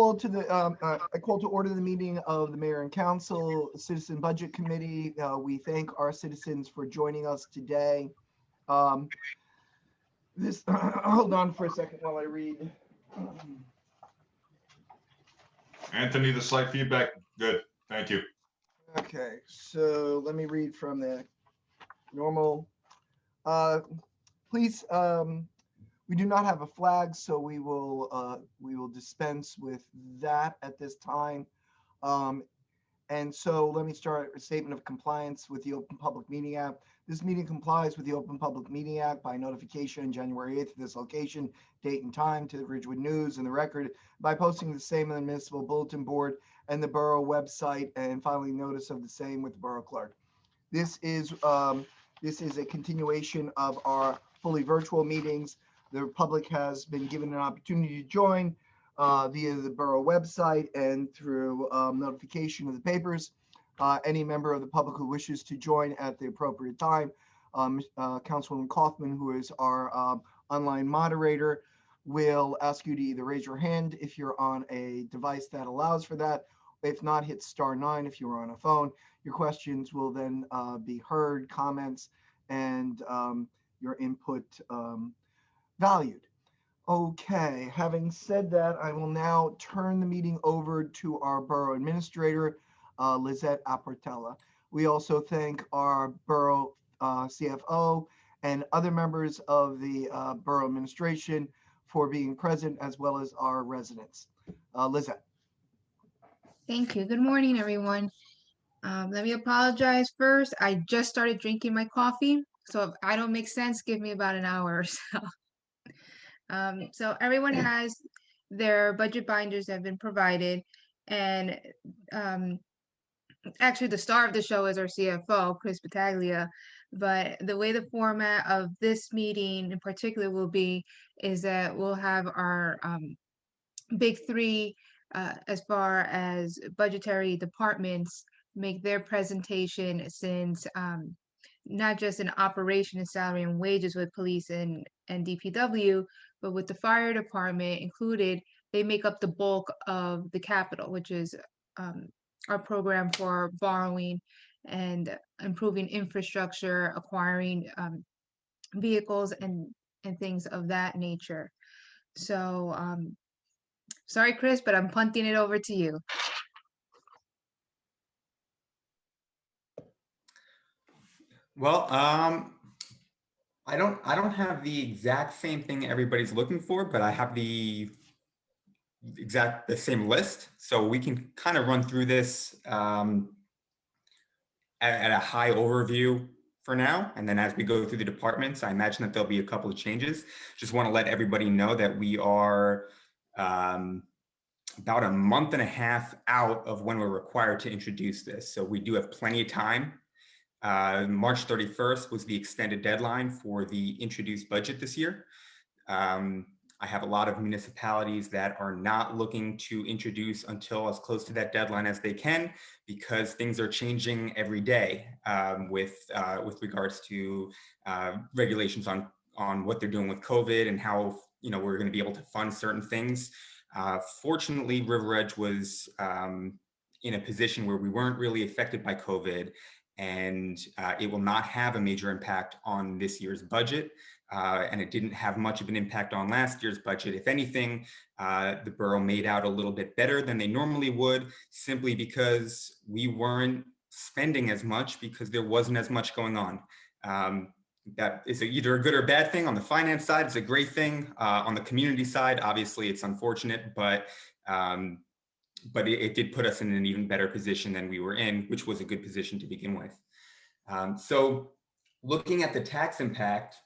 I call to order the meeting of the Mayor and Council Citizen Budget Committee. We thank our citizens for joining us today. Hold on for a second while I read. Anthony, the slight feedback, good, thank you. Okay, so let me read from the normal. Please, we do not have a flag, so we will dispense with that at this time. And so let me start a statement of compliance with the Open Public Meeting Act. This meeting complies with the Open Public Meeting Act by notification on January 8th of this location, date and time to the Ridgewood News and the Record by posting the same on the municipal bulletin board and the borough website and filing notice of the same with the borough clerk. This is a continuation of our fully virtual meetings. The public has been given an opportunity to join via the borough website and through notification of the papers. Any member of the public who wishes to join at the appropriate time, Councilwoman Kaufman, who is our online moderator, will ask you to either raise your hand if you're on a device that allows for that. If not, hit *9 if you're on a phone. Your questions will then be heard, comments, and your input valued. Okay, having said that, I will now turn the meeting over to our borough administrator, Lizette Aportella. We also thank our borough CFO and other members of the borough administration for being present, as well as our residents. Lizette. Thank you. Good morning, everyone. Let me apologize first. I just started drinking my coffee, so if I don't make sense, give me about an hour or so. So everyone has their budget binders that have been provided, and actually the star of the show is our CFO, Chris Battaglia, but the way the format of this meeting in particular will be is that we'll have our big three as far as budgetary departments make their presentation, since not just in operation and salary and wages with police and DPW, but with the fire department included, they make up the bulk of the capital, which is our program for borrowing and improving infrastructure, acquiring vehicles and things of that nature. So sorry, Chris, but I'm punting it over to you. Well, I don't have the exact same thing everybody's looking for, but I have the same list, so we can kind of run through this at a high overview for now, and then as we go through the departments, I imagine that there'll be a couple of changes. Just want to let everybody know that we are about a month and a half out of when we're required to introduce this, so we do have plenty of time. March 31st was the extended deadline for the introduced budget this year. I have a lot of municipalities that are not looking to introduce until as close to that deadline as they can, because things are changing every day with regards to regulations on what they're doing with COVID and how we're going to be able to fund certain things. Fortunately, River Edge was in a position where we weren't really affected by COVID, and it will not have a major impact on this year's budget. And it didn't have much of an impact on last year's budget. If anything, the borough made out a little bit better than they normally would, simply because we weren't spending as much because there wasn't as much going on. That is either a good or bad thing. On the finance side, it's a great thing. On the community side, obviously it's unfortunate, but it did put us in an even better position than we were in, which was a good position to begin with. So looking at the tax impact,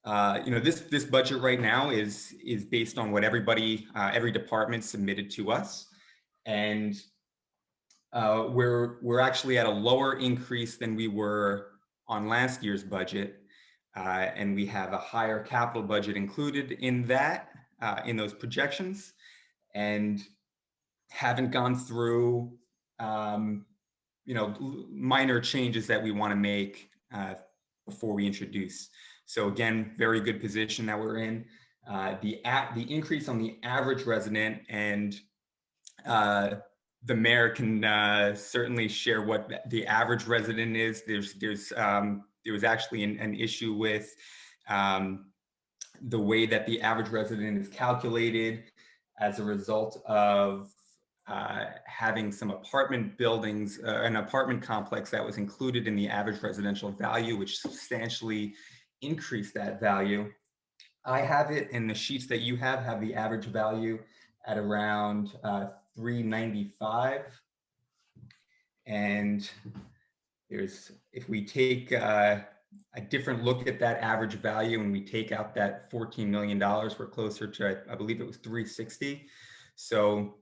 this budget right now is based on what every department submitted to us, and we're actually at a lower increase than we were on last year's budget, and we have a higher capital budget included in that in those projections, and haven't gone through minor changes that we want to make before we introduce. So again, very good position that we're in. The increase on the average resident, and the mayor can certainly share what the average resident is. There was actually an issue with the way that the average resident is calculated as a result of having some apartment buildings, an apartment complex that was included in the average residential value, which substantially increased that value. I have it in the sheets that you have the average value at around 395. And if we take a different look at that average value and we take out that $14 million, we're closer to, I believe it was 360. So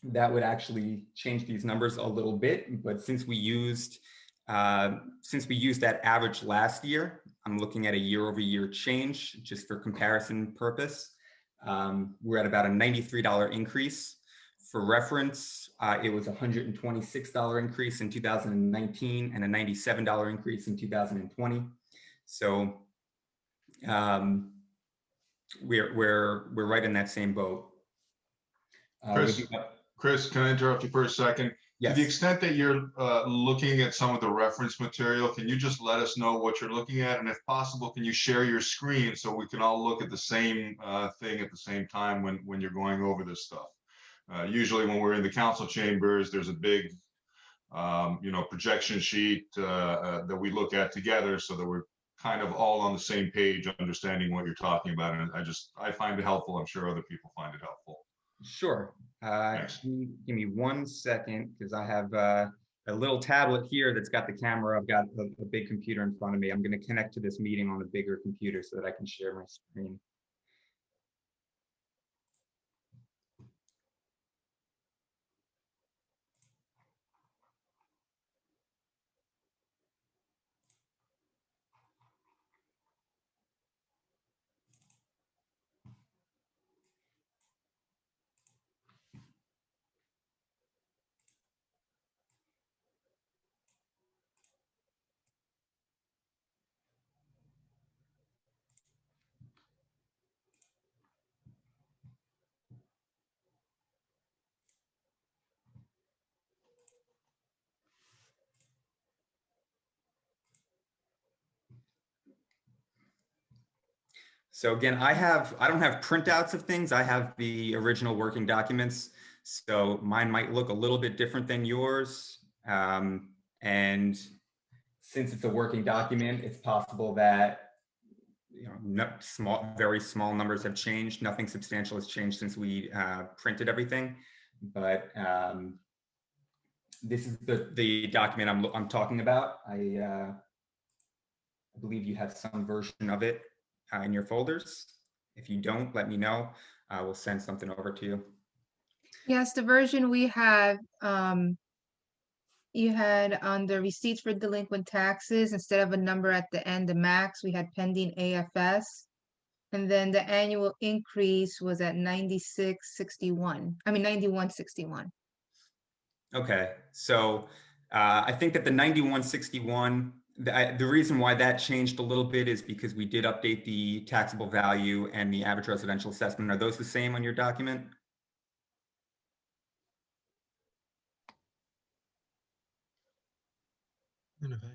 that would actually change these numbers a little bit. But since we used that average last year, I'm looking at a year-over-year change just for comparison purpose. We're at about a $93 increase. For reference, it was a $126 increase in 2019 and a $97 increase in 2020. So we're right in that same boat. Chris, can I interrupt you for a second? Yes. To the extent that you're looking at some of the reference material, can you just let us know what you're looking at? And if possible, can you share your screen so we can all look at the same thing at the same time when you're going over this stuff? Usually when we're in the council chambers, there's a big, projection sheet that we look at together so that we're kind of all on the same page, understanding what you're talking about. And I find it helpful. I'm sure other people find it helpful. Sure. Give me 1 second, because I have a little tablet here that's got the camera. I've got a big computer in front of me. I'm going to connect to this meeting on a bigger computer so that I can share my screen. So again, I don't have printouts of things. I have the original working documents. So mine might look a little bit different than yours. And since it's a working document, it's possible that very small numbers have changed. Nothing substantial has changed since we printed everything. But this is the document I'm talking about. I believe you have some version of it in your folders. If you don't, let me know. We'll send something over to you. Yes, the version we have, you had on the receipts for delinquent taxes, instead of a number at the end, the max, we had pending AFS. And then the annual increase was at 9161. Okay, so I think that the 9161, the reason why that changed a little bit is because we did update the taxable value and the average residential assessment. Are those the same on your document?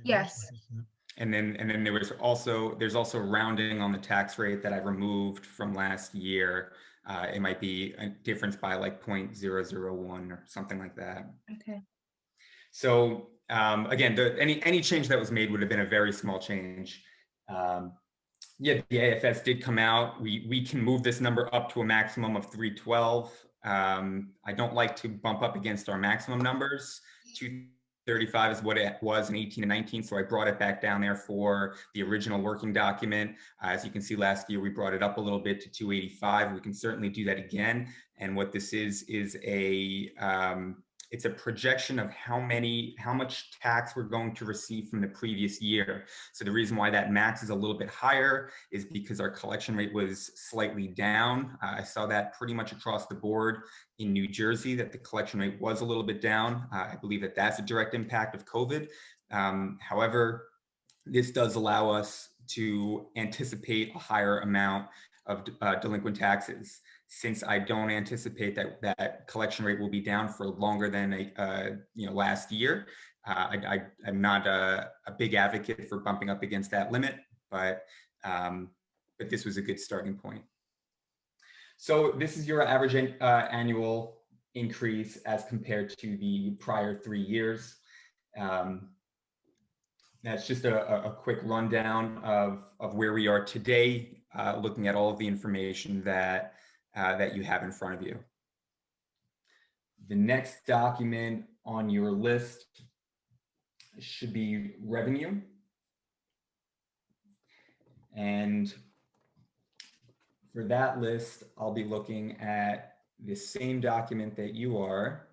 Yes. And then there's also rounding on the tax rate that I removed from last year. It might be a difference by like 0.001 or something like that. Okay. So again, any change that was made would have been a very small change. Yeah, the AFS did come out. We can move this number up to a maximum of 312. I don't like to bump up against our maximum numbers. 235 is what it was in 18 and 19, so I brought it back down there for the original working document. As you can see, last year we brought it up a little bit to 285. We can certainly do that again. And what this is it's a projection of how much tax we're going to receive from the previous year. So the reason why that max is a little bit higher is because our collection rate was slightly down. I saw that pretty much across the board in New Jersey, that the collection rate was a little bit down. I believe that that's a direct impact of COVID. However, this does allow us to anticipate a higher amount of delinquent taxes. Since I don't anticipate that collection rate will be down for longer than last year, I'm not a big advocate for bumping up against that limit, but this was a good starting point. So this is your average annual increase as compared to the prior 3 years. That's just a quick rundown of where we are today, looking at all of the information that you have in front of you. The next document on your list should be revenue. And for that list, I'll be looking at the same document that you are.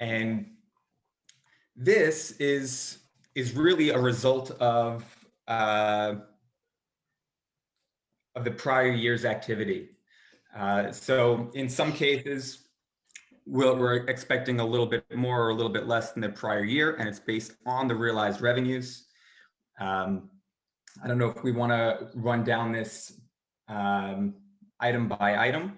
And this is really a result of the prior year's activity. So in some cases, we're expecting a little bit more or a little bit less than the prior year, and it's based on the realized revenues. I don't know if we want to run down this item by item,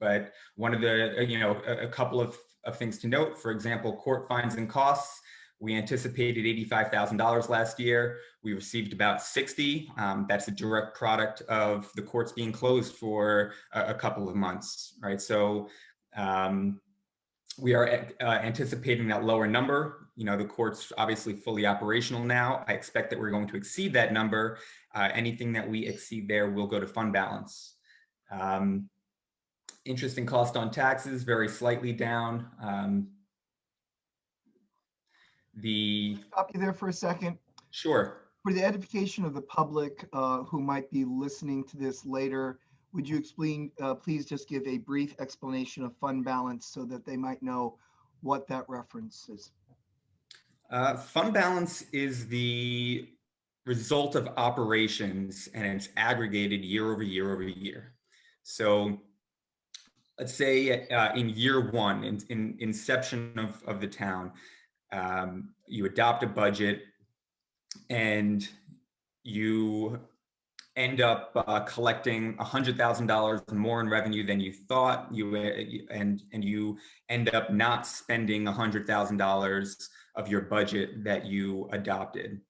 but one of the, a couple of things to note, for example, court fines and costs. We anticipated $85,000 last year. We received about 60. That's a direct product of the courts being closed for a couple of months, right? So we are anticipating that lower number. The court's obviously fully operational now. I expect that we're going to exceed that number. Anything that we exceed there will go to fund balance. Interest and cost on taxes, very slightly down. Stop you there for a second. Sure. For the edification of the public who might be listening to this later, would you explain, please just give a brief explanation of fund balance so that they might know what that reference is? Fund balance is the result of operations, and it's aggregated year over year over year. So let's say in year one, in inception of the town, you adopt a budget and you end up collecting $100,000 more in revenue than you thought, and you end up not spending $100,000 of your budget that you adopted.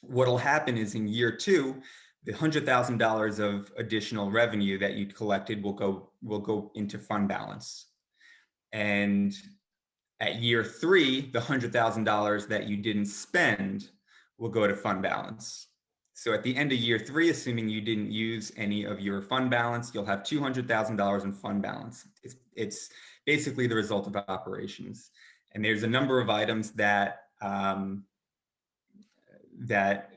What'll happen is in year two, the $100,000 of additional revenue that you collected will go into fund balance. And at year three, the $100,000 that you didn't spend will go to fund balance. So at the end of year three, assuming you didn't use any of your fund balance, you'll have $200,000 in fund balance. It's basically the result of operations. And there's a number of items that that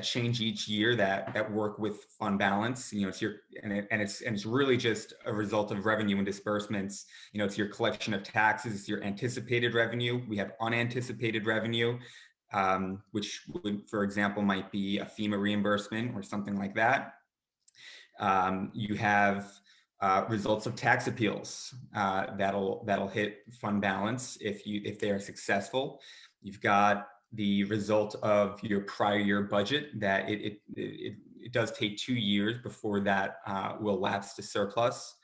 change each year that work with fund balance. It's really just a result of revenue and disbursements. It's your collection of taxes, it's your anticipated revenue. We have unanticipated revenue, which would, for example, might be a FEMA reimbursement or something like that. You have results of tax appeals that'll hit fund balance if they are successful. You've got the result of your prior year budget that it does take 2 years before that will lapse to surplus.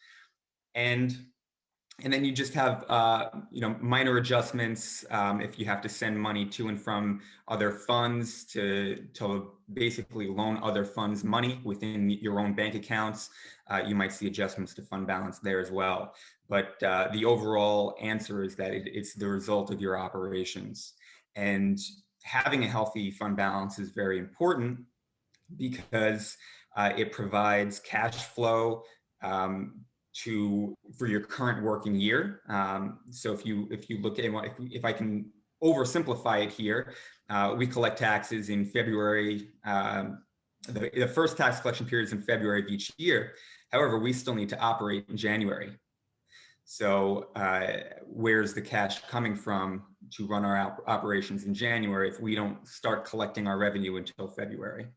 And then you just have minor adjustments if you have to send money to and from other funds to basically loan other funds money within your own bank accounts. You might see adjustments to fund balance there as well. But the overall answer is that it's the result of your operations. And having a healthy fund balance is very important because it provides cash flow for your current working year. So if you look at, if I can oversimplify it here, we collect taxes in February. The first tax collection period is in February of each year. However, we still need to operate in January. So where's the cash coming from to run our operations in January if we don't start collecting our revenue until February?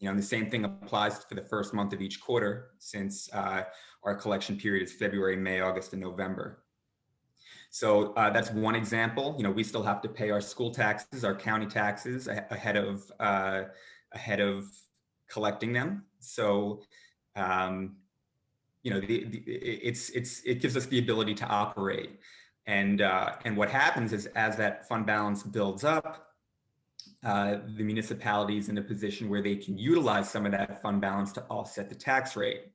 And the same thing applies for the first month of each quarter, since our collection period is February, May, August, and November. So that's one example. We still have to pay our school taxes, our county taxes ahead of collecting them. So it gives us the ability to operate. And what happens is, as that fund balance builds up, the municipality is in a position where they can utilize some of that fund balance to offset the tax rate.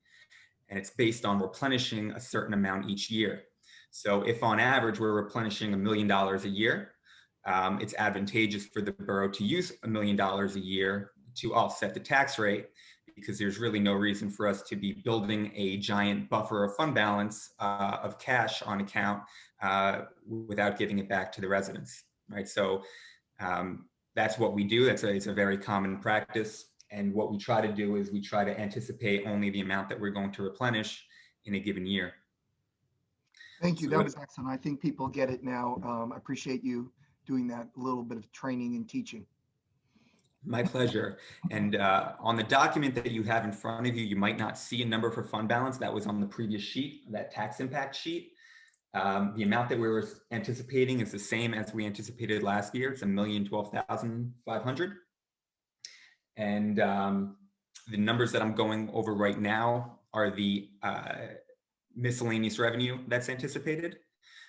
And it's based on replenishing a certain amount each year. So if on average we're replenishing $1 million a year, it's advantageous for the borough to use $1 million a year to offset the tax rate, because there's really no reason for us to be building a giant buffer of fund balance of cash on account without giving it back to the residents, right? So that's what we do. It's a very common practice. And what we try to do is we try to anticipate only the amount that we're going to replenish in a given year. Thank you. So That was excellent. I think people get it now. I appreciate you doing that little bit of training and teaching. My pleasure. And on the document that you have in front of you, you might not see a number for fund balance. That was on the previous sheet, that tax impact sheet. The amount that we were anticipating is the same as we anticipated last year. It's $1,012,500. And the numbers that I'm going over right now are the miscellaneous revenue that's anticipated.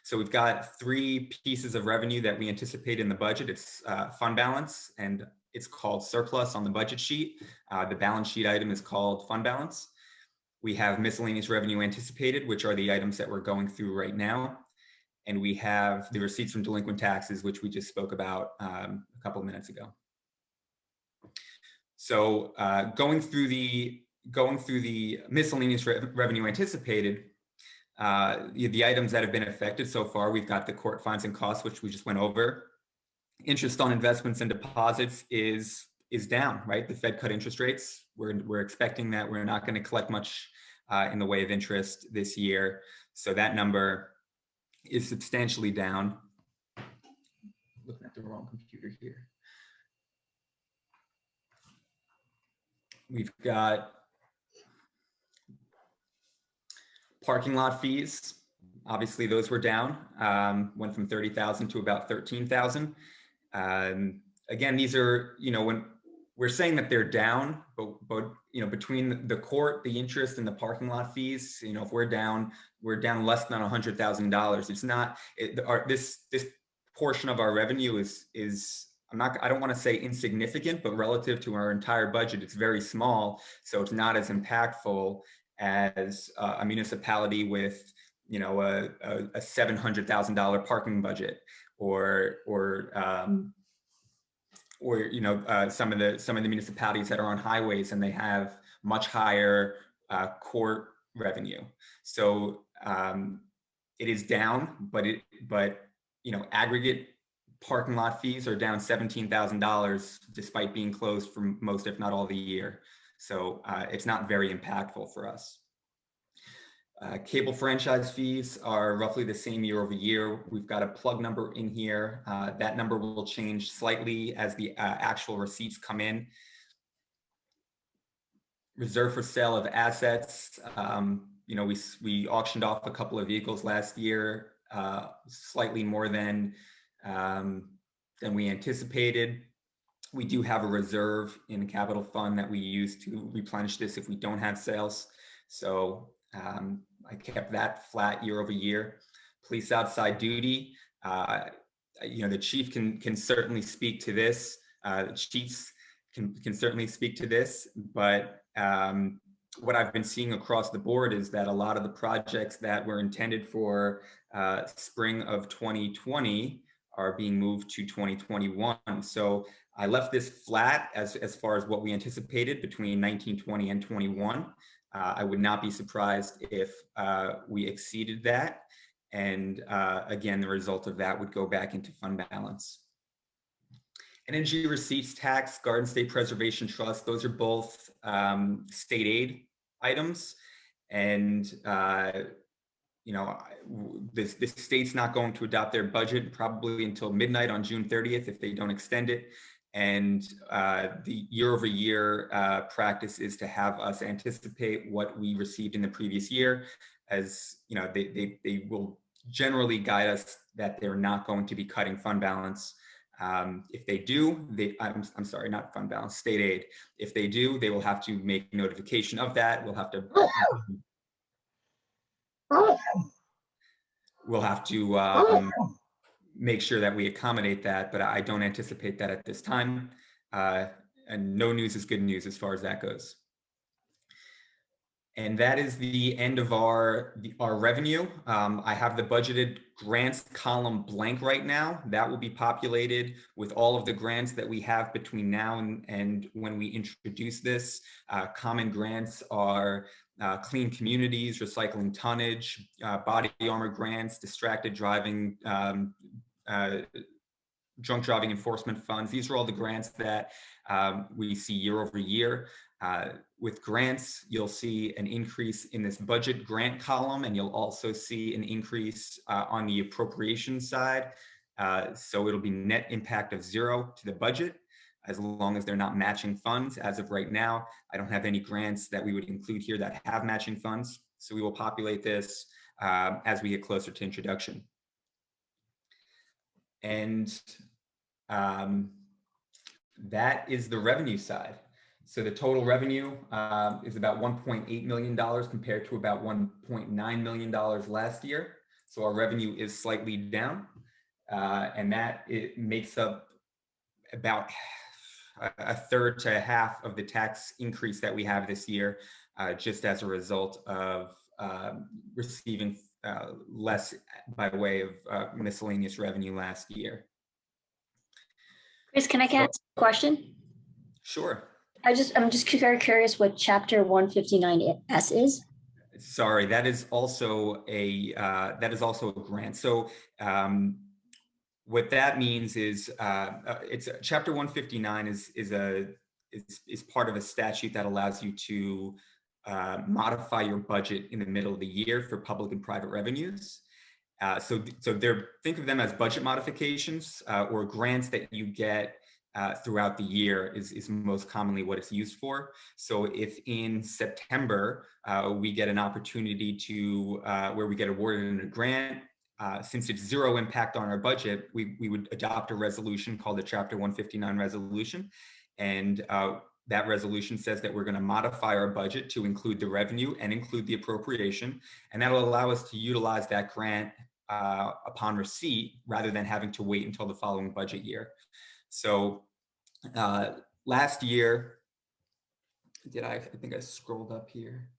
So we've got 3 pieces of revenue that we anticipate in the budget. It's fund balance, and it's called surplus on the budget sheet. The balance sheet item is called fund balance. We have miscellaneous revenue anticipated, which are the items that we're going through right now. And we have the receipts from delinquent taxes, which we just spoke about a couple of minutes ago. So going through the miscellaneous revenue anticipated, the items that have been affected so far, we've got the court fines and costs, which we just went over. Interest on investments and deposits is down, right? The Fed cut interest rates. We're expecting that we're not going to collect much in the way of interest this year. So that number is substantially down. Looking at the wrong computer here. We've got parking lot fees. Obviously, those were down, went from 30,000 to about 13,000. Again, these are, when we're saying that they're down, but between the court, the interest, and the parking lot fees, if we're down less than $100,000. It's not this portion of our revenue is I don't want to say insignificant, but relative to our entire budget, it's very small. So it's not as impactful as a municipality with, a $700,000 parking budget, or some of the municipalities that are on highways and they have much higher court revenue. So it is down, but aggregate parking lot fees are down $17,000 despite being closed for most, if not all, the year. So it's not very impactful for us. Cable franchise fees are roughly the same year over year. We've got a plug number in here. That number will change slightly as the actual receipts come in. Reserve for sale of assets. We auctioned off a couple of vehicles last year, slightly more than we anticipated. We do have a reserve in the capital fund that we use to replenish this if we don't have sales. So I kept that flat year over year. Police outside duty. The chief can certainly speak to this. The chiefs can certainly speak to this, but what I've been seeing across the board is that a lot of the projects that were intended for spring of 2020 are being moved to 2021. So I left this flat as far as what we anticipated between 1920 and 21. I would not be surprised if we exceeded that. And again, the result of that would go back into fund balance. Energy receipts tax, Garden State Preservation Trust, those are both state aid items. And the state's not going to adopt their budget probably until midnight on June 30th if they don't extend it. And the year-over-year practice is to have us anticipate what we received in the previous year. As you know, they will generally guide us that they're not going to be cutting fund balance. If they do, I'm sorry, not fund balance, state aid. If they do, they will have to make notification of that. We'll have to make sure that we accommodate that, but I don't anticipate that at this time. And no news is good news as far as that goes. And that is the end of our revenue. I have the budgeted grants column blank right now. That will be populated with all of the grants that we have between now and when we introduce this. Common grants are clean communities, recycling tonnage, body armor grants, distracted driving, drunk driving enforcement funds. These are all the grants that we see year over year. With grants, you'll see an increase in this budget grant column, and you'll also see an increase on the appropriation side. So it'll be net impact of 0 to the budget, as long as they're not matching funds. As of right now, I don't have any grants that we would include here that have matching funds. So we will populate this as we get closer to introduction. And that is the revenue side. So the total revenue is about $1.8 million compared to about $1.9 million last year. So our revenue is slightly down, and that it makes up about a third to a half of the tax increase that we have this year, just as a result of receiving less by way of miscellaneous revenue last year. Chris, can I ask a question? Sure. I'm just very curious what Chapter 159S is. Sorry, that is also a grant. So what that means is it's Chapter 159 is part of a statute that allows you to modify your budget in the middle of the year for public and private revenues. So think of them as budget modifications or grants that you get throughout the year is most commonly what it's used for. So if in September we get an opportunity to where we get awarded a grant, since it's 0 impact on our budget, we would adopt a resolution called the Chapter 159 resolution. And that resolution says that we're going to modify our budget to include the revenue and include the appropriation. And that will allow us to utilize that grant upon receipt rather than having to wait until the following budget year. So last year, I think I scrolled up here.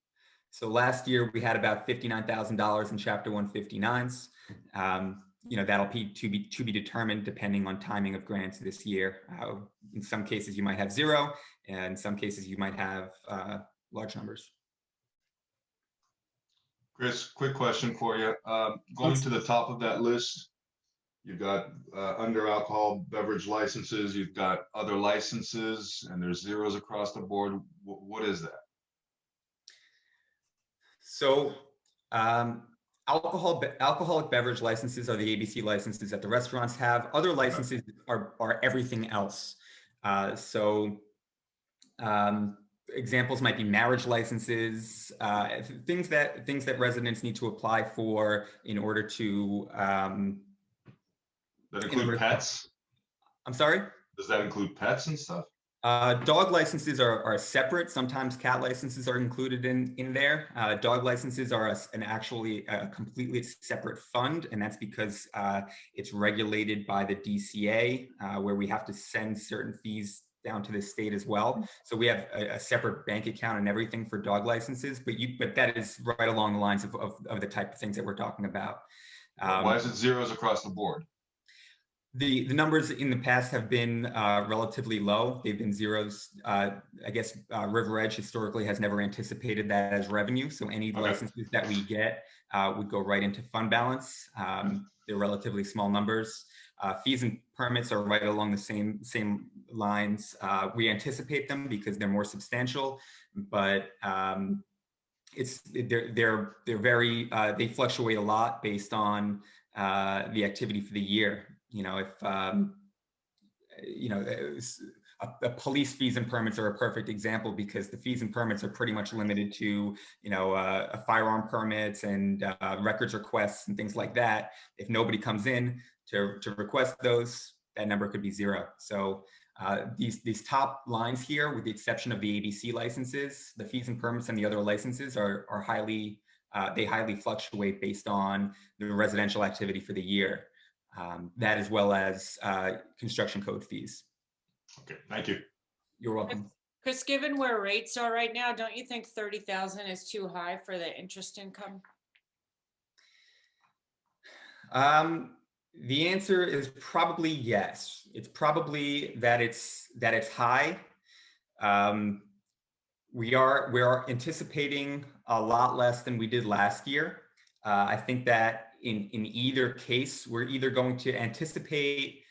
So last year we had about $59,000 in Chapter 159s. That'll be to be determined depending on timing of grants this year. In some cases you might have 0, and in some cases you might have large numbers. Chris, quick question for you. Going to the top of that list, you've got under alcohol beverage licenses, you've got other licenses, and there's zeros across the board. What is that? So alcoholic beverage licenses are the ABC licenses that the restaurants have. Other licenses are everything else. Examples might be marriage licenses, things that residents need to apply for in order to. That include pets? I'm sorry? Does that include pets and stuff? Dog licenses are separate. Sometimes cat licenses are included in there. Dog licenses are actually a completely separate fund, and that's because it's regulated by the DCA, where we have to send certain fees down to the state as well. So we have a separate bank account and everything for dog licenses, but that is right along the lines of the type of things that we're talking about. Why is it zeros across the board? The numbers in the past have been relatively low. They've been zeros. I guess River Edge historically has never anticipated that as revenue. So any licenses that we get would go right into fund balance. They're relatively small numbers. Fees and permits are right along the same lines. We anticipate them because they're more substantial, but they're very they fluctuate a lot based on the activity for the year. police fees and permits are a perfect example because the fees and permits are pretty much limited to, firearm permits and records requests and things like that. If nobody comes in to request those, that number could be 0. So these top lines here, with the exception of the ABC licenses, the fees and permits and the other licenses are highly fluctuate based on the residential activity for the year. That as well as construction code fees. Okay, thank you. You're welcome. Chris, given where rates are right now, don't you think 30,000 is too high for the interest income? The answer is probably yes. It's probably that it's high. We are anticipating a lot less than we did last year. I think that in either case, we're either going to anticipate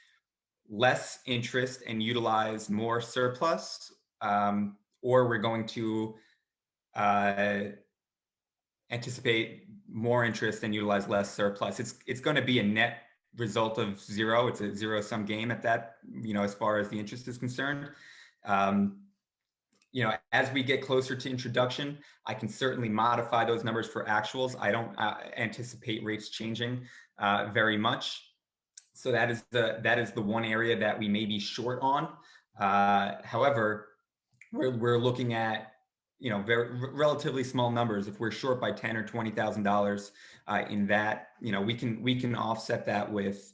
less interest and utilize more surplus, or we're going to anticipate more interest and utilize less surplus. It's going to be a net result of 0. It's a zero-sum game at that, as far as the interest is concerned. As we get closer to introduction, I can certainly modify those numbers for actuals. I don't anticipate rates changing very much. So that is the one area that we may be short on. However, we're looking at very relatively small numbers. If we're short by $10,000 or $20,000 in that, we can offset that with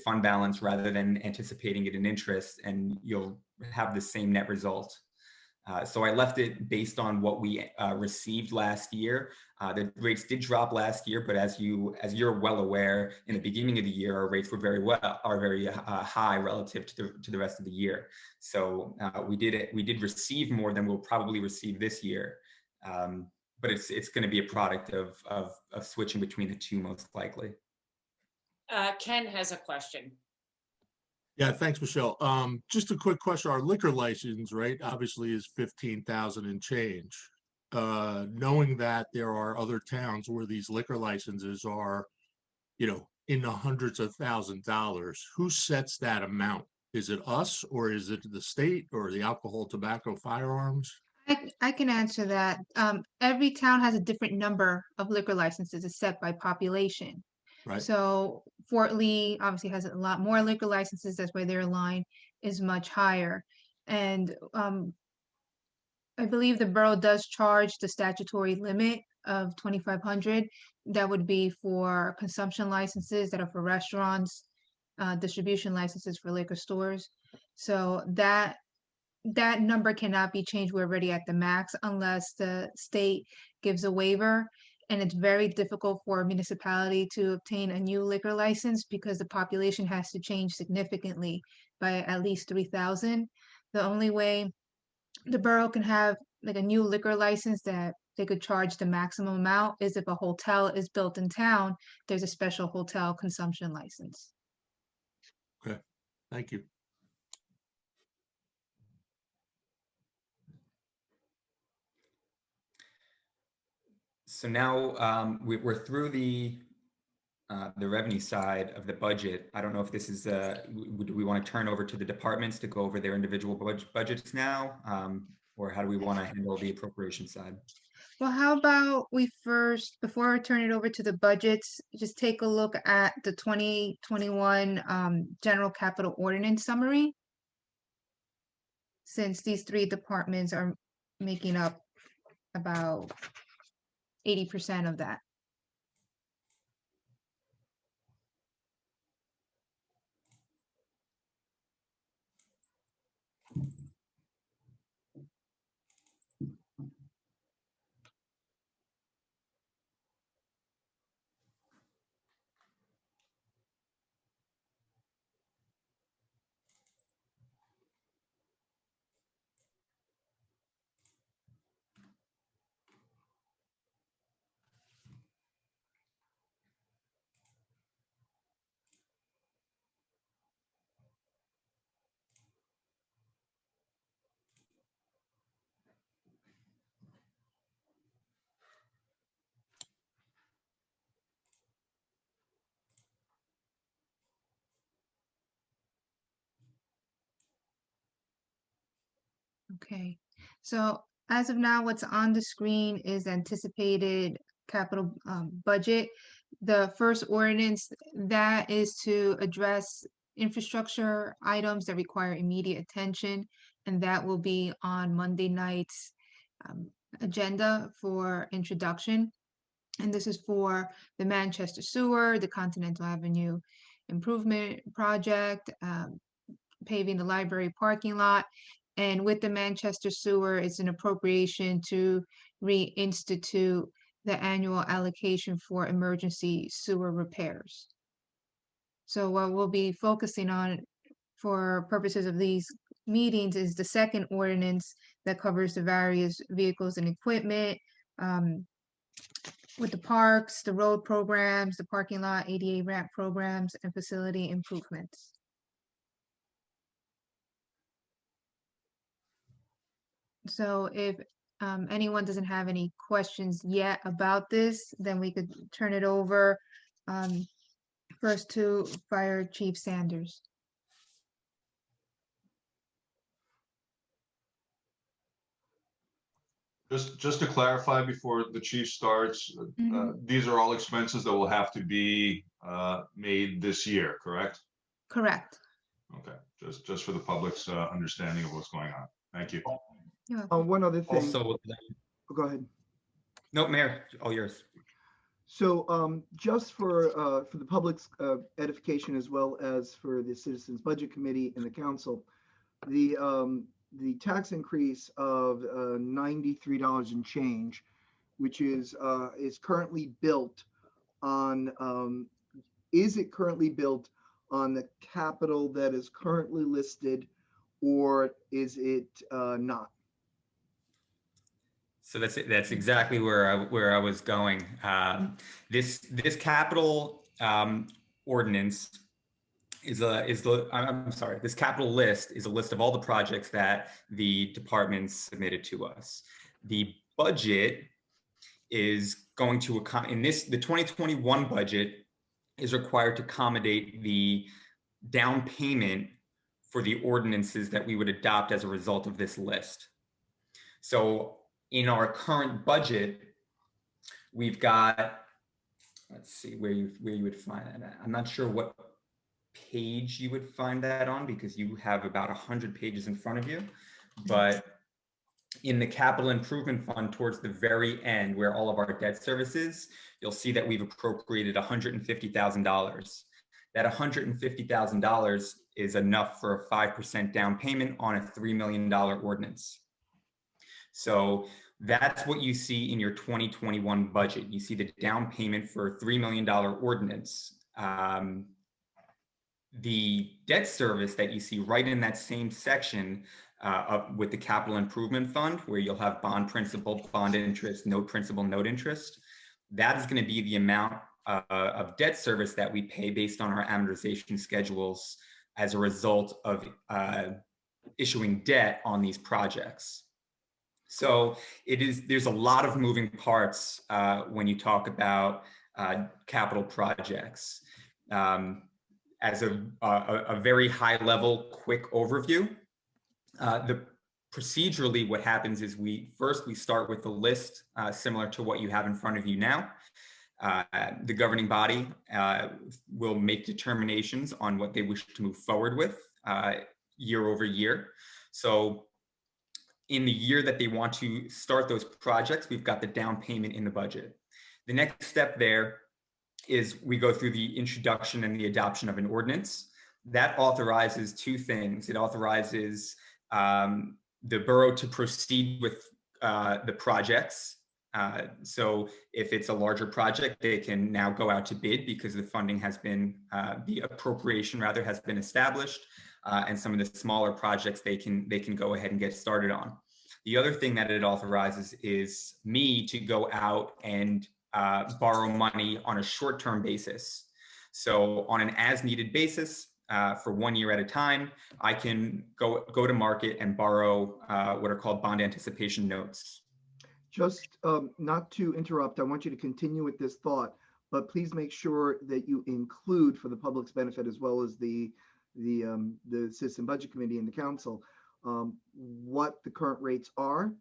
fund balance rather than anticipating it in interest, and you'll have the same net result. So I left it based on what we received last year. The rates did drop last year, but as you're well aware, in the beginning of the year, our rates were very high relative to the rest of the year. So we did receive more than we'll probably receive this year, but it's going to be a product of switching between the two most likely. Ken has a question. Yeah, thanks, Michelle. Just a quick question. Our liquor license, right, obviously is 15,000 and change. Knowing that there are other towns where these liquor licenses are, in the hundreds of $1,000s, who sets that amount? Is it us, or is it the state, or the alcohol, tobacco, firearms? I can answer that. Every town has a different number of liquor licenses. It's set by population. Right. So Fort Lee obviously has a lot more liquor licenses. That's why their line is much higher. And I believe the borough does charge the statutory limit of 2,500. That would be for consumption licenses that are for restaurants, distribution licenses for liquor stores. So that number cannot be changed. We're already at the max unless the state gives a waiver. And it's very difficult for a municipality to obtain a new liquor license because the population has to change significantly by at least 3,000. The only way the borough can have like a new liquor license that they could charge the maximum amount is if a hotel is built in town, there's a special hotel consumption license. Okay, thank you. So now we're through the revenue side of the budget. I don't know if this is, do we want to turn over to the departments to go over their individual budgets now? Or how do we want to handle the appropriation side? Well, how about we first, before I turn it over to the budgets, just take a look at the 2021 general capital ordinance summary. Since these 3 departments are making up about 80% of that. Okay, so as of now, what's on the screen is anticipated capital budget. The first ordinance that is to address infrastructure items that require immediate attention, and that will be on Monday night's um, agenda for introduction. And this is for the Manchester Sewer, the Continental Avenue Improvement Project, paving the library parking lot. And with the Manchester Sewer, it's an appropriation to reinstitute the annual allocation for emergency sewer repairs. So what we'll be focusing on for purposes of these meetings is the second ordinance that covers the various vehicles and equipment, with the parks, the road programs, the parking lot, ADA ramp programs, and facility improvements. So if anyone doesn't have any questions yet about this, then we could turn it over first to Fire Chief Sanders. Just to clarify before the chief starts, these are all expenses that will have to be made this year, correct? Correct. Okay, just for the public's understanding of what's going on. Thank you. One other thing. Also, Oh, go ahead. no, Mayor, all yours. So just for the public's edification, as well as for the Citizens Budget Committee and the council, the tax increase of $93 and change, which is currently built on, is it currently built on the capital that is currently listed, or is it not? So that's exactly where I was going. This capital ordinance this capital list is a list of all the projects that the departments submitted to us. The budget is going to the 2021 budget is required to accommodate the down payment for the ordinances that we would adopt as a result of this list. So in our current budget, we've got, let's see where you would find that at. I'm not sure what page you would find that on, because you have about 100 pages in front of you, but in the capital improvement fund towards the very end where all of our debt service is, you'll see that we've appropriated $150,000. That $150,000 is enough for a 5% down payment on a $3 million ordinance. So that's what you see in your 2021 budget. You see the down payment for a $3 million ordinance. The debt service that you see right in that same section with the capital improvement fund, where you'll have bond principal, bond interest, note principal, note interest, that is going to be the amount of debt service that we pay based on our amortization schedules as a result of issuing debt on these projects. So there's a lot of moving parts when you talk about capital projects. As a very high level, quick overview, procedurally what happens is we start with the list similar to what you have in front of you now. The governing body will make determinations on what they wish to move forward with year over year. So in the year that they want to start those projects, we've got the down payment in the budget. The next step there is we go through the introduction and the adoption of an ordinance. That authorizes two things. It authorizes the borough to proceed with the projects. So if it's a larger project, they can now go out to bid because the funding has been, the appropriation rather has been established. And some of the smaller projects they can go ahead and get started on. The other thing that it authorizes is me to go out and borrow money on a short-term basis. So on an as-needed basis, for 1 year at a time, I can go to market and borrow what are called bond anticipation notes. Just not to interrupt, I want you to continue with this thought, but please make sure that you include, for the public's benefit as well as the Citizen Budget Committee and the council, what the current rates are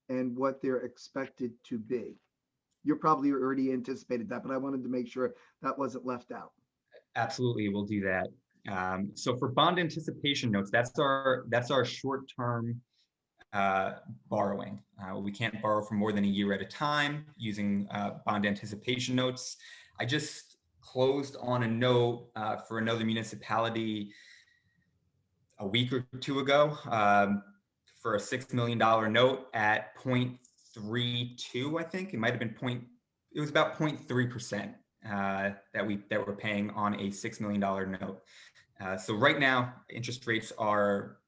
and what they're expected to be. You're probably already anticipated that, but I wanted to make sure that wasn't left out. Absolutely, we'll do that. So for bond anticipation notes, that's our short-term borrowing. We can't borrow for more than a year at a time using bond anticipation notes. I just closed on a note for another municipality a week or two ago for a $6 million note at 0.32, I think. It might have been it was about 0.3% that we're paying on a $6 million note. So right now, interest rates are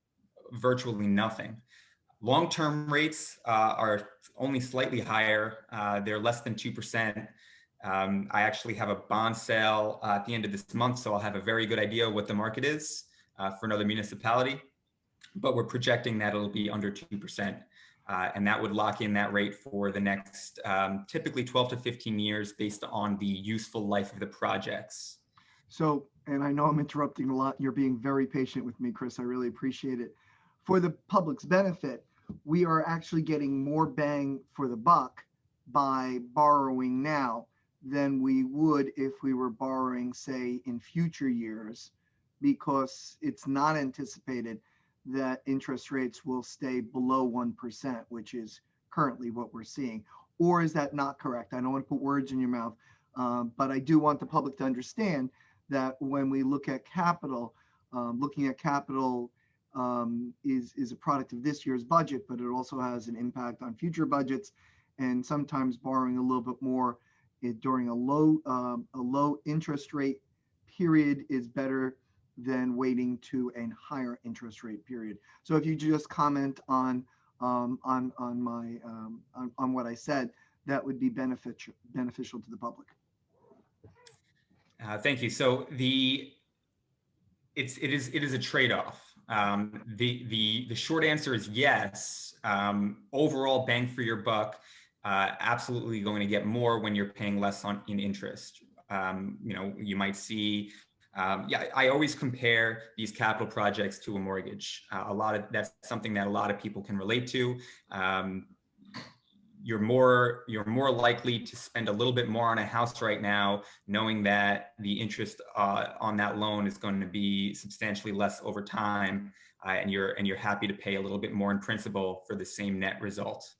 virtually nothing. Long-term rates are only slightly higher. They're less than 2%. I actually have a bond sale at the end of this month, so I'll have a very good idea what the market is for another municipality. But we're projecting that it'll be under 2%. And that would lock in that rate for the next typically 12 to 15 years based on the useful life of the projects. So, and I know I'm interrupting a lot. You're being very patient with me, Chris. I really appreciate it. For the public's benefit, we are actually getting more bang for the buck by borrowing now than we would if we were borrowing, say, in future years, because it's not anticipated that interest rates will stay below 1%, which is currently what we're seeing. Or is that not correct? I don't want to put words in your mouth, but I do want the public to understand that when we look at capital, looking at capital is a product of this year's budget, but it also has an impact on future budgets, and sometimes borrowing a little bit more during a low interest rate period is better than waiting to a higher interest rate period. So if you just comment on what I said, that would be beneficial to the public. Thank you. So it is a trade-off. The short answer is yes. Overall bang for your buck, absolutely going to get more when you're paying less in interest. You might see. I always compare these capital projects to a mortgage. That's something that a lot of people can relate to. You're more likely to spend a little bit more on a house right now, knowing that the interest on that loan is going to be substantially less over time, and you're happy to pay a little bit more in principal for the same net result.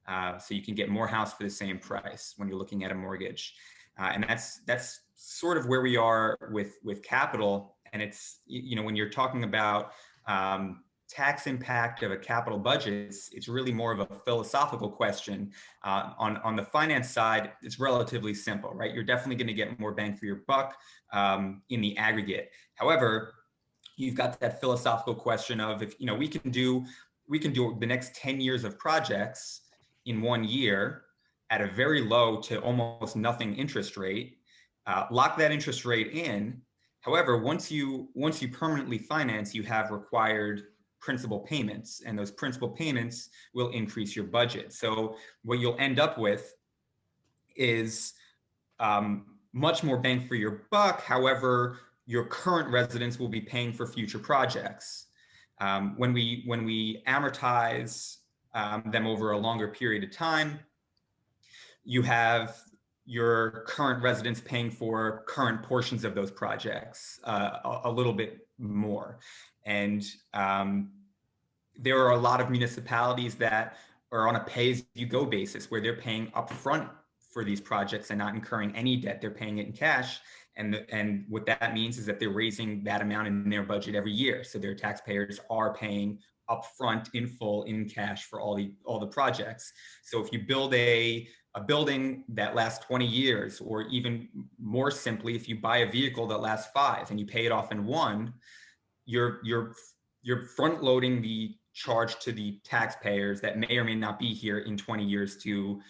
So you can get more house for the same price when you're looking at a mortgage, and that's sort of where we are with capital. And it's, when you're talking about tax impact of a capital budget, it's really more of a philosophical question. On the finance side, it's relatively simple, right? You're definitely going to get more bang for your buck in the aggregate. However, you've got that philosophical question of, if we can do the next 10 years of projects in 1 year at a very low to almost nothing interest rate, lock that interest rate in. However, once you permanently finance, you have required principal payments, and those principal payments will increase your budget. So what you'll end up with is much more bang for your buck. However, your current residents will be paying for future projects. When we amortize them over a longer period of time, you have your current residents paying for current portions of those projects a little bit more. And there are a lot of municipalities that are on a pay-as-you-go basis, where they're paying upfront for these projects and not incurring any debt. They're paying it in cash. And what that means is that they're raising that amount in their budget every year. So their taxpayers are paying upfront in full in cash for all the projects. So if you build a building that lasts 20 years, or even more simply, if you buy a vehicle that lasts 5 and you pay it off in 1, you're front loading the charge to the taxpayers that may or may not be here in 20 years to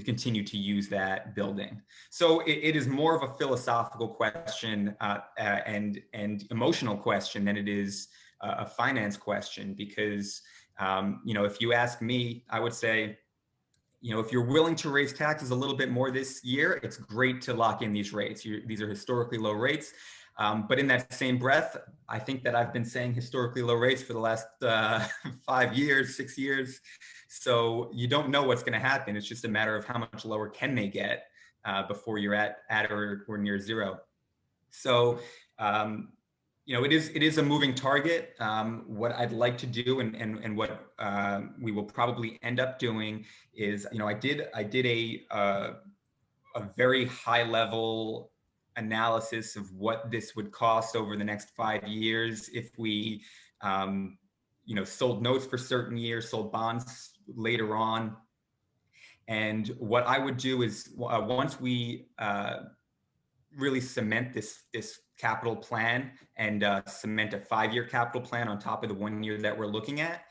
continue to use that building. So it is more of a philosophical question and emotional question than it is a finance question, because if you ask me, I would say, if you're willing to raise taxes a little bit more this year, it's great to lock in these rates. These are historically low rates. But in that same breath, I think that I've been saying historically low rates for the last 5 years, 6 years. So you don't know what's going to happen. It's just a matter of how much lower can they get before you're at or near zero. So, it is a moving target. What I'd like to do and what we will probably end up doing is, I did a very high level analysis of what this would cost over the next 5 years if we, sold notes for certain years, sold bonds later on. And what I would do is once we really cement this capital plan and cement a 5-year capital plan on top of the 1 year that we're looking at,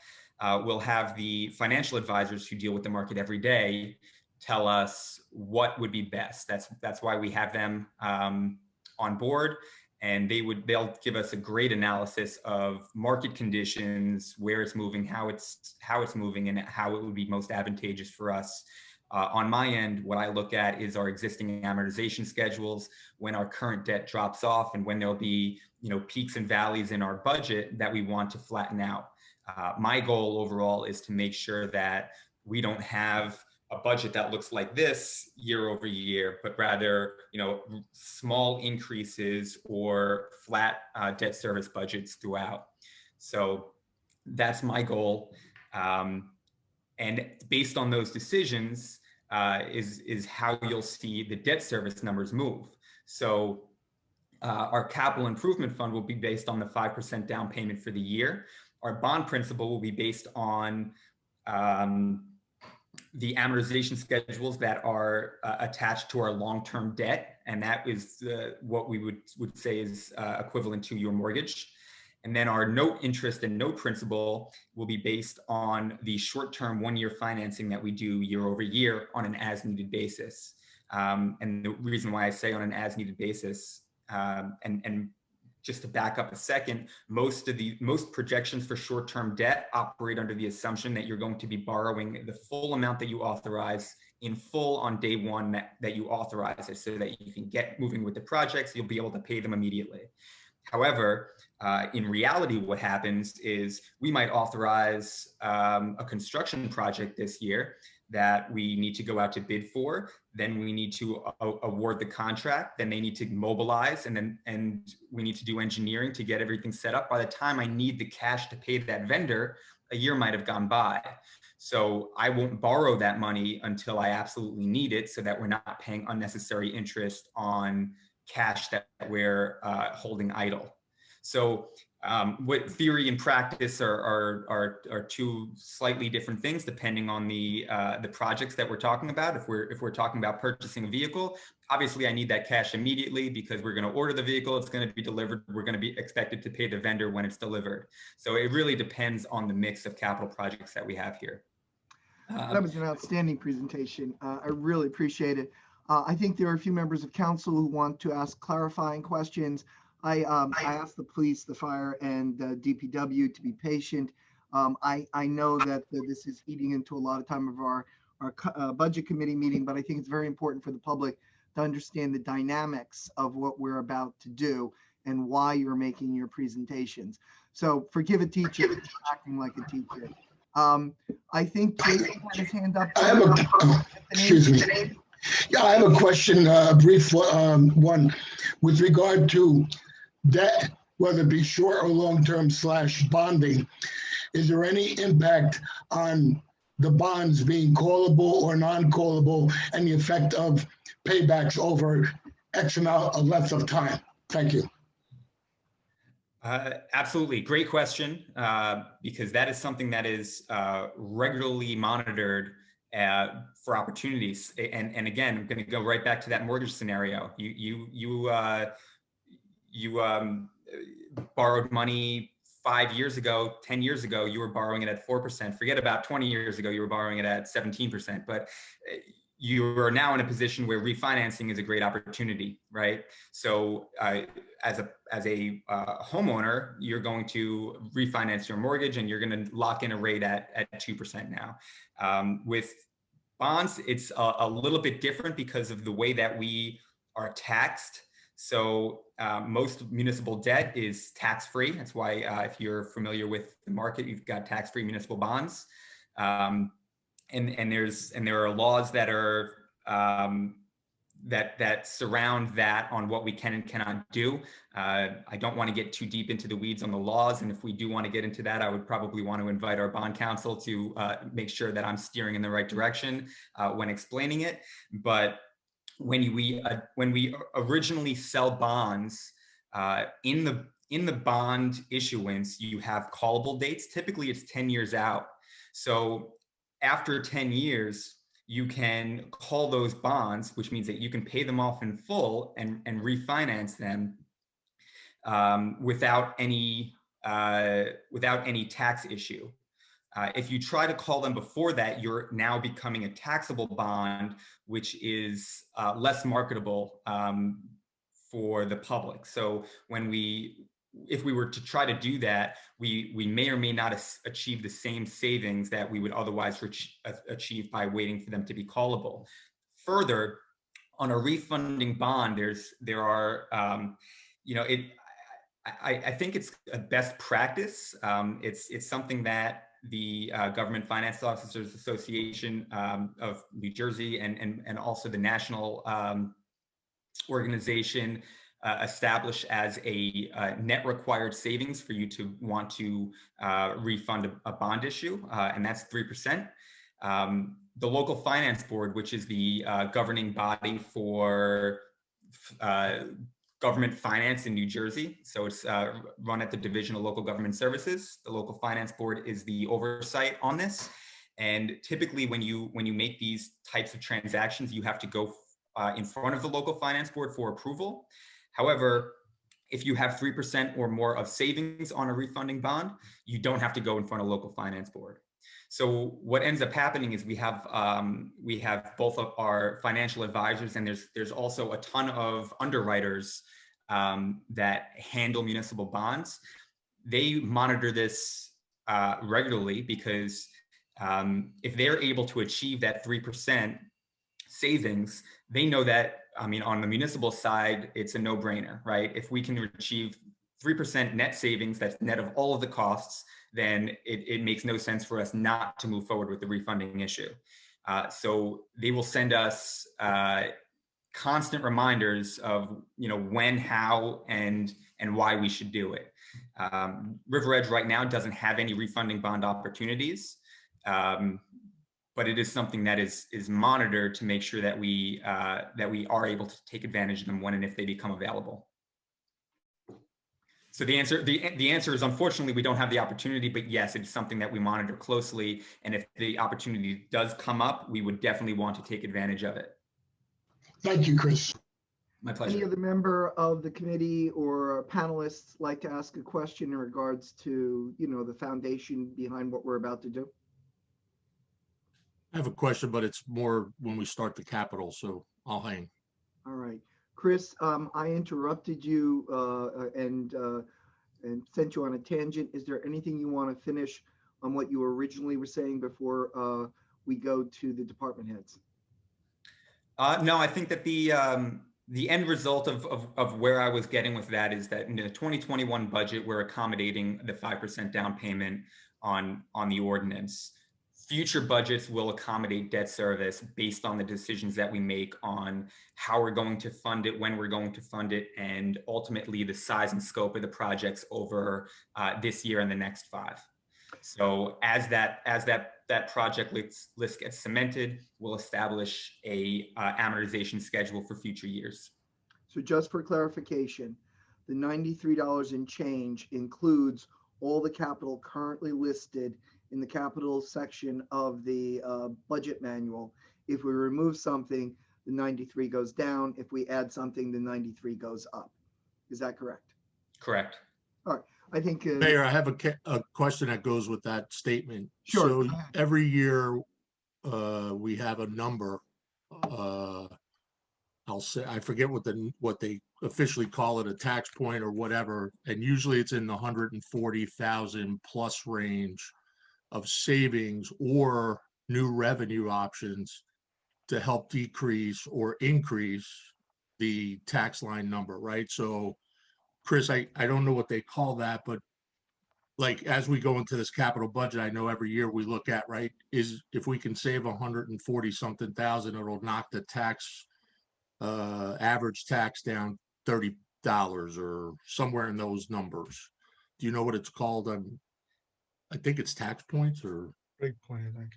we'll have the financial advisors who deal with the market every day tell us what would be best. That's why we have them on board, and they'll give us a great analysis of market conditions, where it's moving, how it's moving, and how it would be most advantageous for us. On my end, what I look at is our existing amortization schedules, when our current debt drops off, and when there'll be peaks and valleys in our budget that we want to flatten out. My goal overall is to make sure that we don't have a budget that looks like this year over year, but rather, small increases or flat debt service budgets throughout. So that's my goal. And based on those decisions is how you'll see the debt service numbers move. So our capital improvement fund will be based on the 5% down payment for the year. Our bond principal will be based on the amortization schedules that are attached to our long-term debt. And that is what we would say is equivalent to your mortgage. And then our note interest and note principal will be based on the short-term 1-year financing that we do year over year on an as-needed basis. And the reason why I say on an as-needed basis, and just to back up a second, most projections for short-term debt operate under the assumption that you're going to be borrowing the full amount that you authorize in full on day one that you authorize it, so that you can get moving with the projects. You'll be able to pay them immediately. However, in reality, what happens is we might authorize a construction project this year that we need to go out to bid for. Then we need to award the contract. Then they need to mobilize, and we need to do engineering to get everything set up. By the time I need the cash to pay that vendor, a year might have gone by. So I won't borrow that money until I absolutely need it, so that we're not paying unnecessary interest on cash that we're holding idle. So what theory and practice are two slightly different things depending on the projects that we're talking about. If we're talking about purchasing a vehicle, obviously I need that cash immediately because we're going to order the vehicle, it's going to be delivered, we're going to be expected to pay the vendor when it's delivered. So it really depends on the mix of capital projects that we have here. That was an outstanding presentation. I really appreciate it. I think there are a few members of council who want to ask clarifying questions. I asked the police, the fire, and DPW to be patient. I know that this is eating into a lot of time of our budget committee meeting, but I think it's very important for the public to understand the dynamics of what we're about to do and why you're making your presentations. So forgive a teacher for acting like a teacher. I think Jason had his hand up. Excuse me. Yeah, I have a question, a brief one, with regard to debt, whether it be short or long-term / bonding. Is there any impact on the bonds being callable or non-callable and the effect of paybacks over X amount of length of time? Thank you. Absolutely. Great question, because that is something that is regularly monitored for opportunities. And again, I'm going to go right back to that mortgage scenario. You borrowed money 5 years ago, 10 years ago, you were borrowing it at 4%. Forget about 20 years ago, you were borrowing it at 17%. But you are now in a position where refinancing is a great opportunity, right? So as a homeowner, you're going to refinance your mortgage and you're going to lock in a rate at 2% now. With bonds, it's a little bit different because of the way that we are taxed. So most municipal debt is tax-free. That's why if you're familiar with the market, you've got tax-free municipal bonds. And there are laws that are that surround that on what we can and cannot do. I don't want to get too deep into the weeds on the laws, and if we do want to get into that, I would probably want to invite our bond counsel to make sure that I'm steering in the right direction when explaining it. But when we originally sell bonds in the bond issuance, you have callable dates. Typically, it's 10 years out. So after 10 years, you can call those bonds, which means that you can pay them off in full and refinance them without any tax issue. If you try to call them before that, you're now becoming a taxable bond, which is less marketable for the public. So if we were to try to do that, we may or may not achieve the same savings that we would otherwise achieve by waiting for them to be callable. Further, on a refunding bond, I think it's a best practice. It's something that the Government Finance Officers Association of New Jersey and also the national organization establish as a net required savings for you to want to refund a bond issue, and that's 3%. The local finance board, which is the governing body for government finance in New Jersey, so it's run at the Division of Local Government Services. The local finance board is the oversight on this, and typically when you make these types of transactions, you have to go in front of the local finance board for approval. However, if you have 3% or more of savings on a refunding bond, you don't have to go in front of local finance board. So what ends up happening is we have both of our financial advisors, and there's also a ton of underwriters that handle municipal bonds. They monitor this regularly because if they're able to achieve that 3% savings, they know that, I mean, on the municipal side, it's a no-brainer, right? If we can achieve 3% net savings, that's net of all of the costs, then it makes no sense for us not to move forward with the refunding issue. So they will send us constant reminders of, when, how, and why we should do it. River Edge right now doesn't have any refunding bond opportunities, but it is something that is monitored to make sure that we are able to take advantage of them when and if they become available. So the answer is, unfortunately, we don't have the opportunity, but yes, it's something that we monitor closely. And if the opportunity does come up, we would definitely want to take advantage of it. Thank you, Chris. My pleasure. Any other member of the committee or panelists like to ask a question in regards to, the foundation behind what we're about to do? I have a question, but it's more when we start the capital, so I'll hang. All right. Chris, I interrupted you and sent you on a tangent. Is there anything you want to finish on what you originally were saying before we go to the department heads? No, I think that the end result of where I was getting with that is that in the 2021 budget, we're accommodating the 5% down payment on the ordinance. Future budgets will accommodate debt service based on the decisions that we make on how we're going to fund it, when we're going to fund it, and ultimately the size and scope of the projects over this year and the next 5. So as that project list gets cemented, we'll establish a amortization schedule for future years. So just for clarification, the $93 and change includes all the capital currently listed in the capital section of the budget manual. If we remove something, the 93 goes down. If we add something, the 93 goes up. Is that correct? Correct. All right. I think Mayor, I have a question that goes with that statement. Sure. So every year we have a number. I'll say, I forget what they officially call it, a tax point or whatever, and usually it's in the 140,000 plus range of savings or new revenue options to help decrease or increase the tax line number, right? So Chris, I don't know what they call that, but like, as we go into this capital budget, I know every year we look at, right, is if we can save 140 something thousand, it'll knock the tax, average tax down $30 or somewhere in those numbers. Do you know what it's called? I think it's tax points or. Big plan, I think.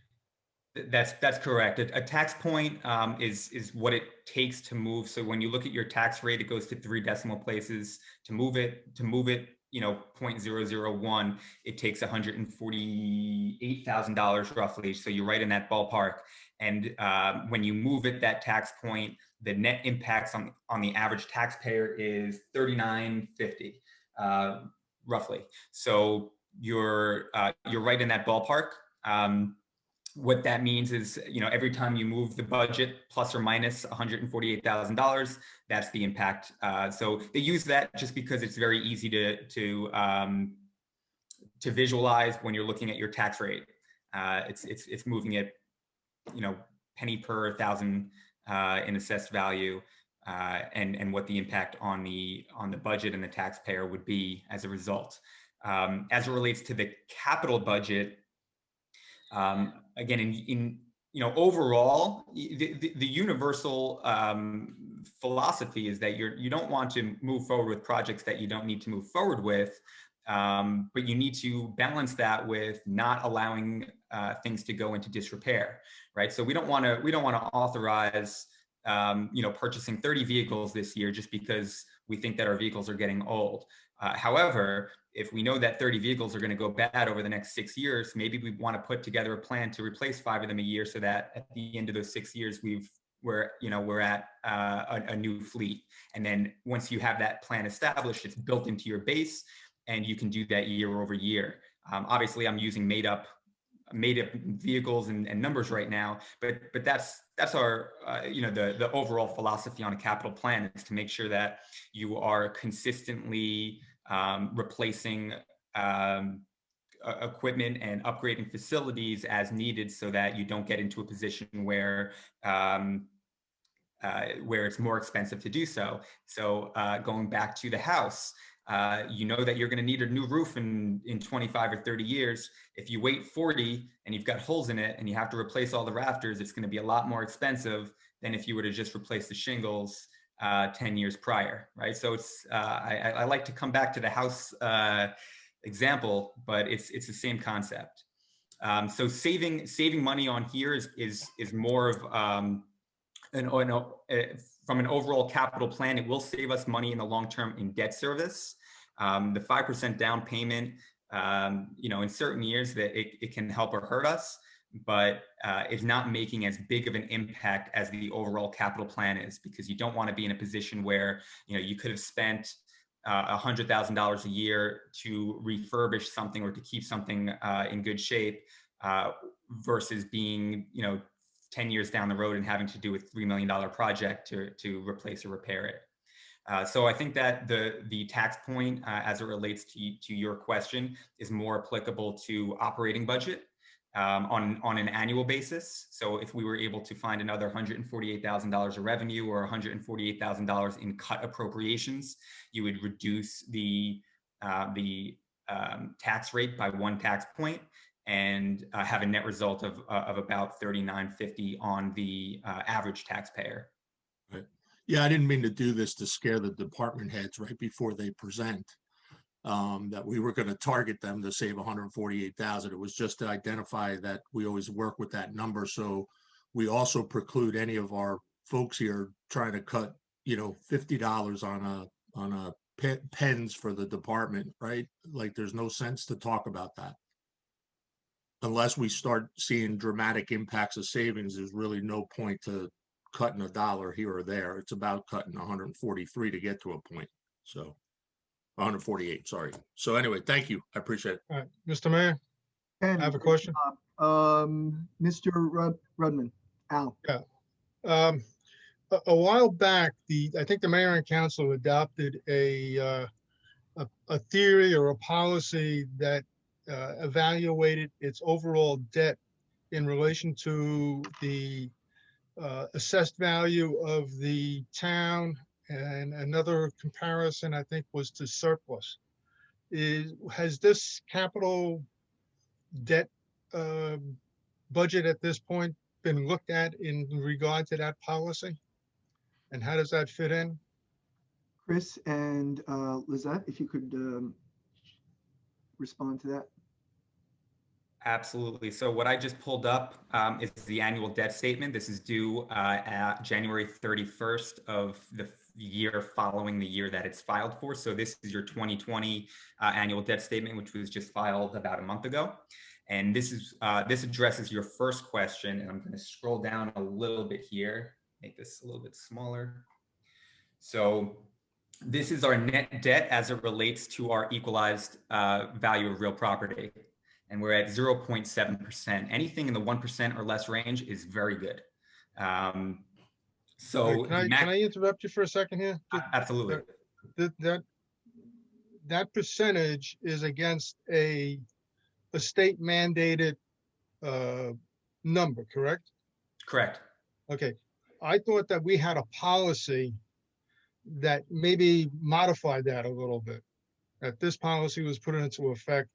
That's correct. A tax point is what it takes to move. So when you look at your tax rate, it goes to 3 decimal places. To move it, 0.001, it takes $148,000 roughly. So you're right in that ballpark. And when you move it that tax point, the net impacts on the average taxpayer is $39.50 roughly. So you're right in that ballpark. What that means is, every time you move the budget plus or minus $148,000, that's the impact. So they use that just because it's very easy to visualize when you're looking at your tax rate. It's moving it, penny per thousand in assessed value, and what the impact on the budget and the taxpayer would be as a result. As it relates to the capital budget, again, in overall, the universal philosophy is that you don't want to move forward with projects that you don't need to move forward with, but you need to balance that with not allowing things to go into disrepair, right? So we don't want to authorize purchasing 30 vehicles this year just because we think that our vehicles are getting old. However, if we know that 30 vehicles are going to go bad over the next 6 years, maybe we want to put together a plan to replace 5 of them a year, so that at the end of those 6 years, we're at a new fleet. And then once you have that plan established, it's built into your base, and you can do that year over year. Obviously, I'm using made up vehicles and numbers right now, but that's our the overall philosophy on a capital plan, is to make sure that you are consistently replacing equipment and upgrading facilities as needed, so that you don't get into a position where it's more expensive to do so. So going back to the house, that you're going to need a new roof in 25 or 30 years. If you wait 40 and you've got holes in it and you have to replace all the rafters, it's going to be a lot more expensive than if you were to just replace the shingles 10 years prior, right? So it's I like to come back to the house example, but it's the same concept. So saving money on here is more of from an overall capital plan. It will save us money in the long term in debt service. The 5% down payment, in certain years that it can help or hurt us, but it's not making as big of an impact as the overall capital plan is, because you don't want to be in a position where you could have spent $100,000 a year to refurbish something or to keep something in good shape, versus being 10 years down the road and having to do a $3 million project to replace or repair it. So I think that the tax point, as it relates to your question, is more applicable to operating budget on an annual basis. So if we were able to find another $148,000 of revenue or $148,000 in cut appropriations, you would reduce the tax rate by 1 tax point, and have a net result of about $39.50 on the average taxpayer. Right. Yeah, I didn't mean to do this to scare the department heads right before they present, that we were going to target them to save 148,000. It was just to identify that we always work with that number. So we also preclude any of our folks here trying to cut, $50 on a pens for the department, right? Like, there's no sense to talk about that. Unless we start seeing dramatic impacts of savings, there's really no point to cutting $1 here or there. It's about cutting 143 to get to a point. So 148, sorry. So anyway, thank you. I appreciate it. All right, Mr. Mayor, And I have a question. Mr. Rudman, Al. Yeah. A while back, I think the mayor and council adopted a theory or a policy that evaluated its overall debt in relation to the assessed value of the town and another comparison, I think, was to surplus. Has this capital debt budget at this point been looked at in regard to that policy? And how does that fit in? Chris and Lizette, if you could respond to that. Absolutely. So what I just pulled up is the annual debt statement. This is due at January 31st of the year following the year that it's filed for. So this is your 2020 annual debt statement, which was just filed about a month ago. And this addresses your first question. And I'm going to scroll down a little bit here, make this a little bit smaller. So this is our net debt as it relates to our equalized value of real property. And we're at 0.7%. Anything in the 1% or less range is very good. So Can I interrupt you for a second here? Absolutely. That percentage is against a state mandated number, correct? Correct. Okay. I thought that we had a policy that maybe modified that a little bit. That this policy was put into effect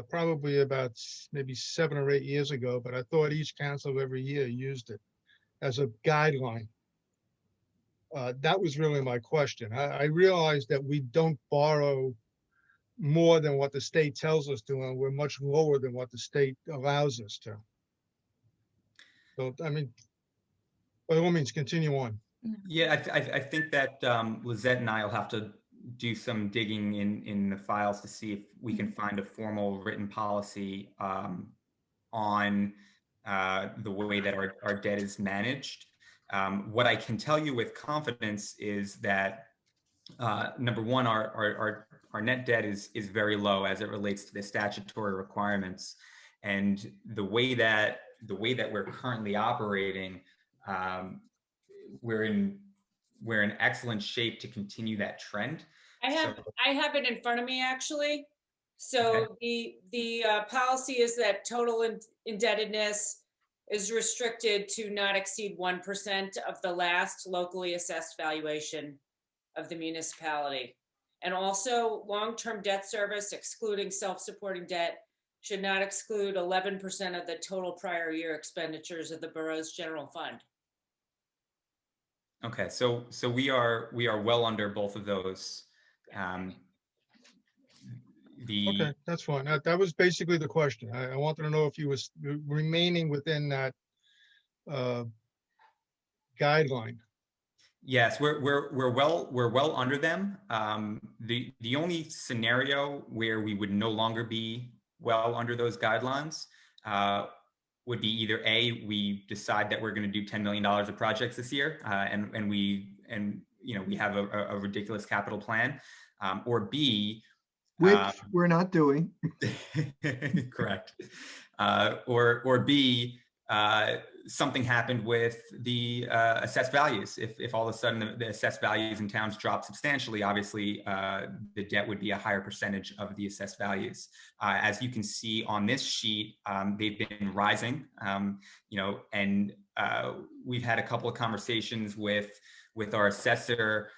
probably about maybe 7 or 8 years ago, but I thought each council every year used it as a guideline. That was really my question. I realized that we don't borrow more than what the state tells us to, and we're much lower than what the state allows us to. So, I mean, by all means, continue on. Yeah, I think that Lizette and I will have to do some digging in the files to see if we can find a formal written policy on the way that our debt is managed. What I can tell you with confidence is that number one, our net debt is very low as it relates to the statutory requirements, and the way that we're currently operating, we're in excellent shape to continue that trend. I have it in front of me, actually. So okay. The policy is that total indebtedness is restricted to not exceed 1% of the last locally assessed valuation of the municipality. And also long-term debt service, excluding self-supporting debt, should not exclude 11% of the total prior year expenditures of the borough's general fund. Okay, so we are well under both of those. Okay, that's fine. That was basically the question. I wanted to know if you was remaining within that guideline. Yes, we're well under them. The only scenario where we would no longer be well under those guidelines would be either A, we decide that we're going to do $10 million of projects this year, and we have a ridiculous capital plan, or B, which we're not doing. Correct. Or B, something happened with the assessed values. If all of a sudden the assessed values in towns drop substantially, obviously the debt would be a higher percentage of the assessed values. As you can see on this sheet, they've been rising, and we've had a couple of conversations with our assessor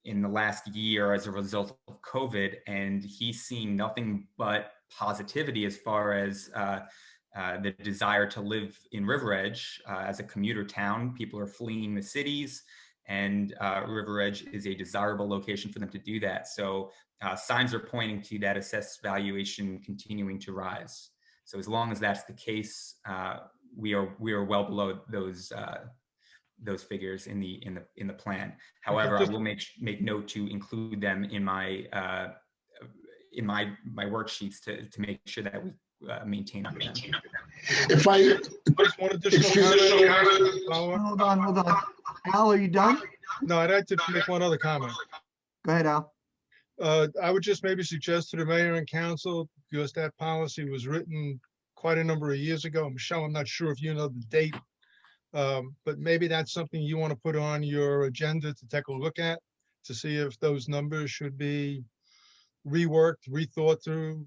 in the last year as a result of COVID, and he's seen nothing but positivity as far as the desire to live in River Edge as a commuter town. People are fleeing the cities, and River Edge is a desirable location for them to do that. So signs are pointing to that assessed valuation continuing to rise. So as long as that's the case, we are well below those figures in the plan. However, I will make note to include them in my worksheets to make sure that we maintain on them. If I hold on. Al, are you done? No, I'd like to make one other comment. Go ahead, Al. I would just maybe suggest to the mayor and council, because that policy was written quite a number of years ago. Michelle, I'm not sure if you know the date, but maybe that's something you want to put on your agenda to take a look at, to see if those numbers should be reworked, rethought through,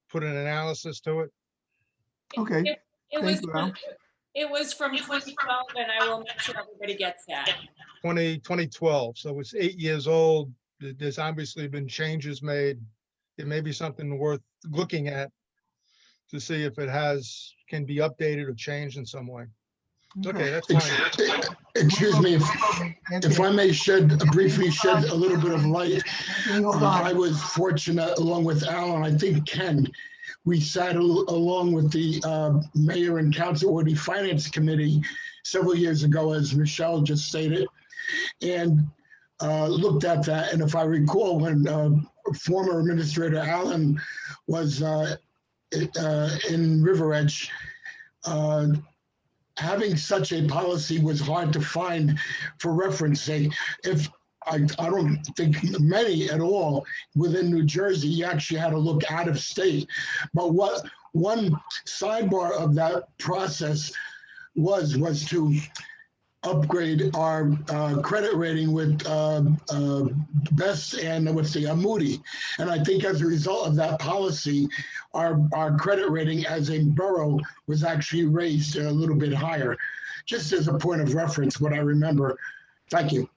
put an analysis to it. Okay. It was from 2012, and I will make sure everybody gets that. 2012. So it's 8 years old. There's obviously been changes made. It may be something worth looking at to see if it can be updated or changed in some way. Okay, that's fine. Excuse me, if I may briefly shed a little bit of light. Hold I on. was fortunate, along with Alan, I think Ken, we sat along with the mayor and council or the finance committee several years ago, as Michelle just stated, and looked at that. And if I recall, when former Administrator Allen was in River Edge, having such a policy was hard to find for referencing. If I don't think many at all within New Jersey, you actually had to look out of state. But what one sidebar of that process was to upgrade our credit rating with Best and with the Moody. And I think as a result of that policy, our credit rating as a borough was actually raised a little bit higher. Just as a point of reference, what I remember. Thank you.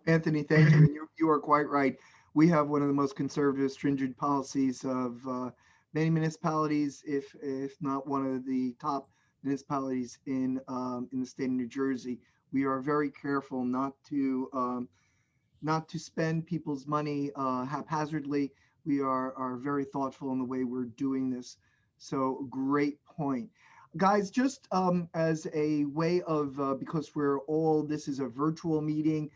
Anthony, thank you. And you are quite right. We have one of the most conservative, stringent policies of many municipalities, if not one of the top municipalities in the state of New Jersey. We are very careful not to spend people's money haphazardly. We are very thoughtful in the way we're doing this. So great point. Guys, just as a way of, because this is a virtual meeting,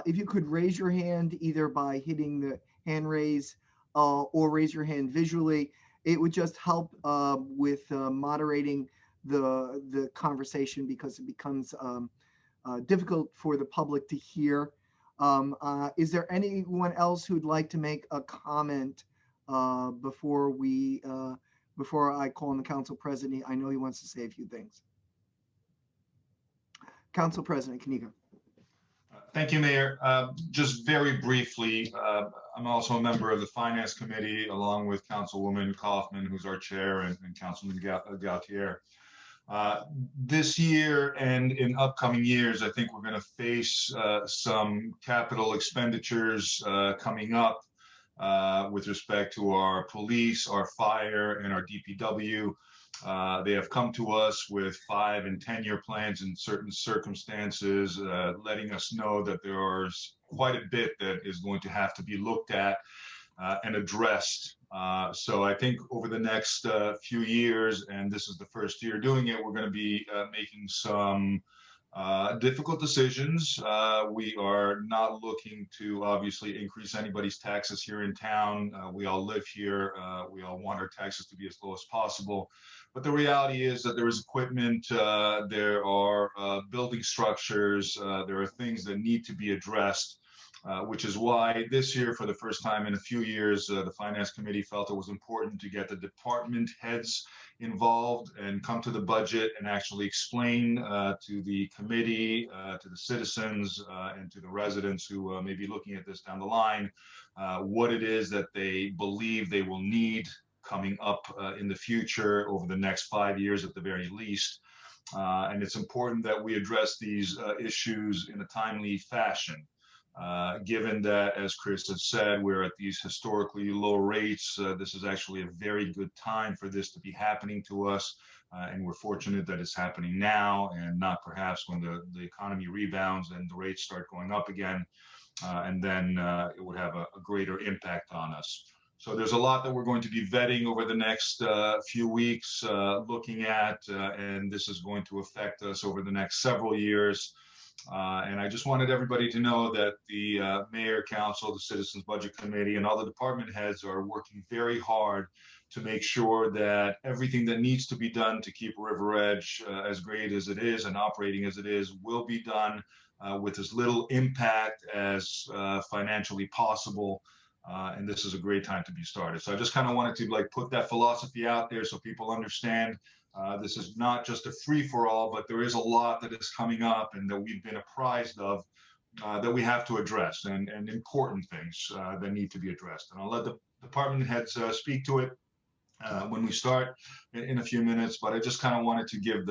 if you could raise your hand either by hitting the hand raise or raise your hand visually, it would just help with moderating the conversation, because it becomes difficult for the public to hear. Is there anyone else who'd like to make a comment before I call on the council president? I know he wants to say a few things. Council President Kaniga. Thank you, Mayor. Just very briefly, I'm also a member of the Finance Committee, along with Councilwoman Kaufman, who's our chair, and Councilman Gautier. This year and in upcoming years, I think we're going to face some capital expenditures coming up with respect to our police, our fire, and our DPW. They have come to us with 5- and 10-year plans in certain circumstances, letting us know that there is quite a bit that is going to have to be looked at and addressed. So I think over the next few years, and this is the first year doing it, we're going to be making some difficult decisions. We are not looking to obviously increase anybody's taxes here in town. We all live here. We all want our taxes to be as low as possible. But the reality is that there is equipment, there are building structures, there are things that need to be addressed. Which is why this year, for the first time in a few years, the Finance Committee felt it was important to get the department heads involved and come to the budget and actually explain to the committee, to the citizens, and to the residents who may be looking at this down the line, what it is that they believe they will need coming up in the future over the next 5 years at the very least. And it's important that we address these issues in a timely fashion. Given that, as Chris has said, we're at these historically low rates, this is actually a very good time for this to be happening to us. And we're fortunate that it's happening now and not perhaps when the economy rebounds and the rates start going up again. And then it would have a greater impact on us. So there's a lot that we're going to be vetting over the next few weeks, looking at, and this is going to affect us over the next several years. And I just wanted everybody to know that the Mayor, Council, the Citizens Budget Committee, and all the department heads are working very hard to make sure that everything that needs to be done to keep River Edge as great as it is and operating as it is will be done with as little impact as financially possible. And this is a great time to be started. So I just kind of wanted to put that philosophy out there so people understand. This is not just a free-for-all, but there is a lot that is coming up and that we've been apprised of that we have to address, and important things that need to be addressed. And I'll let the department heads speak to it when we start in a few minutes, but I just kind of wanted to give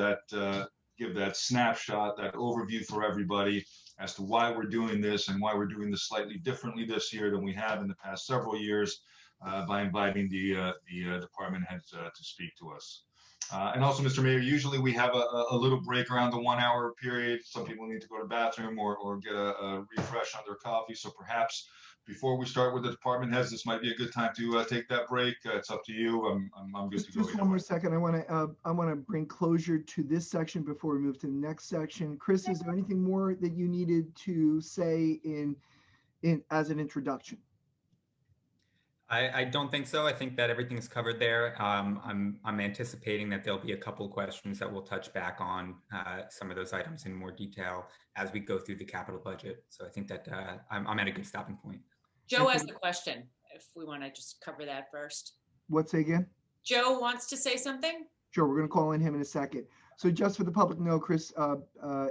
give that snapshot, that overview for everybody as to why we're doing this and why we're doing this slightly differently this year than we have in the past several years, by inviting the department heads to speak to us. And also, Mr. Mayor, usually we have a little break around the 1 hour period. Some people need to go to the bathroom or get a refresh on their coffee. So perhaps before we start with the department heads, this might be a good time to take that break. It's up to you. I'm good to go. Just one more second. I want to bring closure to this section before we move to the next section. Chris, is there anything more that you needed to say in as an introduction? I don't think so. I think that everything's covered there. I'm anticipating that there'll be a couple of questions that we'll touch back on some of those items in more detail as we go through the capital budget. So I think that I'm at a good stopping point. Joe has a question, if we want to just cover that first. What's again? Joe wants to say something? Sure, we're going to call in him in a second. So just for the public to know, Chris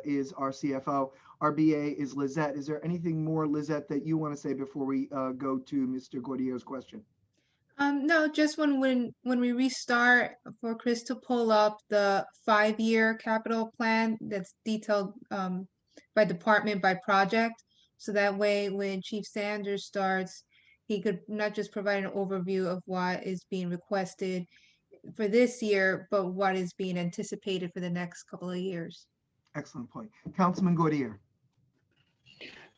is our CFO. Our BA is Lizette. Is there anything more, Lizette, that you want to say before we go to Mr. Gordillo's question? No, just when we restart, for Chris to pull up the 5-year capital plan that's detailed by department, by project. So that way, when Chief Sanders starts, he could not just provide an overview of what is being requested for this year, but what is being anticipated for the next couple of years. Excellent point. Councilman Gordillo.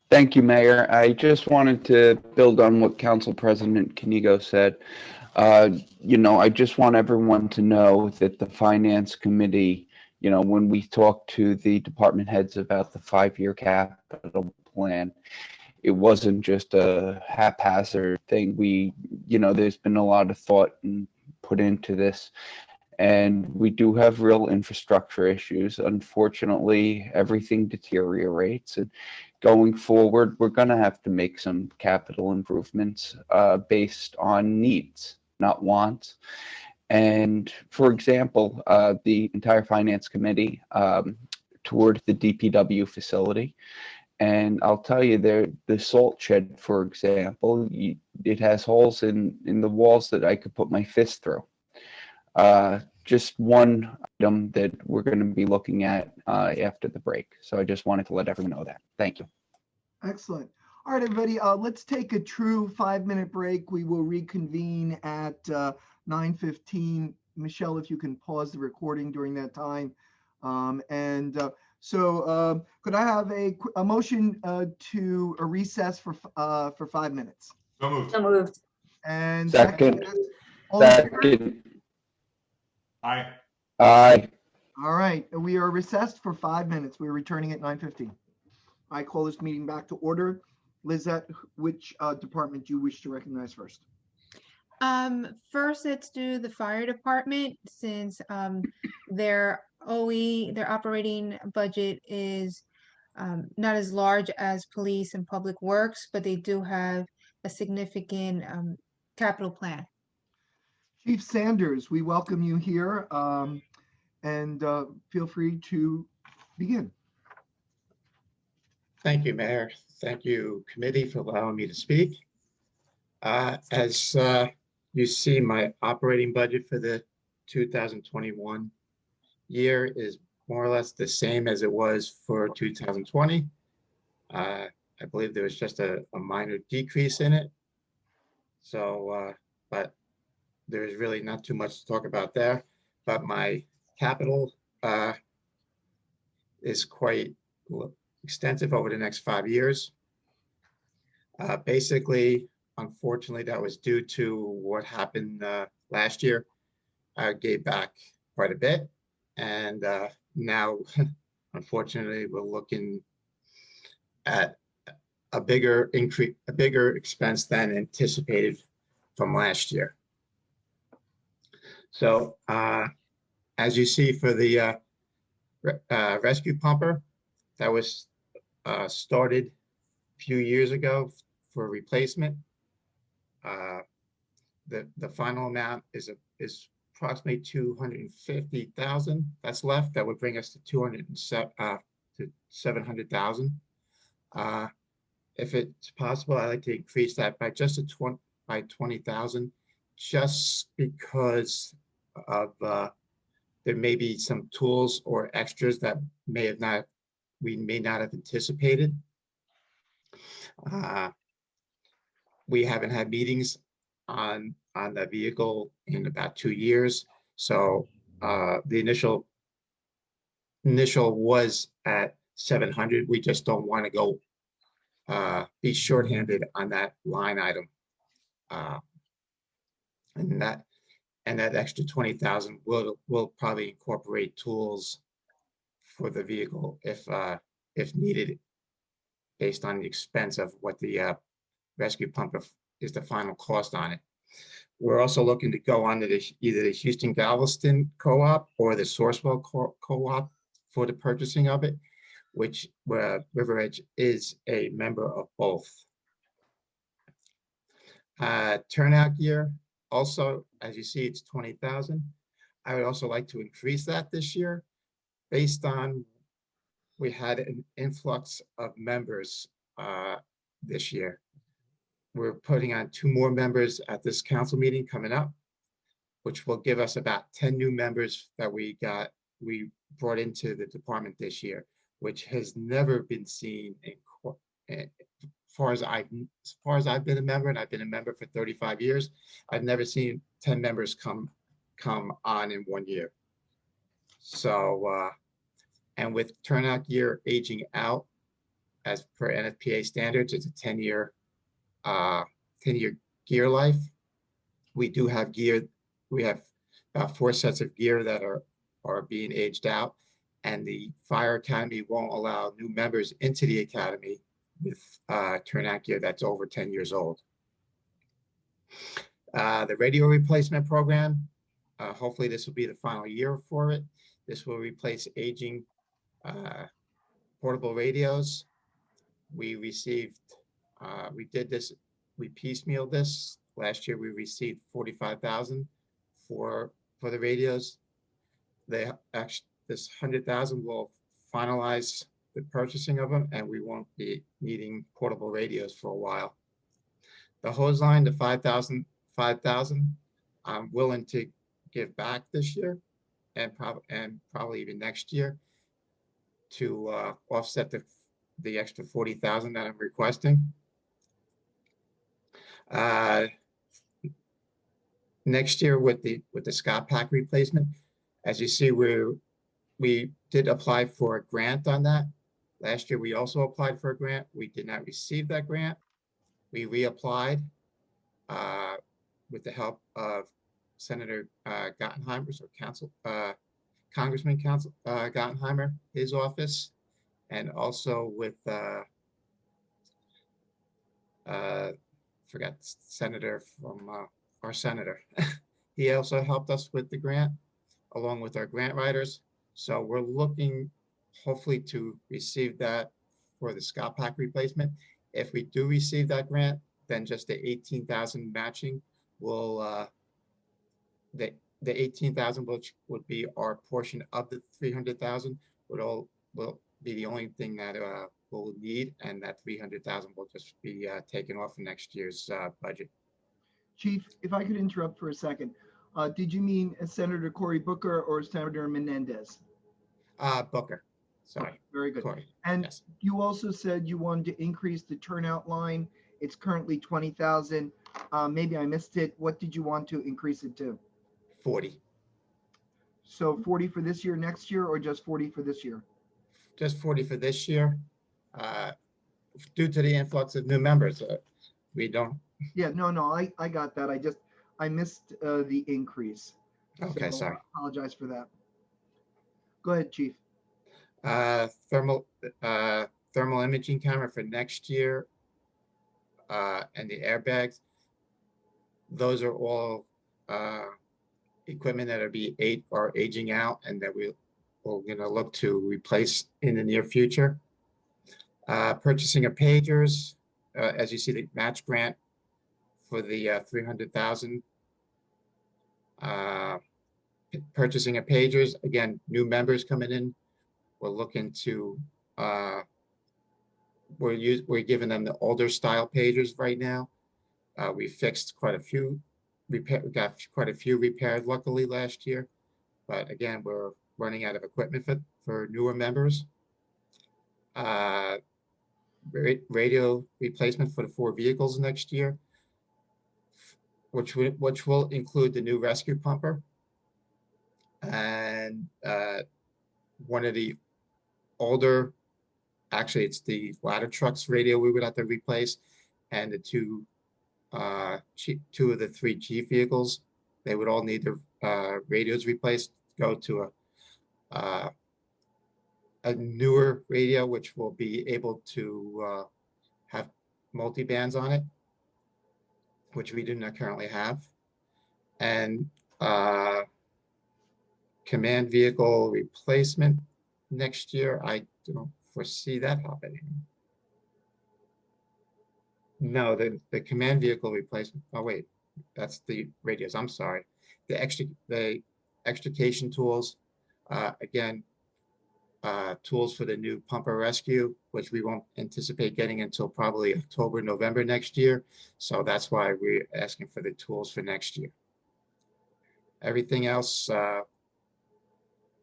Thank you, Mayor. I just wanted to build on what Council President Kinigo said. I just want everyone to know that the Finance Committee, when we talked to the department heads about the 5-year capital plan, it wasn't just a haphazard thing. There's been a lot of thought and put into this, and we do have real infrastructure issues. Unfortunately, everything deteriorates, and going forward, we're going to have to make some capital improvements based on needs, not wants. And for example, the entire Finance Committee toured the DPW facility. And I'll tell you, the salt shed, for example, it has holes in the walls that I could put my fist through. Just one item that we're going to be looking at after the break. So I just wanted to let everyone know that. Thank you. Excellent. All right, everybody, let's take a true 5-minute break. We will reconvene at 9:15. Michelle, if you can pause the recording during that time. So could I have a motion to a recess for 5 minutes? So moved. So moved. And Second. All in favor? Second. Aye. Aye. All right, we are recessed for 5 minutes. We're returning at 9:15. I call this meeting back to order. Lizette, which department do you wish to recognize first? First, let's do the fire department, since their operating budget is not as large as police and public works, but they do have a significant capital plan. Chief Sanders, we welcome you here, and feel free to begin. Thank you, Mayor. Thank you, committee, for allowing me to speak. As you see, my operating budget for the 2021 year is more or less the same as it was for 2020. I believe there was just a minor decrease in it. So, but there's really not too much to talk about there. But my capital is quite extensive over the next 5 years. Basically, unfortunately, that was due to what happened last year. I gave back quite a bit. And now, unfortunately, we're looking at a bigger increase, a bigger expense than anticipated from last year. So as you see for the rescue pumper, that was started a few years ago for replacement. The final amount is approximately 250,000 that's left. That would bring us to 700,000. If it's possible, I'd like to increase that by just by 20,000, just because of there may be some tools or extras that we may not have anticipated. We haven't had meetings on the vehicle in about 2 years. So the initial was at 700. We just don't want to go be shorthanded on that line item. And that extra 20,000 will probably incorporate tools for the vehicle if needed, based on the expense of what the rescue pump is the final cost on it. We're also looking to go on to either the Houston Galveston Co-op or the Sourcewell Co-op for the purchasing of it, which River Edge is a member of both. Turnout gear, also, as you see, it's 20,000. I would also like to increase that this year based on we had an influx of members this year. We're putting on 2 more members at this council meeting coming up, which will give us about 10 new members that we brought into the department this year, which has never been seen as far as I've been a member, and I've been a member for 35 years. I've never seen 10 members come on in 1 year. So, and with turnout gear aging out as per NFPA standards, it's a 10-year gear life. We do have gear. We have about 4 sets of gear that are being aged out, and the Fire Academy won't allow new members into the academy with turnout gear that's over 10 years old. The radio replacement program, hopefully this will be the final year for it. This will replace aging portable radios. We received, we piecemealed this. Last year we received 45,000 for the radios. This 100,000 will finalize the purchasing of them, and we won't be needing portable radios for a while. The hose line, the 5,000, I'm willing to give back this year and probably even next year to offset the extra 40,000 that I'm requesting. Next year with the Scott Pack replacement, as you see, we did apply for a grant on that. Last year, we also applied for a grant. We did not receive that grant. We reapplied with the help of Senator Gottheimer's Congressman Gottheimer, his office, and also with forgot Senator from our senator. He also helped us with the grant, along with our grant writers. So we're looking hopefully to receive that for the Scott Pack replacement. If we do receive that grant, then just the 18,000 matching will the 18,000 which would be our portion of the 300,000 will be the only thing that we'll need, and that 300,000 will just be taken off of next year's budget. Chief, if I could interrupt for a second, did you mean Senator Cory Booker or Senator Menendez? Booker. Sorry. Very good. Cory. And Yes. you also said you wanted to increase the turnout line. It's currently 20,000. Maybe I missed it. What did you want to increase it to? 40. So 40 for this year, next year, or just 40 for this year? Just 40 for this year. Due to the influx of new members, we don't. Yeah, no, I got that. I missed the increase. Okay, So sorry. I apologize for that. Go ahead, Chief. Thermal imaging camera for next year, and the airbags. Those are all equipment that are aging out, and that we're going to look to replace in the near future. Purchasing of pagers, as you see, the match grant for the 300,000. Purchasing of pagers, again, new members coming in. We're looking to we're giving them the older style pagers right now. We fixed quite a few. We got quite a few repaired luckily last year, but again, we're running out of equipment for newer members. Radio replacement for the 4 vehicles next year, which will include the new rescue pumper and one of the older, actually it's the ladder trucks radio we would have to replace, and the two of the 3 chief vehicles. They would all need their radios replaced, go to a newer radio, which will be able to have multi-bands on it, which we do not currently have. And command vehicle replacement next year, I don't foresee that happening. No, the command vehicle replacement, oh wait, that's the radios, I'm sorry. The extrication tools, again, tools for the new pumper rescue, which we won't anticipate getting until probably October, November next year. So that's why we're asking for the tools for next year. Everything else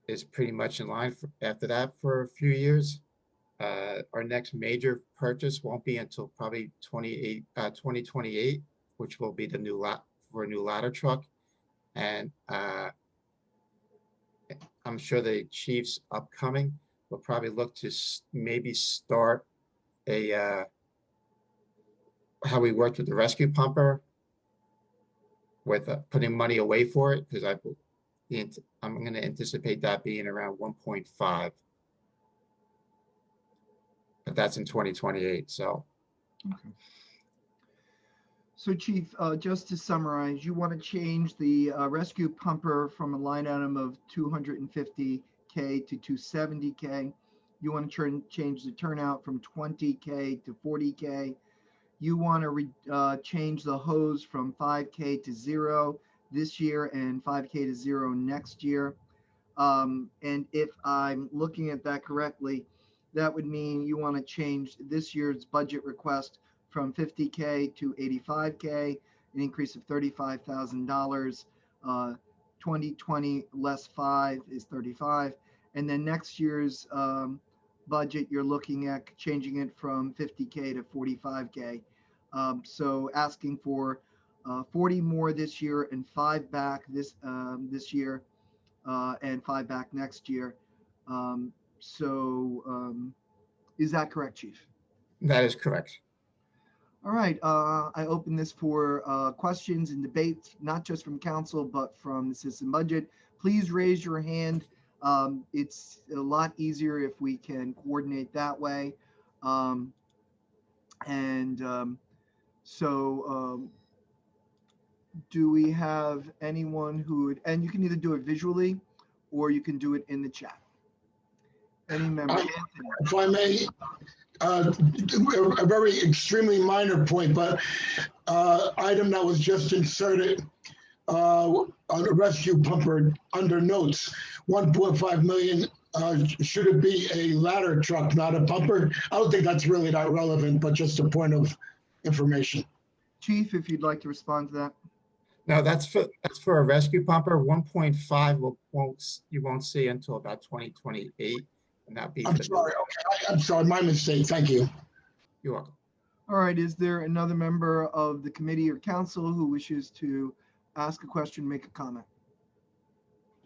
is pretty much in line after that for a few years. Our next major purchase won't be until probably 2028, which will be the new new ladder truck. And I'm sure the chief's upcoming will probably look to maybe start a how we worked with the rescue pumper with putting money away for it, because I'm going to anticipate that being around 1.5, but that's in 2028. So. Okay. So Chief, just to summarize, you want to change the rescue pumper from a line item of 250K to 270K. You want to change the turnout from 20K to 40K. You want to change the hose from 5K to 0 this year and 5K to 0 next year. And if I'm looking at that correctly, that would mean you want to change this year's budget request from 50K to 85K, an increase of $35,000. 2020 less 5 is 35. And then next year's budget, you're looking at changing it from 50K to 45K. So asking for 40 more this year and 5 back this year and 5 back next year. Is that correct, Chief? That is correct. All right, I open this for questions and debates, not just from council, but from the citizen budget. Please raise your hand. It's a lot easier if we can coordinate that way. Do we have anyone who would, and you can either do it visually or you can do it in the chat. Any member? If I may, a very extremely minor point, but item that was just inserted on the rescue pumper under notes, 1.5 million. Should it be a ladder truck, not a pumper? I don't think that's really that relevant, but just a point of information. Chief, if you'd like to respond to that. No, that's for a rescue pumper. 1.5 you won't see until about 2028. And that'd be. I'm sorry. Okay, I'm sorry. My mistake. Thank you. You're welcome. All right. Is there another member of the committee or council who wishes to ask a question, make a comment?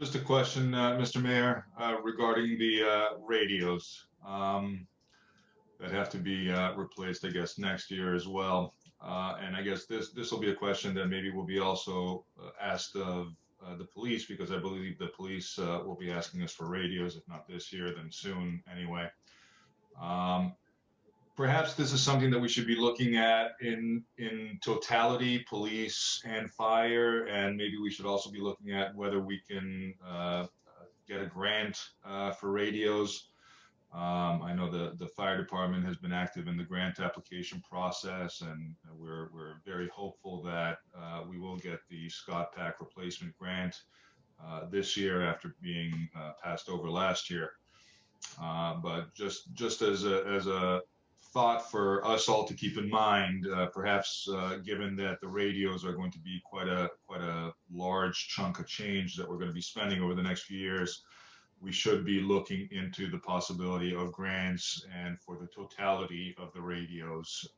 Just a question, Mr. Mayor, regarding the radios that have to be replaced, I guess, next year as well. And I guess this will be a question that maybe will be also asked of the police, because I believe the police will be asking us for radios, if not this year, then soon anyway. Perhaps this is something that we should be looking at in totality, police and fire, and maybe we should also be looking at whether we can get a grant for radios. I know the fire department has been active in the grant application process, and we're very hopeful that we will get the Scott Pack replacement grant this year after being passed over last year. But just as a thought for us all to keep in mind, perhaps given that the radios are going to be quite a large chunk of change that we're going to be spending over the next few years, we should be looking into the possibility of grants and for the totality of the radios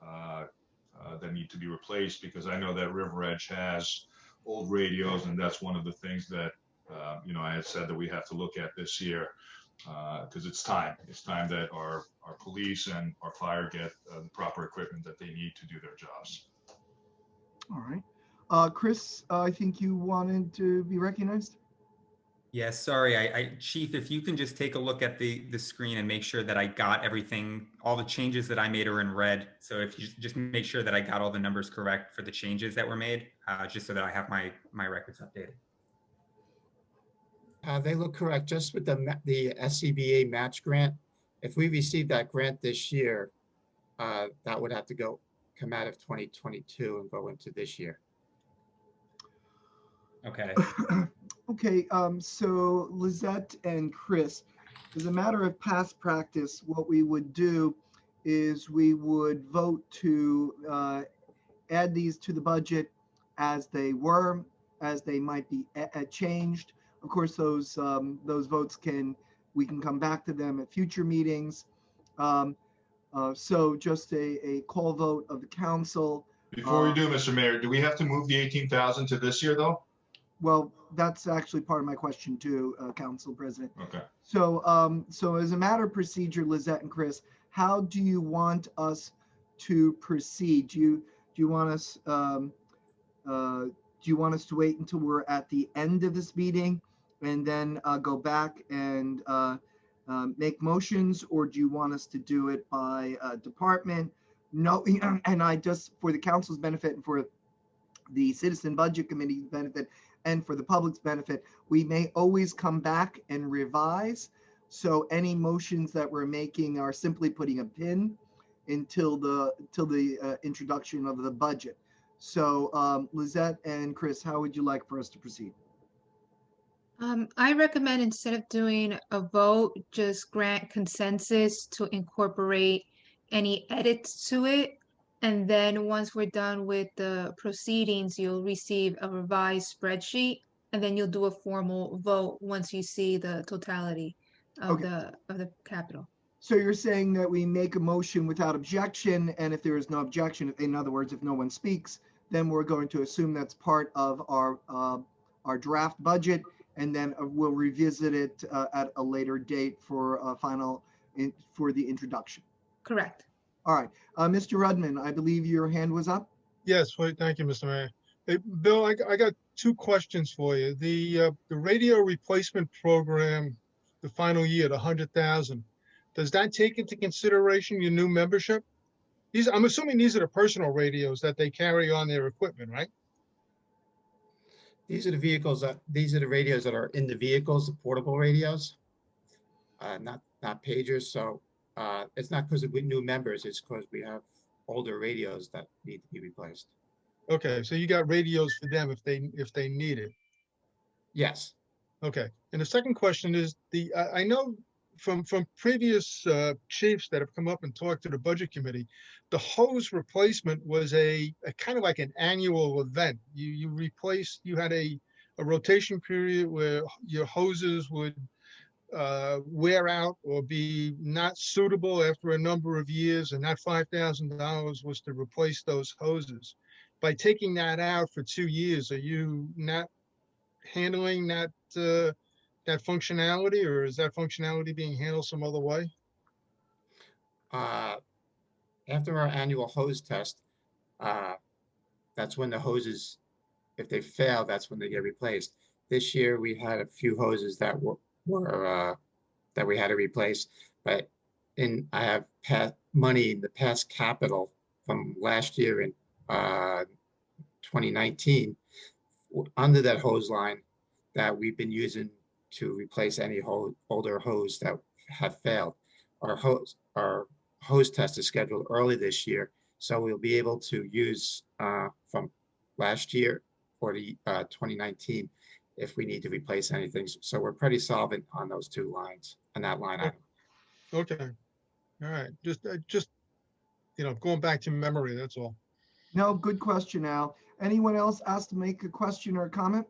that need to be replaced, because I know that River Edge has old radios, and that's one of the things that I had said that we have to look at this year, because it's time that our police and our fire get the proper equipment that they need to do their jobs. All right. Chris, I think you wanted to be recognized. Yeah, sorry, Chief, if you can just take a look at the screen and make sure that I got everything, all the changes that I made are in red. So if you just make sure that I got all the numbers correct for the changes that were made, just so that I have my records updated. They look correct, just with the SCBA match grant. If we receive that grant this year, that would have to come out of 2022 and go into this year. Okay. Okay, so Lizette and Chris, as a matter of past practice, what we would do is we would vote to add these to the budget as they were, as they might be changed. Of course, those votes we can come back to them at future meetings. So just a call vote of the council. Before we do, Mr. Mayor, do we have to move the 18,000 to this year though? Well, that's actually part of my question too, Council President. Okay. So, so as a matter of procedure, Lizette and Chris, how do you want us to proceed? Do you want us to wait until we're at the end of this meeting and then go back and make motions, or do you want us to do it by department? No, and I just, for the council's benefit and for the Citizen Budget Committee's benefit and for the public's benefit, we may always come back and revise. So any motions that we're making are simply putting a pin until the introduction of the budget. So Lizette and Chris, how would you like for us to proceed? I recommend, instead of doing a vote, just grant consensus to incorporate any edits to it. And then once we're done with the proceedings, you'll receive a revised spreadsheet, and then you'll do a formal vote once you see the totality of the capital. So you're saying that we make a motion without objection, and if there is no objection, in other words, if no one speaks, then we're going to assume that's part of our draft budget, and then we'll revisit it at a later date for for the introduction. Correct. All right, Mr. Rudman, I believe your hand was up. Yes, wait, thank you, Mr. Mayor. Hey, Bill, I got two questions for you. The radio replacement program, the final year, the 100,000, does that take into consideration your new membership? I'm assuming these are the personal radios that they carry on their equipment, right? These are the radios that are in the vehicles, the portable radios, not pagers. So it's not because we're new members, it's because we have older radios that need to be replaced. Okay, so you got radios for them if they need it. Yes. Okay, and the second question is I know from previous chiefs that have come up and talked to the budget committee, the hose replacement was a kind of like an annual event. You had a rotation period where your hoses would wear out or be not suitable after a number of years, and that $5,000 was to replace those hoses. By taking that out for 2 years, are you not handling that functionality, or is that functionality being handled some other way? After our annual hose test, that's when the hoses, if they fail, that's when they get replaced. This year we had a few hoses that that we had to replace, but I have money in the past capital from last year in 2019 under that hose line that we've been using to replace any older hose that have failed. Our hose test is scheduled early this year, so we'll be able to use from last year or the 2019 if we need to replace anything. So we're pretty solvent on those two lines, on that line item. Okay, all right. Just going back to memory, that's all. No, good question, Al. Anyone else asked to make a question or a comment?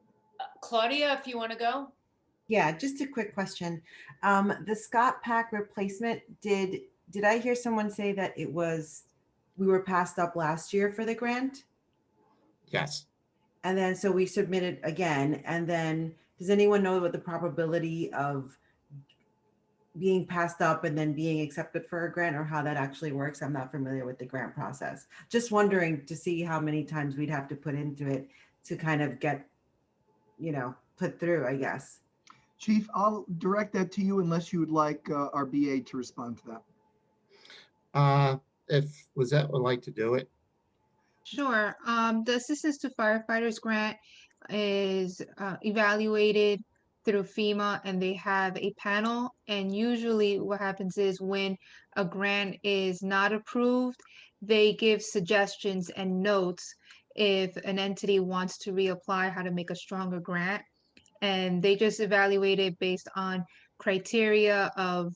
Claudia, if you want to go. Yeah, just a quick question. The Scott Pack replacement, did I hear someone say that we were passed up last year for the grant? Yes. And then, so we submitted again, and then does anyone know what the probability of being passed up and then being accepted for a grant, or how that actually works? I'm not familiar with the grant process. Just wondering to see how many times we'd have to put into it to kind of get, put through, I guess. Chief, I'll direct that to you unless you would like our BA to respond to that. If Lizette would like to do it. Sure. The Assistance to Firefighters grant is evaluated through FEMA, and they have a panel. And usually what happens is when a grant is not approved, they give suggestions and notes if an entity wants to reapply, how to make a stronger grant. And they just evaluate it based on criteria of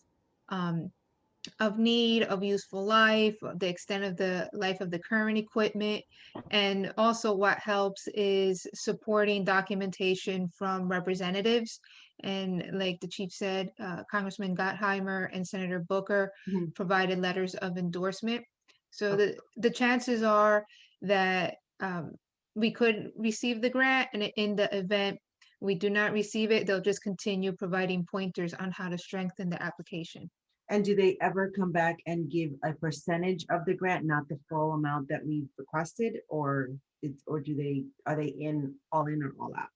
need, of useful life, the extent of the life of the current equipment. And also what helps is supporting documentation from representatives. And like the chief said, Congressman Gottheimer and Senator Booker provided letters of endorsement. So the chances are that we could receive the grant, and in the event we do not receive it, they'll just continue providing pointers on how to strengthen the application. And do they ever come back and give a percentage of the grant, not the full amount that we've requested, or are they all in or all out?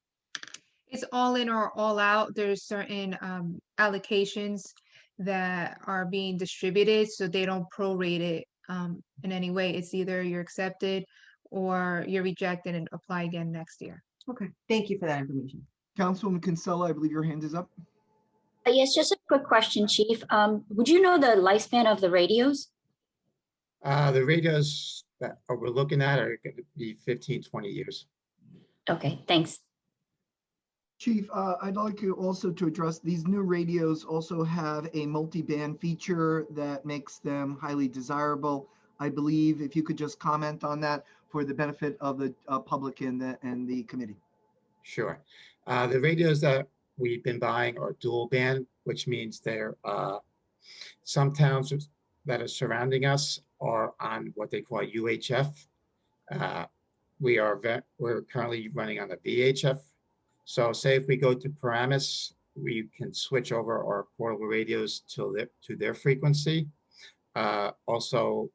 It's all in or all out. There's certain allocations that are being distributed, so they don't prorate it in any way. It's either you're accepted or you're rejected and apply again next year. Okay, thank you for that information. Councilwoman Kinsella, I believe your hand is up. Yes, just a quick question, Chief. Would you know the lifespan of the radios? The radios that we're looking at are going to be 15, 20 years. Okay, thanks. Chief, I'd like you also to address these new radios also have a multi-band feature that makes them highly desirable. I believe if you could just comment on that for the benefit of the public and the committee. Sure. The radios that we've been buying are dual band, which means they're some towns that are surrounding us are on what they call UHF. We're currently running on the VHF. So say if we go to Paramus, we can switch over our portable radios to their frequency. Also,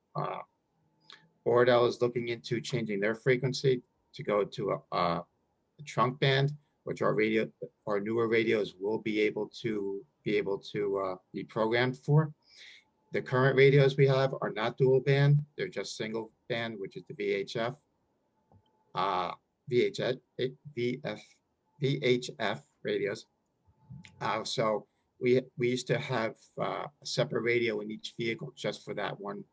Ordell is looking into changing their frequency to go to a trunk band, which our newer radios will be able to be programmed for. The current radios we have are not dual band; they're just single band, which is the VHF. VHF radios. So we used to have a separate radio in each vehicle just for that one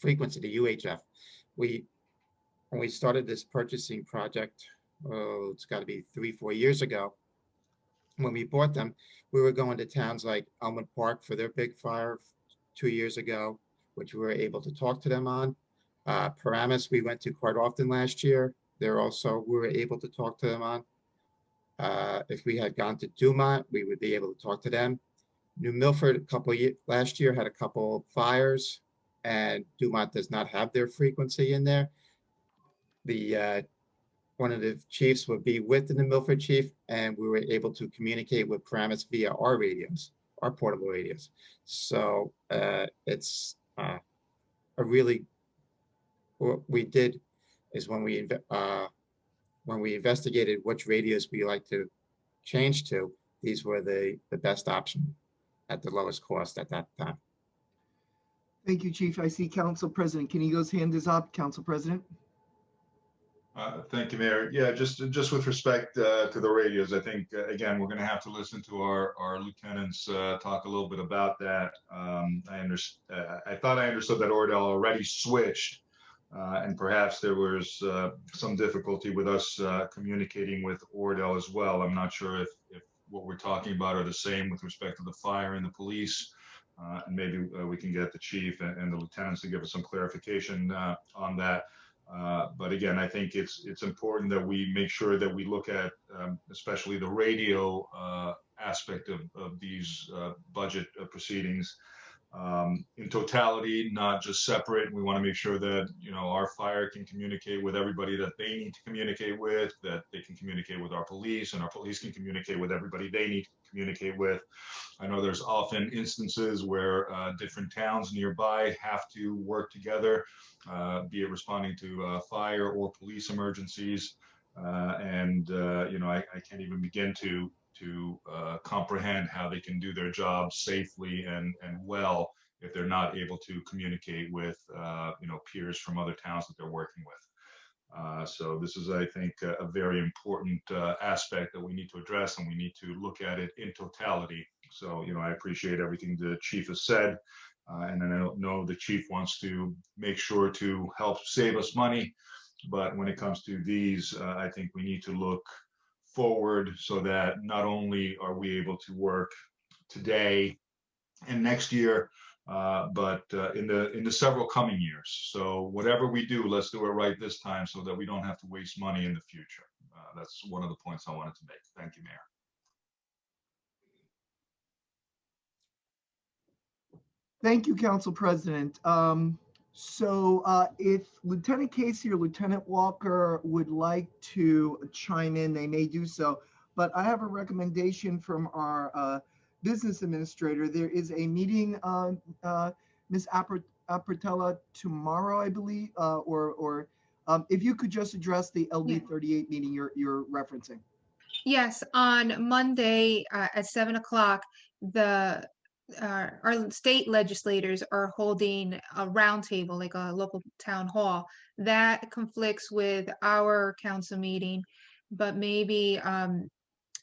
frequency, the UHF. When we started this purchasing project, it's got to be 3-4 years ago. When we bought them, we were going to towns like Elmwood Park for their big fire 2 years ago, which we were able to talk to them on. Paramus, we went to quite often last year. We were able to talk to them on. If we had gone to Dumont, we would be able to talk to them. New Milford last year had a couple fires, and Dumont does not have their frequency in there. One of the chiefs would be with the New Milford chief, and we were able to communicate with Paramus via our radios, our portable radios. So it's a really, what we did is when we investigated which radios we like to change to, these were the best option at the lowest cost at that time. Thank you, Chief. I see Council President Kinigo's hand is up. Council President. Thank you, Mayor. Yeah, just with respect to the radios, I think, again, we're going to have to listen to our lieutenants talk a little bit about that. I thought I understood that Ordell already switched, and perhaps there was some difficulty with us communicating with Ordell as well. I'm not sure if what we're talking about are the same with respect to the fire and the police. And maybe we can get the chief and the lieutenants to give us some clarification on that. But again, I think it's important that we make sure that we look at especially the radio aspect of these budget proceedings in totality, not just separate. We want to make sure that, you know, our fire can communicate with everybody that they need to communicate with, that they can communicate with our police, and our police can communicate with everybody they need to communicate with. I know there's often instances where different towns nearby have to work together, be it responding to fire or police emergencies. You know, I can't even begin to comprehend how they can do their job safely and well if they're not able to communicate with you know, peers from other towns that they're working with. So this is, I think, a very important aspect that we need to address, and we need to look at it in totality. So, you know, I appreciate everything the chief has said, and I know the chief wants to make sure to help save us money. But when it comes to these, I think we need to look forward so that not only are we able to work today and next year, but in the several coming years. So whatever we do, let's do it right this time so that we don't have to waste money in the future. That's one of the points I wanted to make. Thank you, Mayor. Thank you, Council President. If Lieutenant Casey or Lieutenant Walker would like to chime in, they may do so. But I have a recommendation from our business administrator. There is a meeting, Ms. Apratella, tomorrow, I believe, if you could just address the LD 38 meeting you're referencing. Yes, on Monday at 7 o'clock, our state legislators are holding a roundtable, like a local town hall. That conflicts with our council meeting, but maybe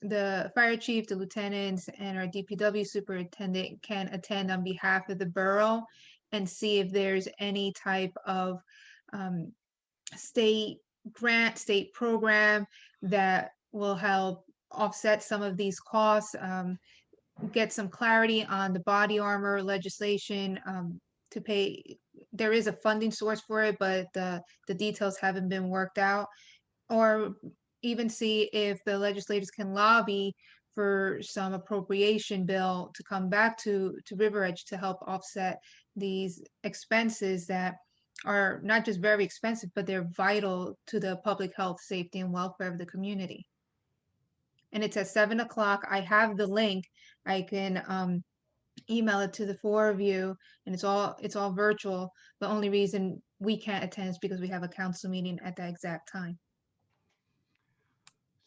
the fire chief, the lieutenants, and our DPW superintendent can attend on behalf of the borough and see if there's any type of state grant, state program that will help offset some of these costs, get some clarity on the body armor legislation to pay. There is a funding source for it, but the details haven't been worked out. Or even see if the legislators can lobby for some appropriation bill to come back to River Edge to help offset these expenses that are not just very expensive, but they're vital to the public health, safety, and welfare of the community. And it's at 7 o'clock. I have the link. I can email it to the four of you, and it's all virtual. The only reason we can't attend is because we have a council meeting at that exact time.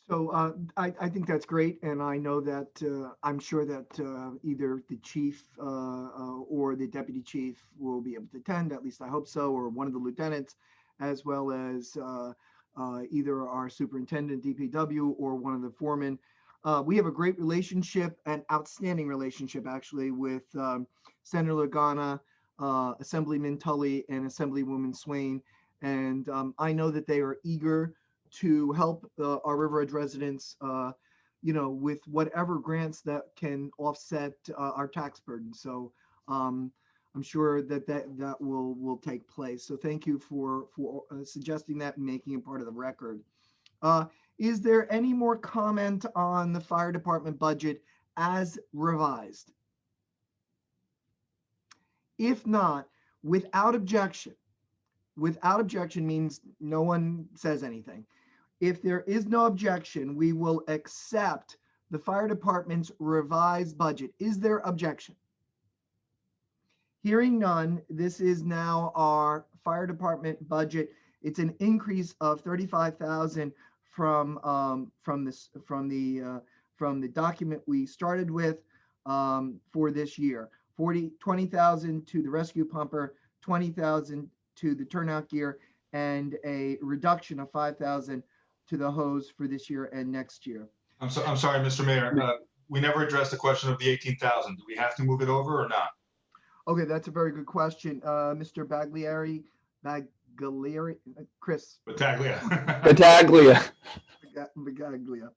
So I think that's great, and I know that I'm sure that either the chief or the deputy chief will be able to attend, at least I hope so, or one of the lieutenants, as well as either our superintendent, DPW, or one of the foremen. We have a great relationship, an outstanding relationship actually, with Senator Lagana, Assemblyman Tully, and Assemblywoman Swain, and I know that they are eager to help our River Edge residents, with whatever grants that can offset our tax burden. So I'm sure that will take place. So thank you for suggesting that and making it part of the record. Is there any more comment on the fire department budget as revised? If not, without objection means no one says anything. If there is no objection, we will accept the fire department's revised budget. Is there objection? Hearing none, this is now our fire department budget. It's an increase of $35,000 from the document we started with for this year. $20,000 to the rescue pumper, $20,000 to the turnout gear, and a reduction of $5,000 to the hose for this year and next year. I'm sorry, Mr. Mayor. We never addressed the question of the 18,000. Do we have to move it over or not? Okay, that's a very good question. Mr. Bagliari, Chris. Battaglia. Battaglia. Battaglia.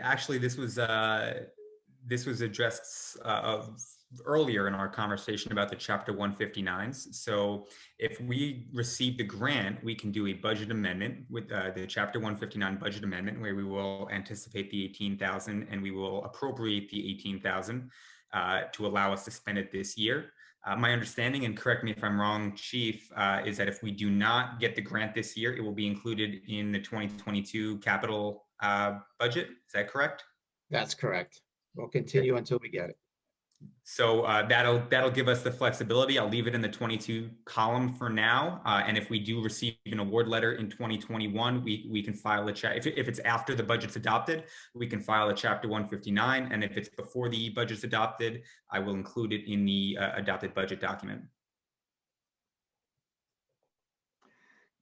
Actually, this was this was addressed earlier in our conversation about the Chapter 159s. So if we receive the grant, we can do a budget amendment with the Chapter 159 budget amendment, where we will anticipate the 18,000 and we will appropriate the 18,000 to allow us to spend it this year. My understanding, and correct me if I'm wrong, Chief, is that if we do not get the grant this year, it will be included in the 2022 capital budget. Is that correct? That's correct. We'll continue until we get it. So that'll give us the flexibility. I'll leave it in the 22 column for now. And if we do receive an award letter in 2021, we can file a if it's after the budget's adopted, we can file a Chapter 159. And if it's before the budget's adopted, I will include it in the adopted budget document.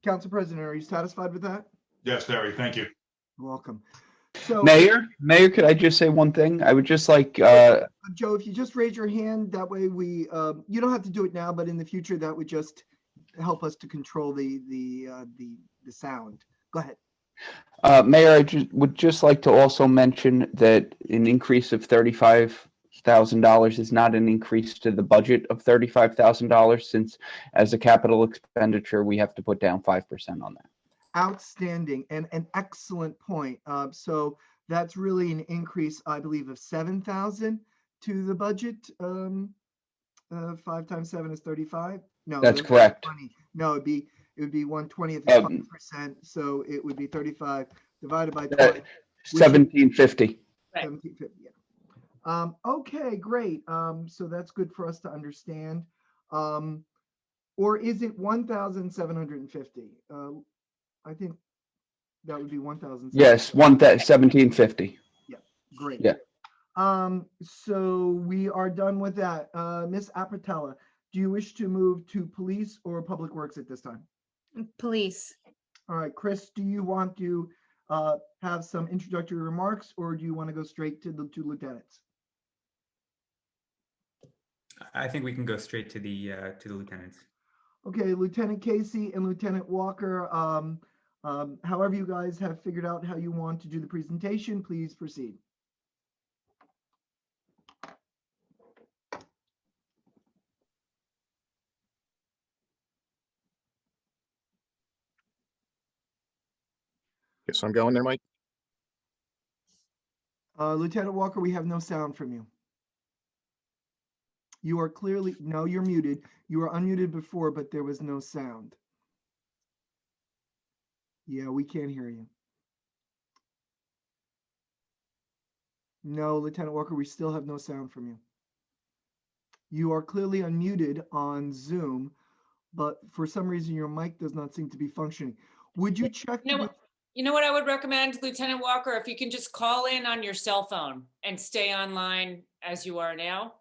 Council President, are you satisfied with that? Yes, Terry, thank you. You're welcome. So, Mayor, could I just say one thing? I would just like, Joe, if you just raise your hand, that way we, you don't have to do it now, but in the future, that would just help us to control the sound. Go ahead. Mayor, I would just like to also mention that an increase of $35,000 is not an increase to the budget of $35,000, since as a capital expenditure, we have to put down 5% on that. Outstanding and an excellent point. So that's really an increase, I believe, of 7,000 to the budget. 5 times 7 is 35. No, that's correct. 20. No, it would be 1/20 of 5%. So it would be 35 divided by 20. 1750. 1750. Yeah. Okay, great. So that's good for us to understand. Or is it 1,750? I think that would be 1,000. Yes, 1750. Yeah, great. Yeah. So we are done with that. Ms. Apatella, do you wish to move to police or public works at this time? Police. All right, Chris, do you want to have some introductory remarks, or do you want to go straight to the two lieutenants? I think we can go straight to the lieutenants. Okay, Lieutenant Casey and Lieutenant Walker, however you guys have figured out how you want to do the presentation, please proceed. Guess I'm going there, Mike. Lieutenant Walker, we have no sound from you. You are clearly, no, you're muted. You were unmuted before, but there was no sound. Yeah, we can't hear you. No, Lieutenant Walker, we still have no sound from you. You are clearly unmuted on Zoom, but for some reason your mic does not seem to be functioning. Would you check? You know what I would recommend, Lieutenant Walker? If you can just call in on your cell phone and stay online as you are now,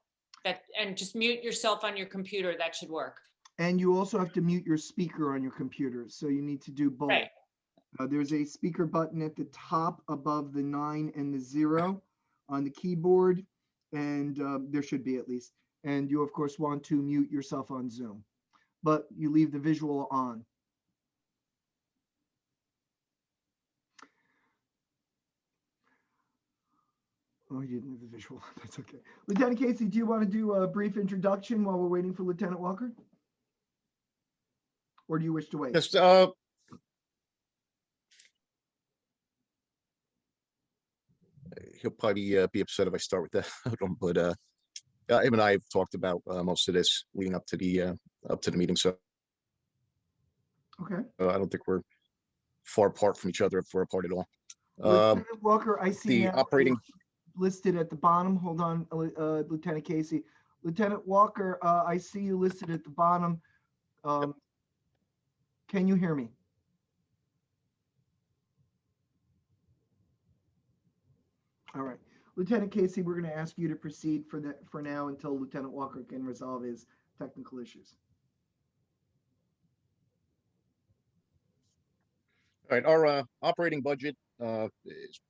and just mute yourself on your computer, that should work. And you also have to mute your speaker on your computer, so you need to do both. Right. There's a speaker button at the top above the 9 and the 0 on the keyboard, and there should be at least. And you, of course, want to mute yourself on Zoom, but you leave the visual on. Oh, you didn't have the visual. That's okay. Lieutenant Casey, do you want to do a brief introduction while we're waiting for Lieutenant Walker? Or do you wish to wait? Yes, he'll probably be upset if I start with that, but him and I have talked about most of this leading up to the meeting, so okay. I don't think we're far apart from each other if we're apart at all. Lieutenant Walker, I see the operating listed at the bottom. Hold on, Lieutenant Casey. Lieutenant Walker, I see you listed at the bottom. Can you hear me? All right. Lieutenant Casey, we're going to ask you to proceed for now until Lieutenant Walker can resolve his technical issues. All right, our operating budget is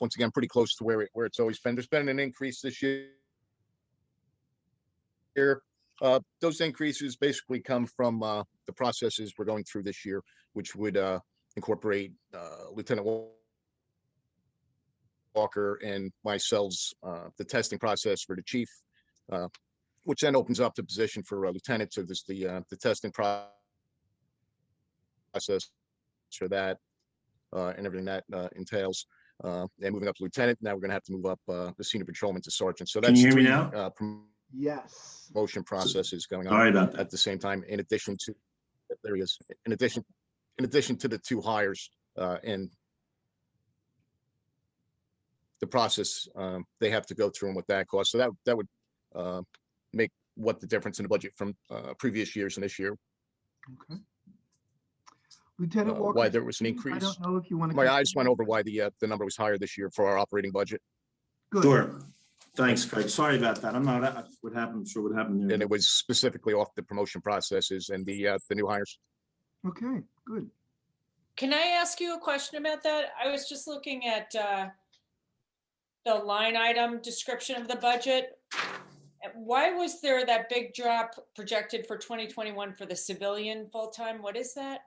once again pretty close to where it's always been. There's been an increase this year. Those increases basically come from the processes we're going through this year, which would incorporate Lieutenant Walker and myself, the testing process for the chief, which then opens up the position for lieutenant. So this the testing process for that and everything that entails. And moving up to lieutenant, now we're going to have to move up the senior patrolman to sergeant. So that's Can you hear me three, now? Yes. promotion processes going on Sorry about that. at the same time. In addition to, there he is. In addition to the two hires and the process they have to go through and what that costs. So that would make what the difference in the budget from previous years and this year. Okay. Lieutenant Walker. Why there was an I increase. don't know if you want to. My eyes went over why the number was higher this year for our operating budget. Good. Sure. Thanks, Craig. Sorry about that. I'm not, what happened, I'm sure what happened there. And it was specifically off the promotion processes and the new hires. Okay, good. Can I ask you a question about that? I was just looking at the line item description of the budget. Why was there that big drop projected for 2021 for the civilian full-time? What is that?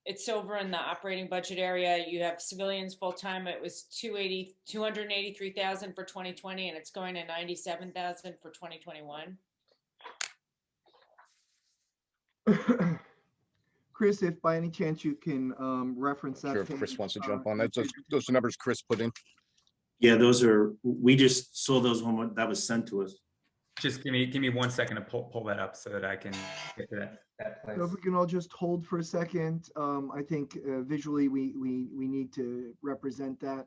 It's over in the operating budget area, you have civilians full-time, it was 283,000 for 2020, and it's going to 97,000 for 2021. Chris, if by any chance you can reference that. Sure, if page, Chris wants to jump on that. Those are numbers Chris put in. Yeah, those are, we just saw those when that was sent to us. Just give me 1 second to pull that up so that I can get to that place. So if we can all just hold for a second, I think visually we need to represent that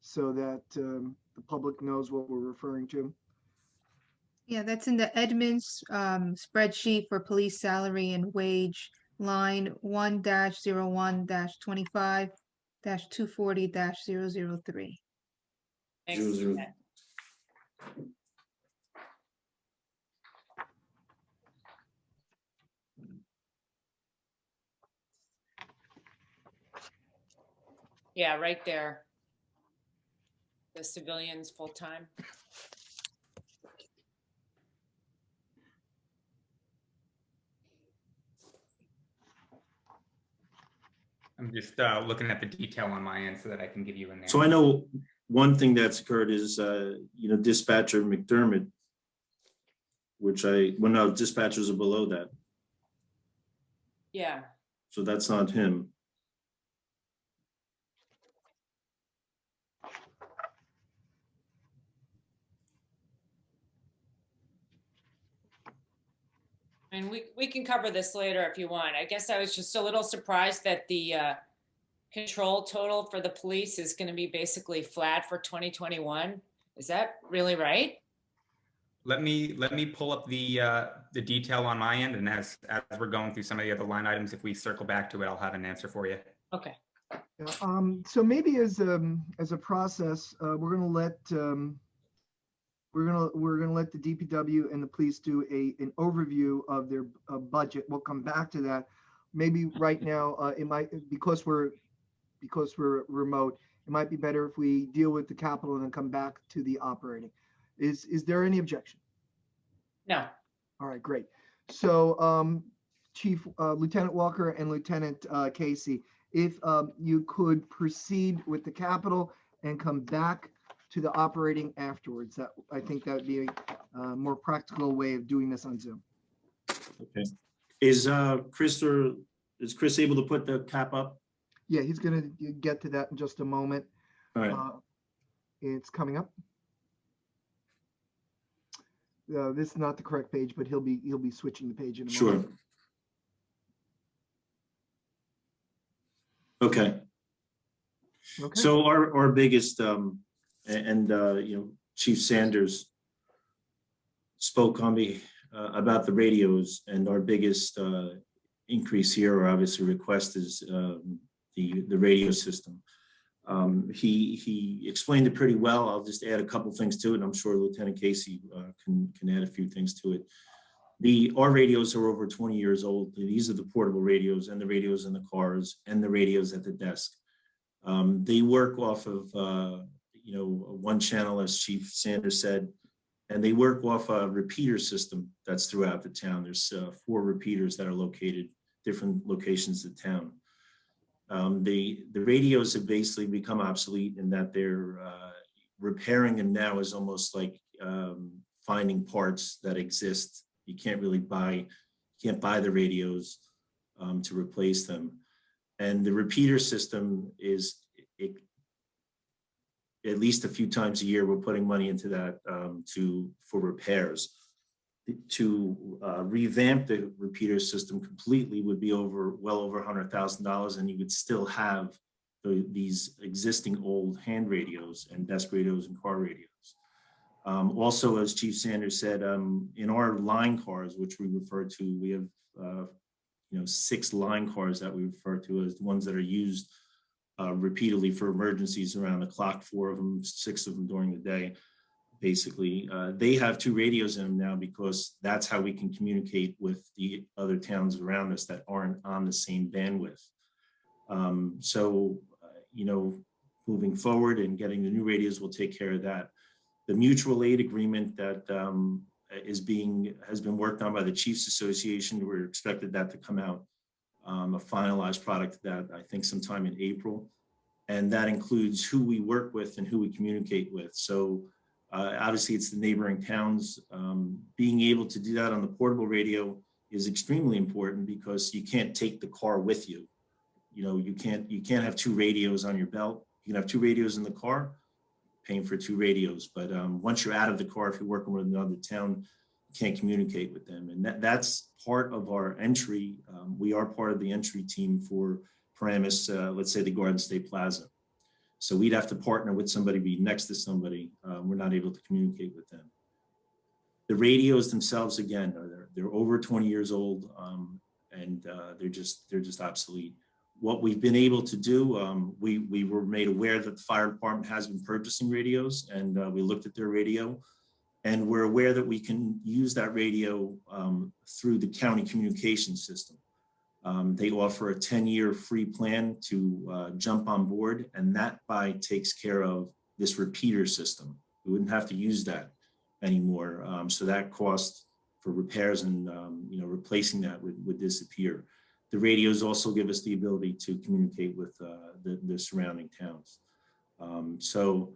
so that the public knows what we're referring to. Yeah, that's in the Edmunds spreadsheet for police salary and wage, line 1-01-25-240-003. Thanks. Yeah, right there. The civilians full-time. I'm just looking at the detail on my end so that I can give you an answer. So I know one thing that's occurred is, dispatcher McDermott, dispatchers are below that. Yeah. So that's not him. And we can cover this later if you want. I guess I was just a little surprised that the control total for the police is going to be basically flat for 2021. Is that really right? Let me pull up the detail on my end, and as we're going through some of the other line items, if we circle back to it, I'll have an answer for you. Okay. So maybe as a process, we're gonna let the DPW and the police do an overview of their budget. We'll come back to that. Maybe right now, it might, because we're remote, it might be better if we deal with the capital and then come back to the operating. Is there any objection? No. All right, great. So Chief Lieutenant Walker and Lieutenant Casey, if you could proceed with the capital and come back to the operating afterwards. That, I think that would be a more practical way of doing this on Zoom. Okay. Is Chris able to put the cap up? Yeah, he's gonna get to that in just a moment. All right. It's coming up. This is not the correct page, but he'll be switching the page in a moment. Sure. Okay. Okay. So our biggest Chief Sanders spoke on me about the radios, and our biggest increase here, or obviously request, is the radio system. He explained it pretty well. I'll just add a couple things to it, and I'm sure Lieutenant Casey can add a few things to it. Our radios are over 20 years old. These are the portable radios, and the radios in the cars, and the radios at the desk. They work off of one channel, as Chief Sanders said, and they work off a repeater system that's throughout the town. There's 4 repeaters that are located different locations of town. The radios have basically become obsolete in that they're repairing them now is almost like finding parts that exist. You can't buy the radios to replace them. And the repeater system is, at least a few times a year, we're putting money into that for repairs. To revamp the repeater system completely would be well over $100,000, and you would still have these existing old hand radios and desk radios and car radios. Also, as Chief Sanders said, in our line cars, which we refer to, we have 6 line cars that we refer to as the ones that are used repeatedly for emergencies around the clock, 4 of them, 6 of them during the day. Basically, they have 2 radios in them now because that's how we can communicate with the other towns around us that aren't on the same bandwidth. Moving forward and getting the new radios will take care of that. The mutual aid agreement that has been worked on by the Chiefs Association, we're expected that to come out, a finalized product that I think sometime in April. And that includes who we work with and who we communicate with. So obviously it's the neighboring towns. Being able to do that on the portable radio is extremely important because you can't take the car with you. You can't have 2 radios on your belt. You can have 2 radios in the car, paying for 2 radios. But once you're out of the car, if you're working with another town, you can't communicate with them. And that's part of our entry. We are part of the entry team for Paramus, let's say the Garden State Plaza. So we'd have to partner with somebody, be next to somebody. We're not able to communicate with them. The radios themselves, again, they're over 20 years old, and they're just obsolete. What we've been able to do, we were made aware that the fire department has been purchasing radios, and we looked at their radio, and we're aware that we can use that radio through the county communication system. They offer a 10-year free plan to jump on board, and that takes care of this repeater system. We wouldn't have to use that anymore. So that cost for repairs and replacing that would disappear. The radios also give us the ability to communicate with the surrounding towns. So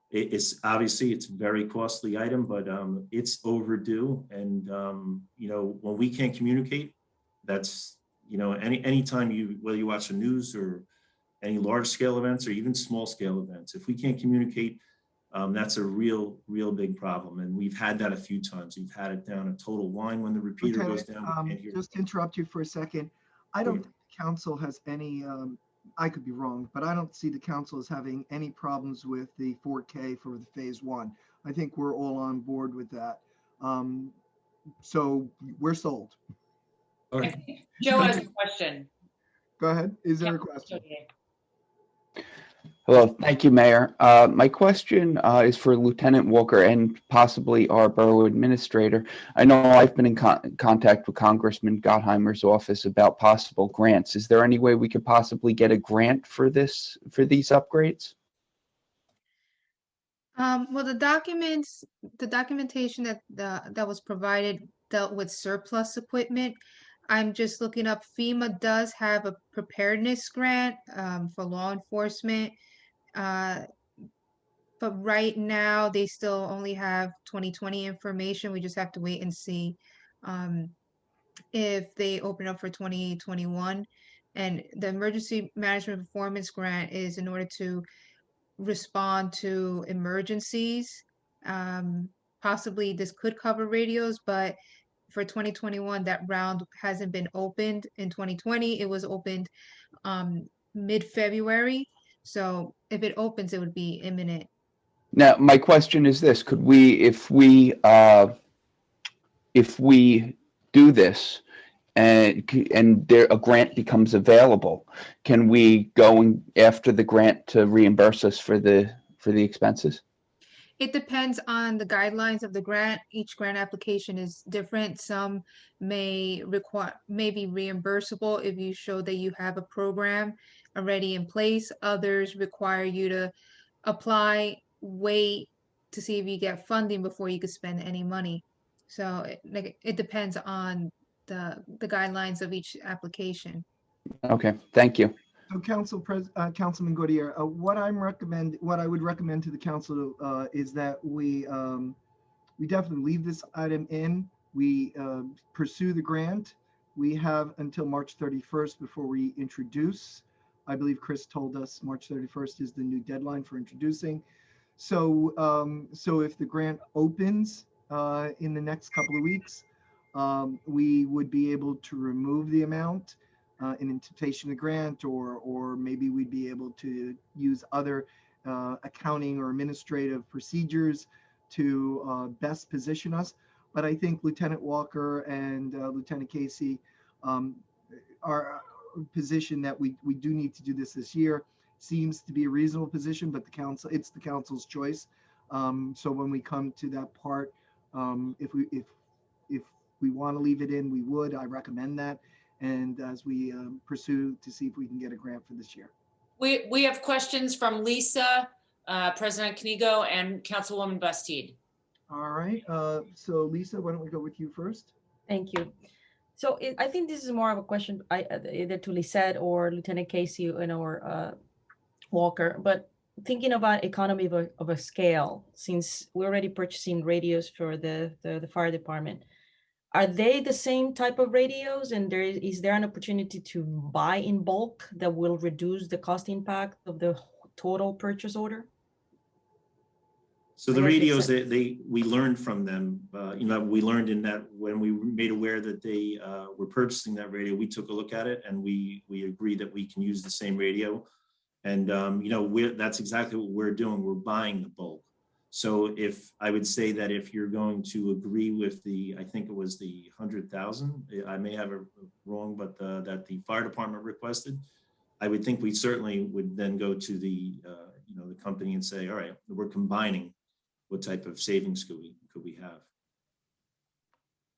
it's obviously a very costly item, but it's overdue. And when we can't communicate, that's anytime whether you watch the news or any large scale events or even small scale events, if we can't communicate, that's a real big problem. And we've had that a few times. We've had it down a total line when the repeater goes down. Just to interrupt you for a second. I don't think the council has any, I could be wrong, but I don't see the council as having any problems with the 4K for the phase 1. I think we're all on board with that. So we're sold. Okay. Joe has a question. Go ahead. Is there a question? Hello, thank you, Mayor. My question is for Lieutenant Walker and possibly our borough administrator. I know I've been in contact with Congressman Gottheimer's office about possible grants. Is there any way we could possibly get a grant for these upgrades? Well, the documentation that was provided dealt with surplus equipment. I'm just looking up. FEMA does have a preparedness grant for law enforcement. But right now they still only have 2020 information. We just have to wait and see if they open up for 2021. And the emergency management performance grant is in order to respond to emergencies. Possibly this could cover radios, but for 2021, that round hasn't been opened. In 2020, it was opened mid-February. So if it opens, it would be imminent. Now, my question is this: could we, if we do this, and a grant becomes available, can we go after the grant to reimburse us for the expenses? It depends on the guidelines of the grant. Each grant application is different. Some may be reimbursable if you show that you have a program already in place. Others require you to apply, wait to see if you get funding before you could spend any money. So it depends on the guidelines of each application. Okay, thank you. So Councilman Gaudier, what I would recommend to the council is that we definitely leave this item in. We pursue the grant. We have until March 31st before we introduce. I believe Chris told us March 31st is the new deadline for introducing. So, so if the grant opens in the next couple of weeks, we would be able to remove the amount in anticipation of the grant, or maybe we'd be able to use other accounting or administrative procedures to best position us. But I think Lieutenant Walker and Lieutenant Casey are positioned that we do need to do this year. Seems to be a reasonable position, but it's the council's choice. So when we come to that part, if we want to leave it in, we would. I recommend that. And as we pursue to see if we can get a grant for this year. We have questions from Lisa, President Knigo, and Councilwoman Bastide. All right. So Lisa, why don't we go with you first? Thank you. So I think this is more of a question either to Lisette or Lieutenant Casey or Walker, but thinking about economy of a scale, since we're already purchasing radios for the fire department, are they the same type of radios? And is there an opportunity to buy in bulk that will reduce the cost impact of the total purchase order? So the radios, we learned from them, we learned in that when we were made aware that they were purchasing that radio, we took a look at it and we agreed that we can use the same radio. And, that's exactly what we're doing. We're buying the bulk. So I would say that if you're going to agree with I think it was the 100,000, I may have it wrong, but that the fire department requested, I would think we certainly would then go to the company and say, all right, we're combining. What type of savings could we have?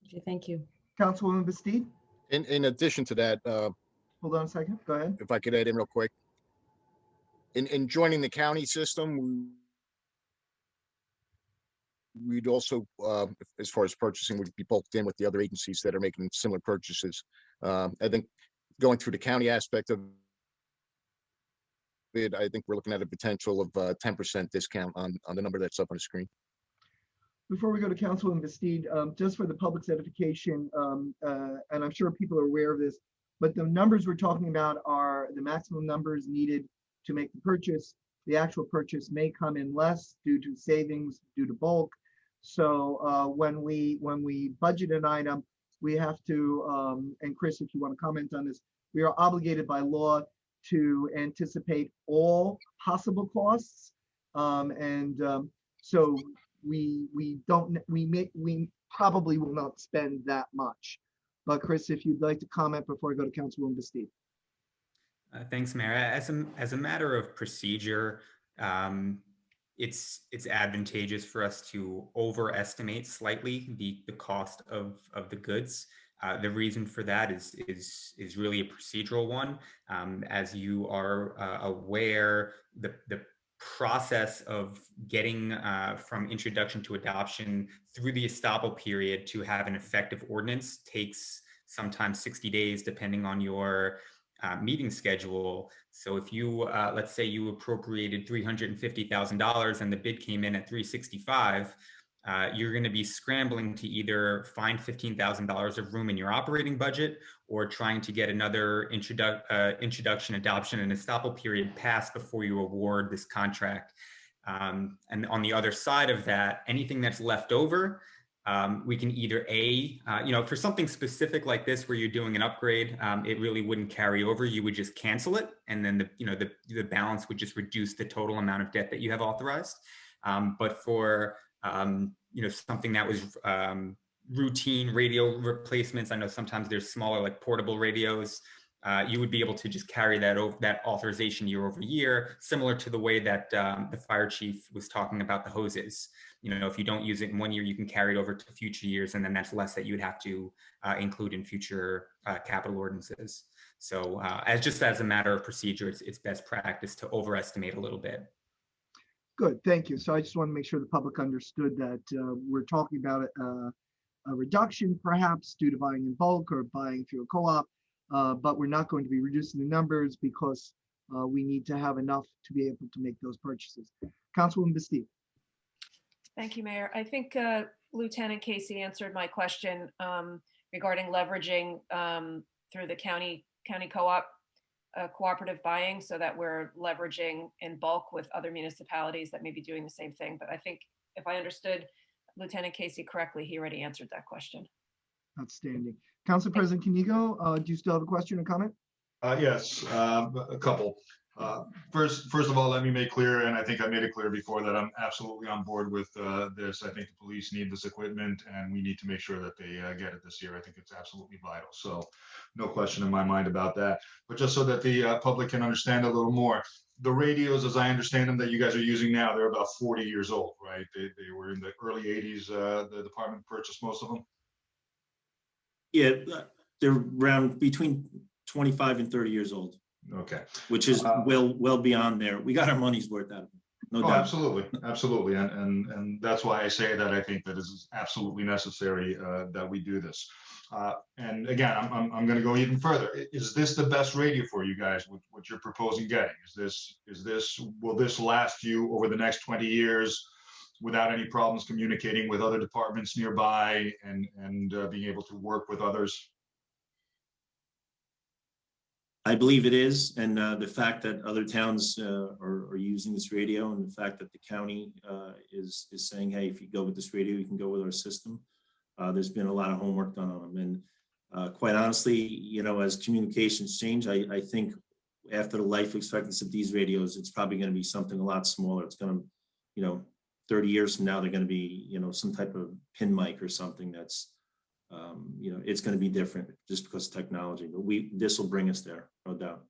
Okay, thank you. Councilwoman Bastide? In addition to that, Hold on a second. Go ahead. if I could add in real quick. In joining the county system, we'd also, as far as purchasing, would be bulked in with the other agencies that are making similar purchases. I think going through the county aspect of it, I think we're looking at a potential of 10% discount on the number that's up on the screen. Before we go to Councilwoman Bastide, just for the public's edification, and I'm sure people are aware of this, but the numbers we're talking about are the maximum numbers needed to make the purchase. The actual purchase may come in less due to savings, due to bulk. So when we budget an item, we have to, and Chris, if you want to comment on this, we are obligated by law to anticipate all possible costs. So we probably will not spend that much. But Chris, if you'd like to comment before I go to Councilwoman Bastide. Thanks, Mayor. As a matter of procedure, it's advantageous for us to overestimate slightly the cost of the goods. The reason for that is really a procedural one. As you are aware, the process of getting from introduction to adoption through the estoppel period to have an effective ordinance takes sometimes 60 days, depending on your meeting schedule. So if you, let's say you appropriated $350,000 and the bid came in at $365,000, you're going to be scrambling to either find $15,000 of room in your operating budget or trying to get another introduction, adoption, and estoppel period passed before you award this contract. And on the other side of that, anything that's left over, we can either for something specific like this where you're doing an upgrade, it really wouldn't carry over. You would just cancel it, and then the balance would just reduce the total amount of debt that you have authorized. But for something that was routine radio replacements, I know sometimes there's smaller, like portable radios. You would be able to just carry that authorization year over year, similar to the way that the fire chief was talking about the hoses. If you don't use it in 1 year, you can carry it over to future years, and then that's less that you would have to include in future capital ordinances. So as a matter of procedure, it's best practice to overestimate a little bit. Good, thank you. So I just want to make sure the public understood that we're talking about a reduction perhaps due to buying in bulk or buying through a co-op, but we're not going to be reducing the numbers because we need to have enough to be able to make those purchases. Councilwoman Bastille. Thank you, Mayor. I think Lieutenant Casey answered my question regarding leveraging through the county co-op cooperative buying, so that we're leveraging in bulk with other municipalities that may be doing the same thing. But I think if I understood Lieutenant Casey correctly, he already answered that question. Outstanding. Council President Kinigo, do you still have a question or comment? Yes, a couple. First of all, let me make clear, and I think I made it clear before, that I'm absolutely on board with this. I think the police need this equipment, and we need to make sure that they get it this year. I think it's absolutely vital. So no question in my mind about that. But just so that the public can understand a little more, the radios, as I understand them, that you guys are using now, they're about 40 years old, right? They were in the early 80s. The department purchased most of them. Yeah, they're around between 25 and 30 years old. Okay. Which is well beyond there. We got our money's worth out of it. No doubt. Absolutely. And that's why I say that I think that it is absolutely necessary that we do this. And again, I'm going to go even further. Is this the best radio for you guys? What you're proposing getting? Will this last you over the next 20 years without any problems communicating with other departments nearby and being able to work with others? I believe it is, and the fact that other towns are using this radio, and the fact that the county is saying, hey, if you go with this radio, you can go with our system. There's been a lot of homework done on them, and quite honestly, as communications change, I think after the life expectancy of these radios, it's probably going to be something a lot smaller. It's going to, 30 years from now, they're going to be, some type of pin mic or something that's, it's going to be different just because of technology. But this will bring us there, no doubt.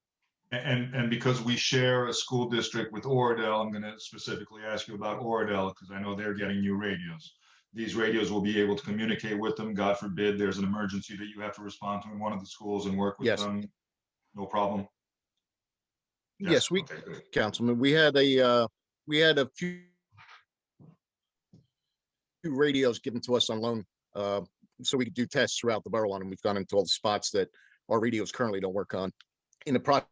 And because we share a school district with Oradell, I'm going to specifically ask you about Oradell because I know they're getting new radios. These radios will be able to communicate with them. God forbid there's an emergency that you have to respond to in one of the schools and work with them. No problem. Yes, Councilman, we had a few radios given to us on loan, so we could do tests throughout the borough on them. We've gone into all the spots that our radios currently don't work on. In the process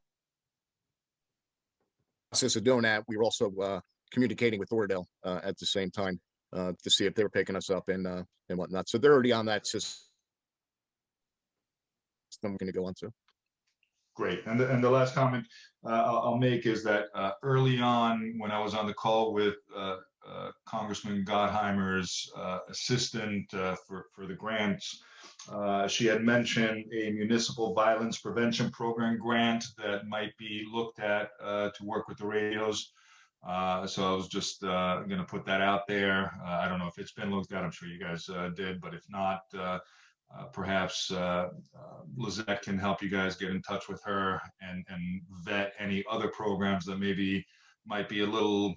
of doing that, we were also communicating with Oradell at the same time to see if they were picking us up and whatnot. So they're already on that system. I'm going to go on to. Great. And the last comment I'll make is that early on, when I was on the call with Congressman Gottheimer's assistant for the grants, she had mentioned a municipal violence prevention program grant that might be looked at to work with the radios. So I was just going to put that out there. I don't know if it's been looked at. I'm sure you guys did, but if not, perhaps Lizette can help you guys get in touch with her and vet any other programs that maybe might be a little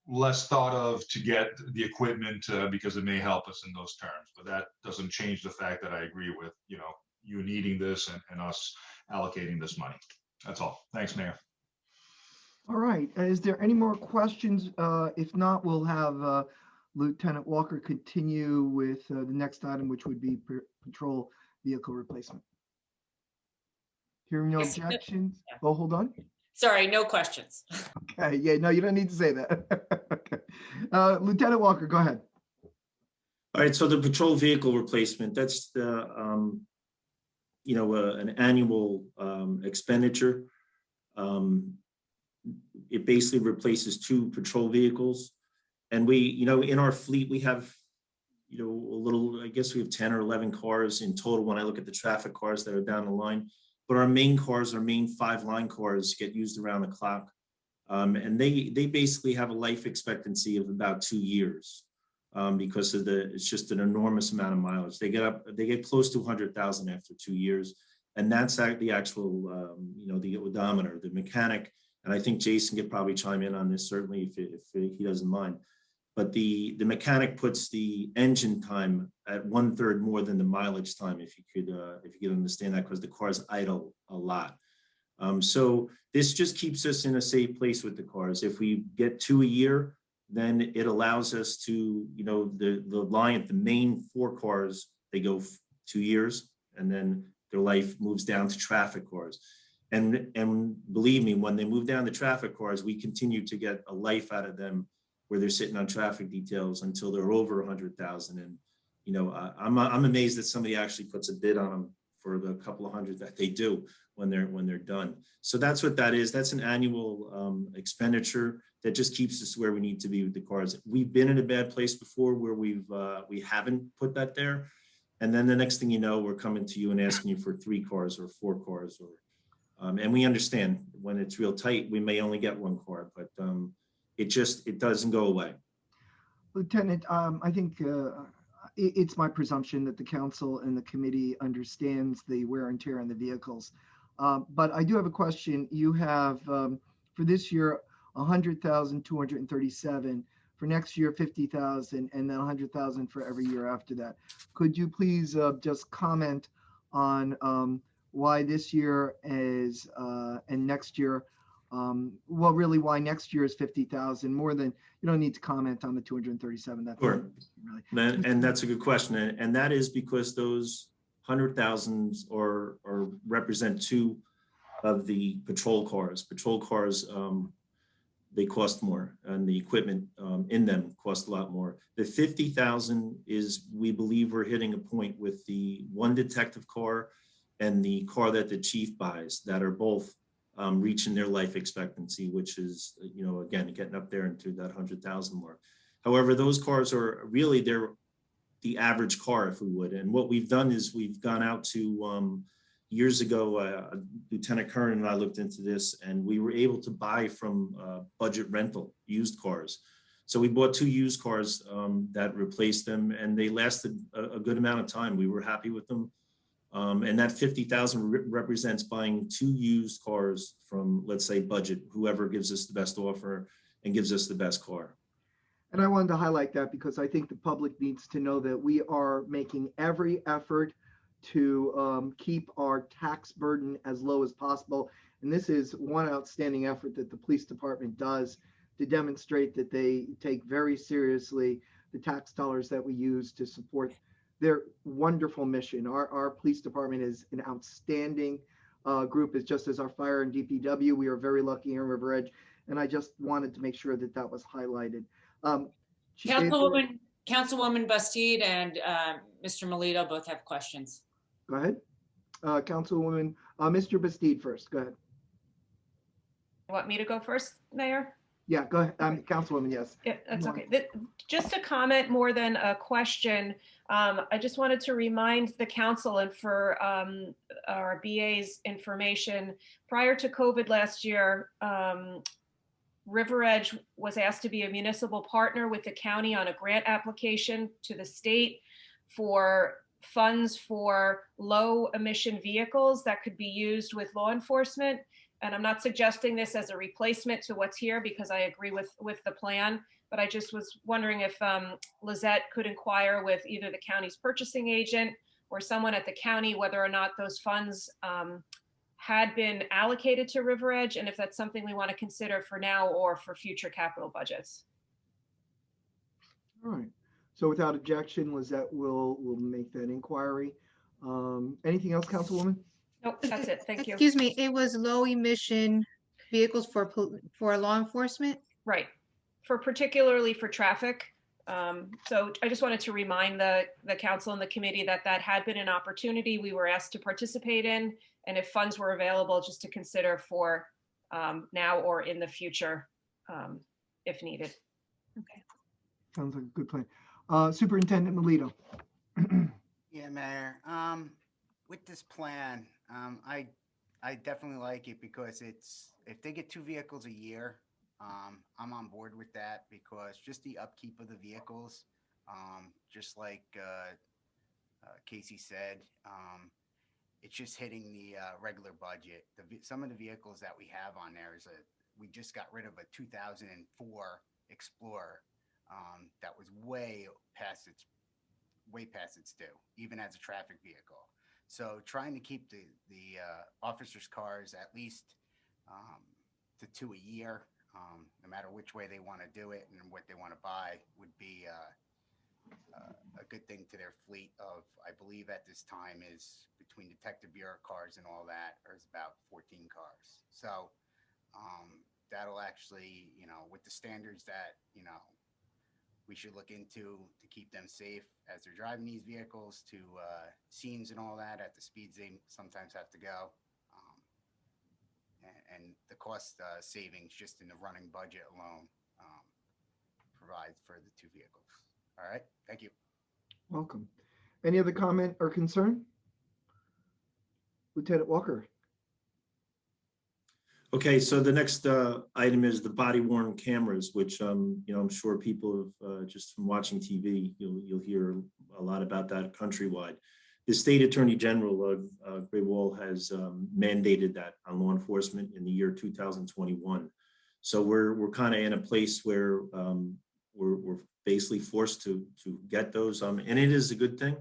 less thought of to get the equipment because it may help us in those terms. But that doesn't change the fact that I agree with, you needing this and us allocating this money. That's all. Thanks, Mayor. All right. Is there any more questions? If not, we'll have Lieutenant Walker continue with the next item, which would be patrol vehicle replacement. Hearing no objections. Oh, hold on. Sorry, no questions. Okay. Yeah, no, you don't need to say that. Okay. Lieutenant Walker, go ahead. All right. So the patrol vehicle replacement, that's the, an annual expenditure. It basically replaces 2 patrol vehicles. And we, in our fleet, we have, a little, I guess we have 10 or 11 cars in total when I look at the traffic cars that are down the line. But our main cars, our main 5 line cars get used around the clock. And they basically have a life expectancy of about 2 years because of it's just an enormous amount of mileage. They get close to 100,000 after 2 years. And that's the actual, the odometer, the mechanic. And I think Jason could probably chime in on this, certainly if he doesn't mind. But the mechanic puts the engine time at 1/3 more than the mileage time, if you could understand that, because the cars idle a lot. So this just keeps us in a safe place with the cars. If we get 2 a year, then it allows us to, the main 4 cars, they go 2 years, and then their life moves down to traffic cars. And believe me, when they move down the traffic cars, we continue to get a life out of them where they're sitting on traffic details until they're over 100,000. And, you know, I'm amazed that somebody actually puts a bid on them for the couple of hundred that they do when they're done. So that's what that is. That's an annual expenditure that just keeps us where we need to be with the cars. We've been in a bad place before where we haven't put that there. And then the next thing you know, we're coming to you and asking you for 3 cars or 4 cars, or and we understand when it's real tight, we may only get 1 car, but it doesn't go away. Lieutenant, I think it's my presumption that the council and the committee understands the wear and tear on the vehicles. But I do have a question. You have for this year 100,237. For next year, 50,000, and then 100,000 for every year after that. Could you please just comment on why this year is and next year? Well, really, why next year is 50,000 more than, you don't need to comment on the 237. That's Sure. really. And that's a good question. And that is because those 100,000s or represent 2 of the patrol cars. Patrol cars, they cost more, and the equipment in them cost a lot more. The 50,000 is, we believe we're hitting a point with the 1 detective car and the car that the chief buys that are both reaching their life expectancy, which is, you know, again, getting up there into that 100,000 mark. However, those cars are really, they're the average car, if we would. And what we've done is we've gone out to, years ago, Lieutenant Curran and I looked into this, and we were able to buy from budget rental used cars. So we bought 2 used cars that replaced them, and they lasted a good amount of time. We were happy with them. And that 50,000 represents buying 2 used cars from, let's say, budget, whoever gives us the best offer and gives us the best car. And I wanted to highlight that because I think the public needs to know that we are making every effort to keep our tax burden as low as possible. And this is one outstanding effort that the police department does to demonstrate that they take very seriously the tax dollars that we use to support their wonderful mission. Our police department is an outstanding group, as just as our fire and DPW. We are very lucky here in River Edge. And I just wanted to make sure that that was highlighted. Councilwoman Bastide and Mr. Melito both have questions. Go ahead. Councilwoman, Mr. Bastide first. Go ahead. You want me to go first, Mayor? Yeah, go ahead. Councilwoman, yes. Yeah, that's okay. Just a comment more than a question. I just wanted to remind the council and for our BA's information, prior to COVID last year, River Edge was asked to be a municipal partner with the county on a grant application to the state for funds for low emission vehicles that could be used with law enforcement. And I'm not suggesting this as a replacement to what's here because I agree with the plan, but I just was wondering if Lizette could inquire with either the county's purchasing agent or someone at the county whether or not those funds had been allocated to River Edge, and if that's something we want to consider for now or for future capital budgets. All right. So without objection, Lizette will make that inquiry. Anything else, Councilwoman? Nope, that's it. Thank you. Excuse me, it was low emission vehicles for law enforcement? Right. Particularly for traffic. So I just wanted to remind the council and the committee that had been an opportunity we were asked to participate in, and if funds were available, just to consider for now or in the future, if needed. Okay. Sounds like a good plan. Superintendent Melito. Yeah, Mayor. With this plan, I definitely like it because if they get 2 vehicles a year, I'm on board with that because just the upkeep of the vehicles, just like Casey said, it's just hitting the regular budget. Some of the vehicles that we have on there we just got rid of a 2004 Explorer that was way past its due, even as a traffic vehicle. So trying to keep the officers' cars at least to 2 a year, no matter which way they want to do it and what they want to buy, would be a good thing to their fleet of, I believe at this time is between Detective Bureau cars and all that, is about 14 cars. So that'll actually, with the standards that, we should look into to keep them safe as they're driving these vehicles to scenes and all that at the speeds they sometimes have to go. And the cost savings just in the running budget alone provides for the two vehicles. All right, thank you. Welcome. Any other comment or concern? Lieutenant Walker. Okay, so the next item is the body worn cameras, which I'm sure people have just from watching TV, you'll hear a lot about that countrywide. The State Attorney General Gray Wall has mandated that on law enforcement in the year 2021. So we're kind of in a place where we're basically forced to get those, and it is a good thing.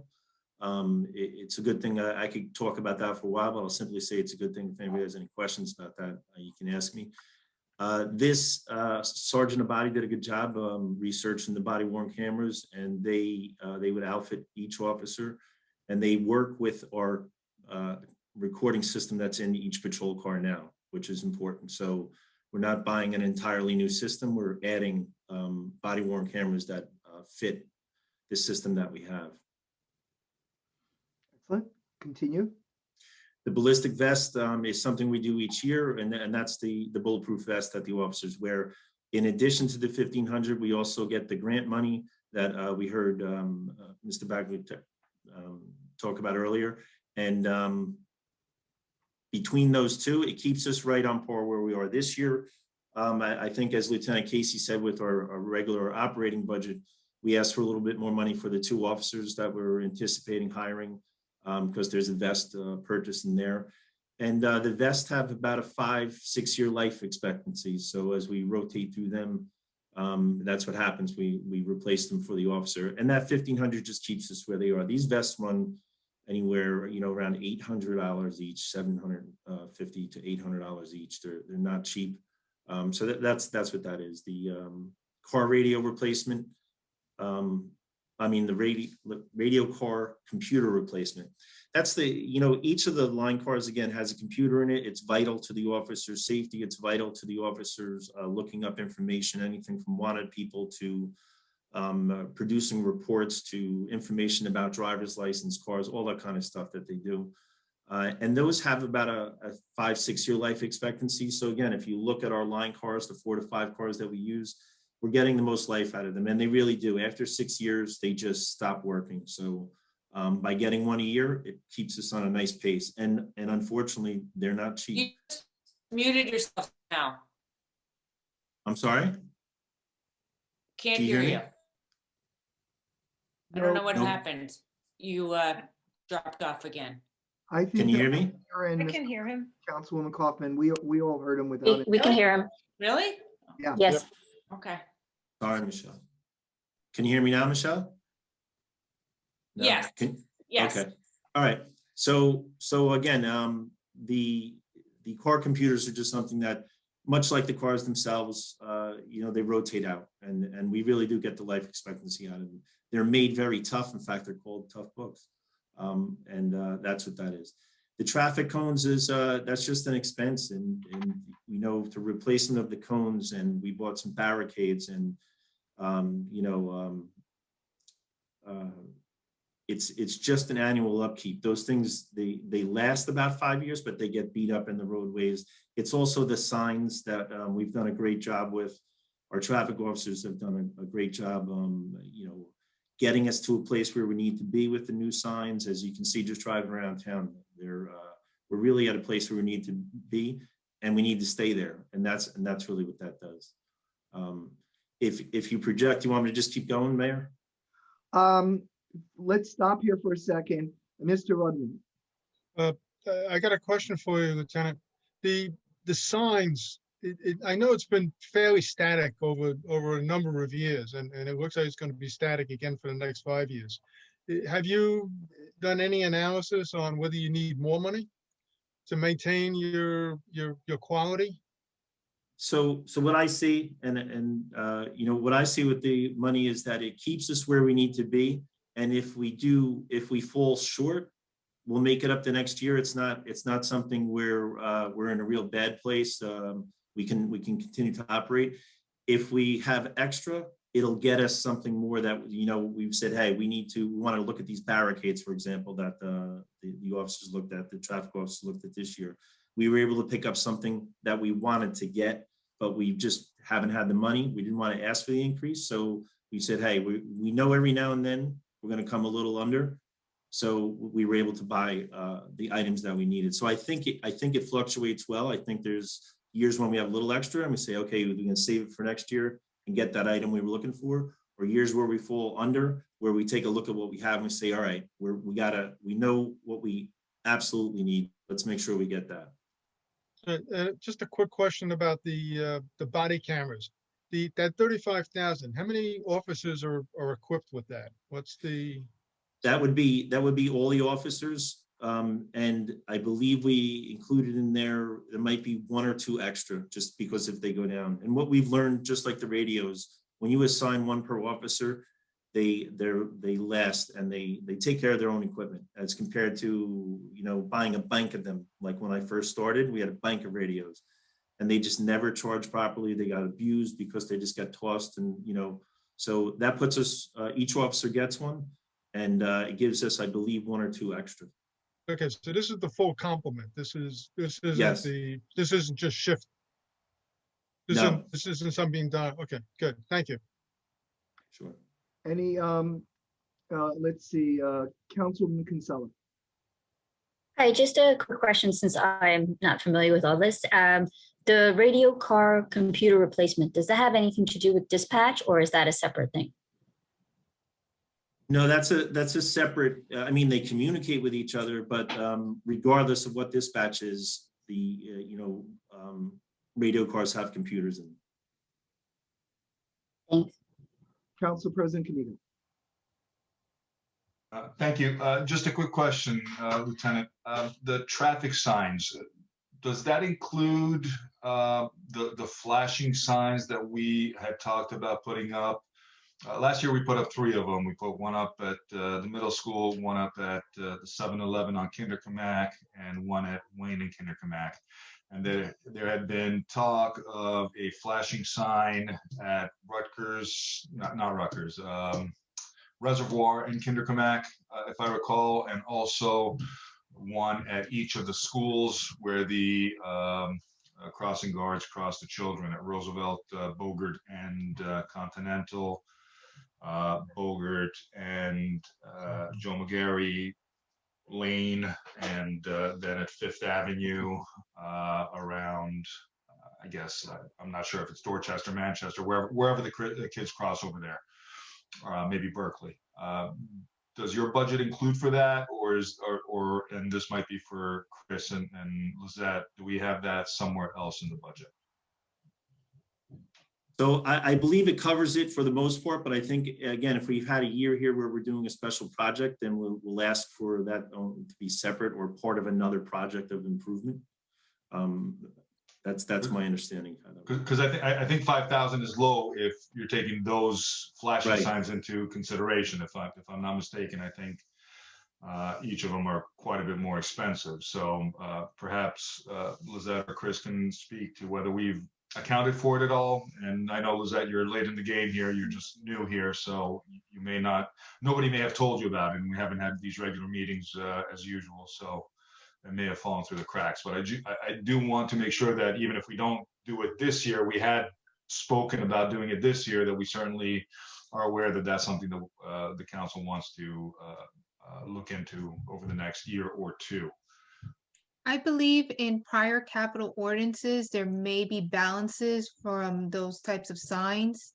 It's a good thing. I could talk about that for a while, but I'll simply say it's a good thing. If anybody has any questions about that, you can ask me. This Sergeant Abadi did a good job researching the body worn cameras, and they would outfit each officer, and they work with our recording system that's in each patrol car now, which is important. So we're not buying an entirely new system. We're adding body worn cameras that fit the system that we have. Excellent. Continue. The ballistic vest is something we do each year, and that's the bulletproof vest that the officers wear. In addition to the $1,500, we also get the grant money that we heard Mr. Bagley talk about earlier. And between those two, it keeps us right on par where we are this year. I think, as Lieutenant Casey said, with our regular operating budget, we asked for a little bit more money for the two officers that we're anticipating hiring, because there's a vest purchase in there. And the vests have about a 5-6 year life expectancy. So as we rotate through them, that's what happens. We replace them for the officer. And that $1,500 just keeps us where they are. These vests run anywhere, around $800 each, $750 to $800 each. They're not cheap. So that's what that is. The car radio replacement, the radio car computer replacement. That's each of the line cars, again, has a computer in it. It's vital to the officer's safety. It's vital to the officers looking up information, anything from wanted people to producing reports to information about driver's license, cars, all that kind of stuff that they do. And those have about a 5-6 year life expectancy. So again, if you look at our line cars, the 4 to 5 cars that we use, we're getting the most life out of them, and they really do. After 6 years, they just stop working. So by getting one a year, it keeps us on a nice pace. And unfortunately, they're not cheap. You just muted yourself now. I'm sorry? Can't Do you hear hear you. me? I don't know what Nope. happened. You dropped off again. I think Can you that hear me? and I can hear him. Councilwoman Kaufman, we all heard him without it. We can hear him. Really? Yeah. Yes. Okay. Sorry, Michelle. Can you hear me now, Michelle? No? Yes. Yes. Okay. All right. So again, the car computers are just something that, much like the cars themselves, they rotate out, and we really do get the life expectancy out of them. They're made very tough. In fact, they're called tough books, and that's what that is. The traffic cones is that's just an expense, and to replacement of the cones, and we bought some barricades, and it's just an annual upkeep. Those things, they last about 5 years, but they get beat up in the roadways. It's also the signs that we've done a great job with. Our traffic officers have done a great job, getting us to a place where we need to be with the new signs. As you can see, just driving around town, we're really at a place where we need to be, and we need to stay there. And that's really what that does. If you project, you want me to just keep going, Mayor? Let's stop here for a second. Mr. Rudman. I got a question for you, Lieutenant. The signs, I know it's been fairly static over a number of years, and it looks like it's going to be static again for the next 5 years. Have you done any analysis on whether you need more money to maintain your quality? So what I see, and what I see with the money is that it keeps us where we need to be. And if we fall short, we'll make it up the next year. It's not something where we're in a real bad place. We can continue to operate. If we have extra, it'll get us something more that, you know, we've said, hey, we want to look at these barricades, for example, that the officers looked at, the traffic officers looked at this year. We were able to pick up something that we wanted to get, but we just haven't had the money. We didn't want to ask for the increase. So we said, hey, we know every now and then we're going to come a little under. So we were able to buy the items that we needed. So I think it fluctuates well. I think there's years when we have a little extra and we say, okay, we can save it for next year and get that item we were looking for, or years where we fall under, where we take a look at what we have and we say, all right, we know what we absolutely need. Let's make sure we get that. Just a quick question about the body cameras. That 35,000, how many officers are equipped with that? What's the? That would be all the officers. And I believe we included in there might be one or two extra just because if they go down. And what we've learned, just like the radios, when you assign one per officer, they last and they take care of their own equipment as compared to, you know, buying a bank of them. Like when I first started, we had a bank of radios and they just never charged properly. They got abused because they just got tossed, and, you know, so that puts us, each officer gets one, and it gives us, I believe, one or two extra. Okay, so this is the full complement. This isn't Yes. this isn't just shift. This No. isn't something being done. Okay, good. Thank you. Sure. Any, let's see, Councilman Kinsella. Hi, just a quick question since I'm not familiar with all this. The radio car computer replacement, does that have anything to do with dispatch, or is that a separate thing? No, that's a separate, I mean, they communicate with each other, but regardless of what dispatch is, the, radio cars have computers in them. Thanks. Council President Kaniga. Thank you. Just a quick question, Lieutenant. The traffic signs, does that include the flashing signs that we had talked about putting up? Last year, we put up 3 of them. We put one up at the middle school, one up at the 7-Eleven on Kinderkamak, and one at Wayne and Kinderkamak. And there had been talk of a flashing sign at Rutgers, not Rutgers, Reservoir in Kinderkamak, if I recall, and also one at each of the schools where the crossing guards cross the children at Roosevelt, Bogart, and Continental, Bogart, and Joe McGarry Lane, and then at Fifth Avenue around, I guess, I'm not sure if it's Dorchester, Manchester, wherever the kids cross over there, maybe Berkeley. Does your budget include for that, or and this might be for Chris and Lizette, do we have that somewhere else in the budget? So I believe it covers it for the most part, but I think, again, if we've had a year here where we're doing a special project, then we'll ask for that to be separate or part of another project of improvement. That's my understanding. Because I think 5,000 is low if you're taking those flashing Right. signs into consideration. If I'm not mistaken, I think each of them are quite a bit more expensive. So perhaps Lizette or Chris can speak to whether we've accounted for it at all. And I know, Lizette, you're late in the game here. You're just new here, so you may not. Nobody may have told you about it, and we haven't had these regular meetings as usual. So it may have fallen through the cracks, but I do want to make sure that even if we don't do it this year, we had spoken about doing it this year, that we certainly are aware that that's something that the council wants to look into over the next year or two. I believe in prior capital ordinances, there may be balances from those types of signs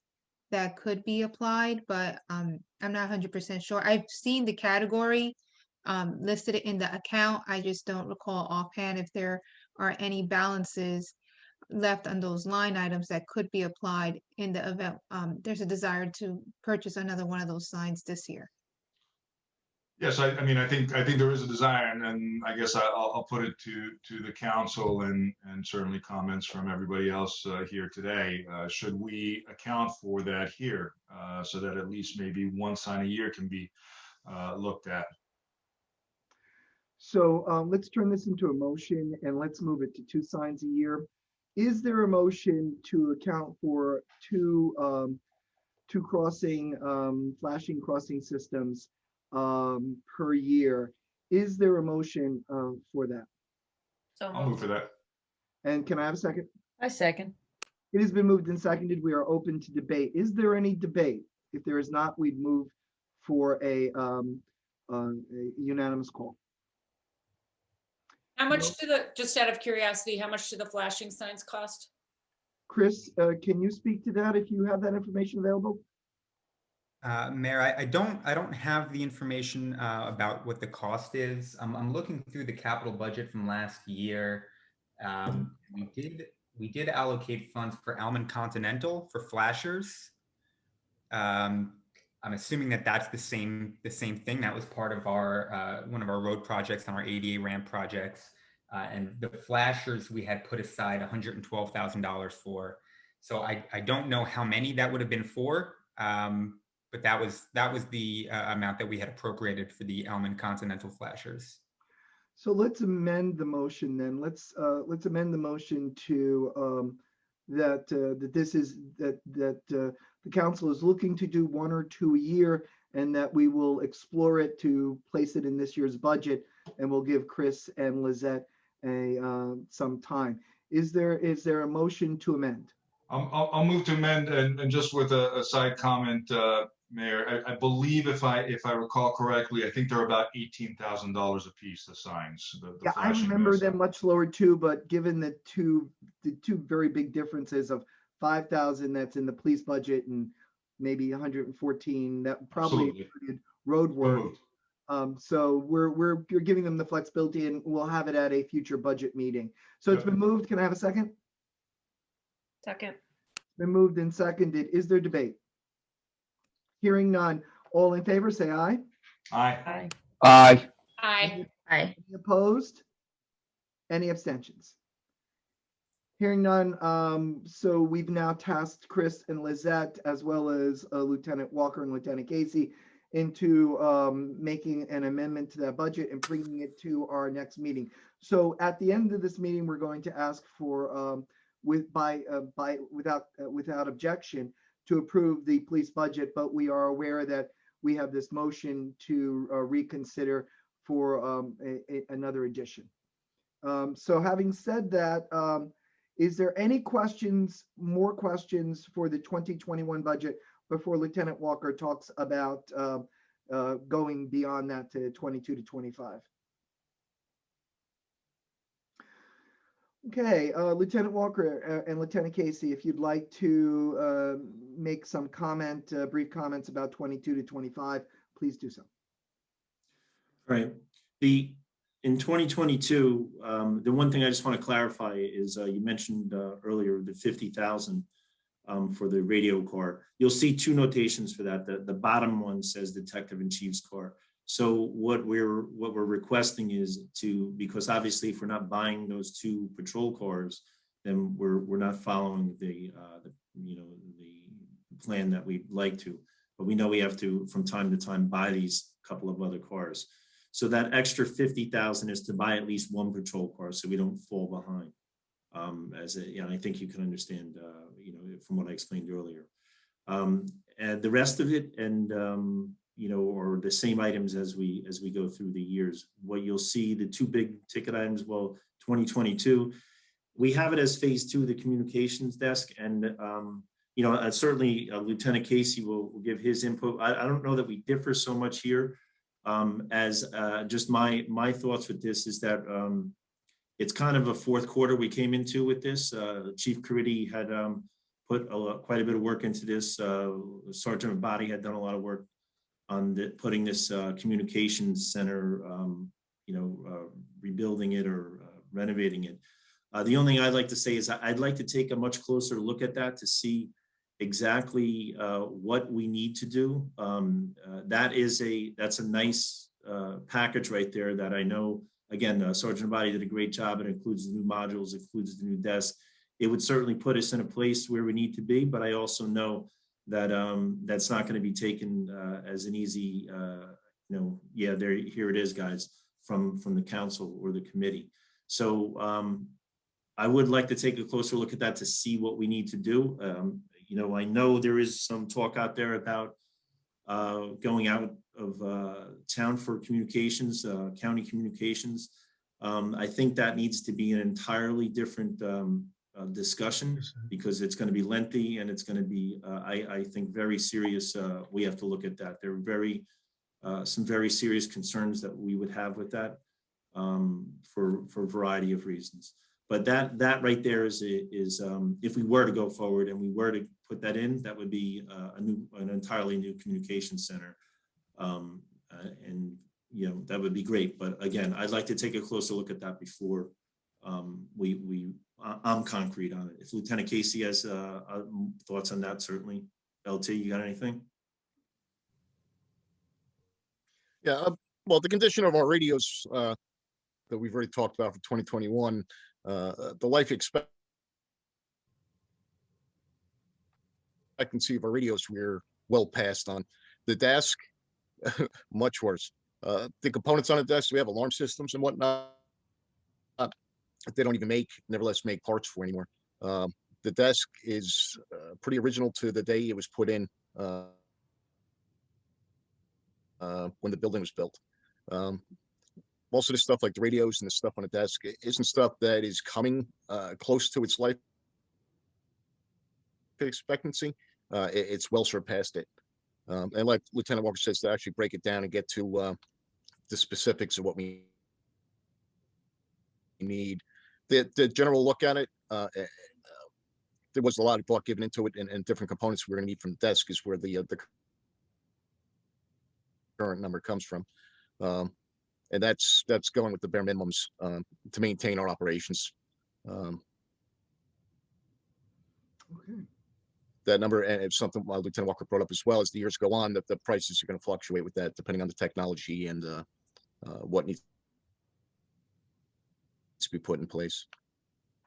that could be applied, but I'm not 100% sure. I've seen the category listed in the account. I just don't recall offhand if there are any balances left on those line items that could be applied in the event there's a desire to purchase another one of those signs this year. Yes, I mean, I think there is a desire, and I guess I'll put it to the council and certainly comments from everybody else here today. Should we account for that here so that at least maybe one sign a year can be looked at? So let's turn this into a motion and let's move it to 2 signs a year. Is there a motion to account for two flashing crossing systems per year? Is there a motion for that? So I'll move for that. And can I have a second? I second. It has been moved and seconded. We are open to debate. Is there any debate? If there is not, we'd move for a unanimous call. How much just out of curiosity, how much do the flashing signs cost? Chris, can you speak to that if you have that information available? Mayor, I don't have the information about what the cost is. I'm looking through the capital budget from last year. We did allocate funds for Almond Continental for flashers. I'm assuming that that's the same thing. That was part of our one of our road projects on our ADA ramp projects. And the flashers we had put aside $112,000 for. So I don't know how many that would have been for, but that was the amount that we had appropriated for the Almond Continental flashers. So let's amend the motion then. Let's amend the motion to that the council is looking to do 1 or 2 a year, and that we will explore it to place it in this year's budget, and we'll give Chris and Lizette some time. Is there a motion to amend? I'll move to amend, and just with a side comment, Mayor, I believe if I recall correctly, I think they're about $18,000 a piece, the signs. Yeah, I remember them much lower too, but given the two very big differences of 5,000 that's in the police budget and maybe 114 that probably included road work. So you're giving them the flexibility, and we'll have it at a future budget meeting. So it's been moved. Can I have a second? Second. It's been moved and seconded. Is there debate? Hearing none. All in favor, say aye. Aye. Aye. Aye. Aye. Aye. Any opposed? Any abstentions? Hearing none. So we've now tasked Chris and Lizette, as well as Lieutenant Walker and Lieutenant Casey, into making an amendment to that budget and bringing it to our next meeting. So at the end of this meeting, we're going to ask for without objection to approve the police budget, but we are aware that we have this motion to reconsider for another addition. So having said that, is there any more questions for the 2021 budget before Lieutenant Walker talks about going beyond that to 22 to 25? Okay, Lieutenant Walker and Lieutenant Casey, if you'd like to make some brief comments about 22 to 25, please do so. Right. In 2022, the one thing I just want to clarify is you mentioned earlier the 50,000 for the radio car. You'll see 2 notations for that. The bottom one says Detective in Chief's car. So what we're requesting is because obviously if we're not buying those 2 patrol cars, then we're not following the plan that we'd like to. But we know we have to from time to time buy these couple of other cars. So that extra 50,000 is to buy at least 1 patrol car, so we don't fall behind. I think you can understand, from what I explained earlier. And the rest of it, or the same items as we go through the years. What you'll see, the 2 big ticket items, 2022, we have it as phase 2 of the communications desk. And, certainly Lieutenant Casey will give his input. I don't know that we differ so much here. Just my thoughts with this is that it's kind of a 4th quarter we came into with this. Chief Caridi had put quite a bit of work into this. Sergeant Abadi had done a lot of work on putting this communications center, rebuilding it or renovating it. The only thing I'd like to say is I'd like to take a much closer look at that to see exactly what we need to do. That's a nice package right there that I know, again, Sergeant Abadi did a great job. It includes the new modules, includes the new desk. It would certainly put us in a place where we need to be, but I also know that that's not going to be taken as an easy, here it is, guys, from the council or the committee. So I would like to take a closer look at that to see what we need to do. You know, I know there is some talk out there about going out of town for communications, county communications. I think that needs to be an entirely different discussion because it's going to be lengthy and it's going to be, I think, very serious. We have to look at that. There are some very serious concerns that we would have with that for a variety of reasons. But that right there is if we were to go forward and we were to put that in, that would be an entirely new communication center. And you know, that would be great. But again, I'd like to take a closer look at that before I'm concrete on it. If Lieutenant Casey has thoughts on that, certainly. LT, you got anything? Yeah, well, the condition of our radios that we've already talked about for 2021, the life expectancy of our radios, we're well past on. The desk, much worse. The components on the desk, we have alarm systems and whatnot. They don't even nevertheless make parts for anymore. The desk is pretty original to the day it was put in when the building was built. Most of the stuff like the radios and the stuff on the desk isn't stuff that is coming close to its life expectancy. It's well surpassed it. And like Lieutenant Walker says, to actually break it down and get to the specifics of what we need. The general look at it, there was a lot of thought given into it, and different components we're going to need from the desk is where the current number comes from. And that's going with the bare minimums to maintain our operations. Okay. That number, and it's something Lieutenant Walker brought up as well, as the years go on, that the prices are going to fluctuate with that depending on the technology and what needs to be put in place.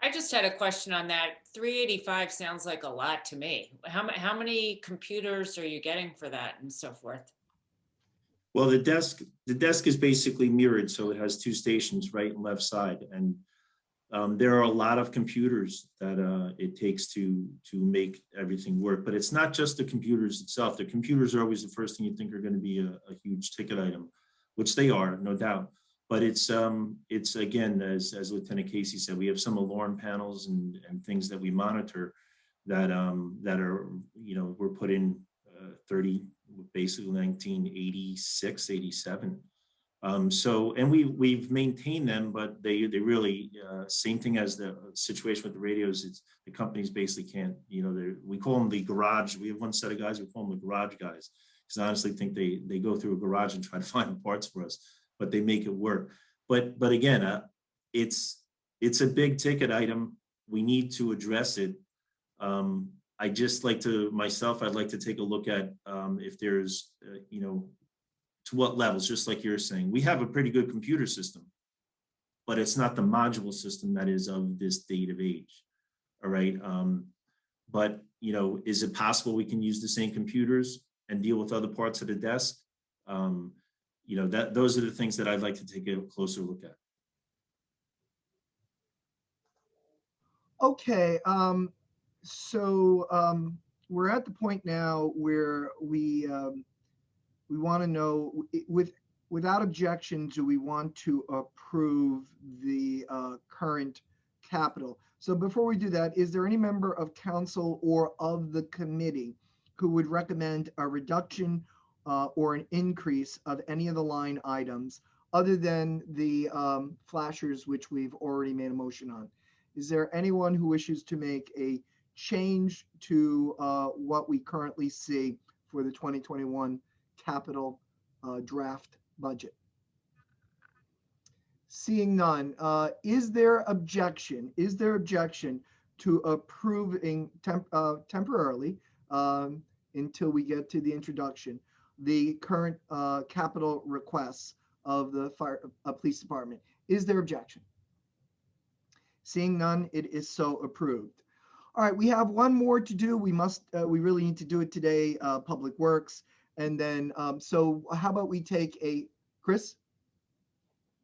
I just had a question on that. 385 sounds like a lot to me. How many computers are you getting for that and so forth? Well, the desk is basically mirrored, so it has two stations, right and left side, and there are a lot of computers that it takes to make everything work. But it's not just the computers itself. The computers are always the first thing you think are going to be a huge ticket item, which they are, no doubt. But it's again, as Lieutenant Casey said, we have some alarm panels and things that we monitor that are, you know, were put in basically 1986, 87. So, and we've maintained them, but they really, same thing as the situation with the radios, it's the companies basically can't, you know, we call them the garage. We have one set of guys, we call them the garage guys, because I honestly think they go through a garage and try to find the parts for us, but they make it work. But again, it's a big ticket item. We need to address it. I'd like to take a look at if there's, you know, to what levels, just like you're saying. We have a pretty good computer system, but it's not the module system that is of this date of age. All right. But, you know, is it possible we can use the same computers and deal with other parts of the desk? You know, those are the things that I'd like to take a closer look at. Okay. So we're at the point now where we want to know, without objection, do we want to approve the current capital? So before we do that, is there any member of council or of the committee who would recommend a reduction or an increase of any of the line items other than the flashers, which we've already made a motion on? Is there anyone who wishes to make a change to what we currently see for the 2021 capital draft budget? Seeing none, is there objection? Is there objection to approving temporarily until we get to the introduction, the current capital requests of the police department? Is there objection? Seeing none, it is so approved. All right, we have one more to do. We really need to do it today, Public Works. And then, so how about we take Chris?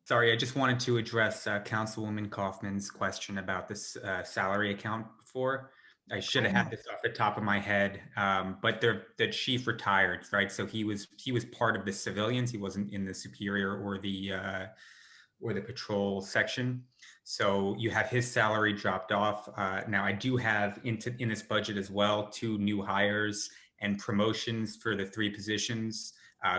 Sorry, I just wanted to address Councilwoman Kaufman's question about this salary account before. I should have had this off the top of my head, but the chief retired, right? So he was part of the civilians. He wasn't in the superior or the patrol section. So you have his salary dropped off. Now I do have in this budget as well 2 new hires and promotions for the 3 positions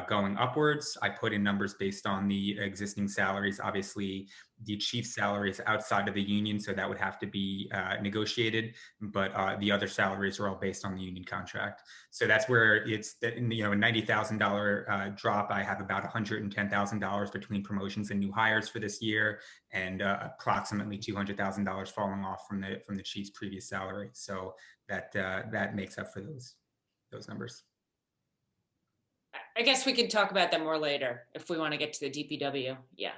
going upwards. I put in numbers based on the existing salaries. Obviously, the chief's salary is outside of the union, so that would have to be negotiated. But the other salaries are all based on the union contract. So that's where it's that a $90,000 drop. I have about $110,000 between promotions and new hires for this year, and approximately $200,000 falling off from the chief's previous salary. So that makes up for those numbers. I guess we can talk about that more later if we want to get to the DPW. Yeah.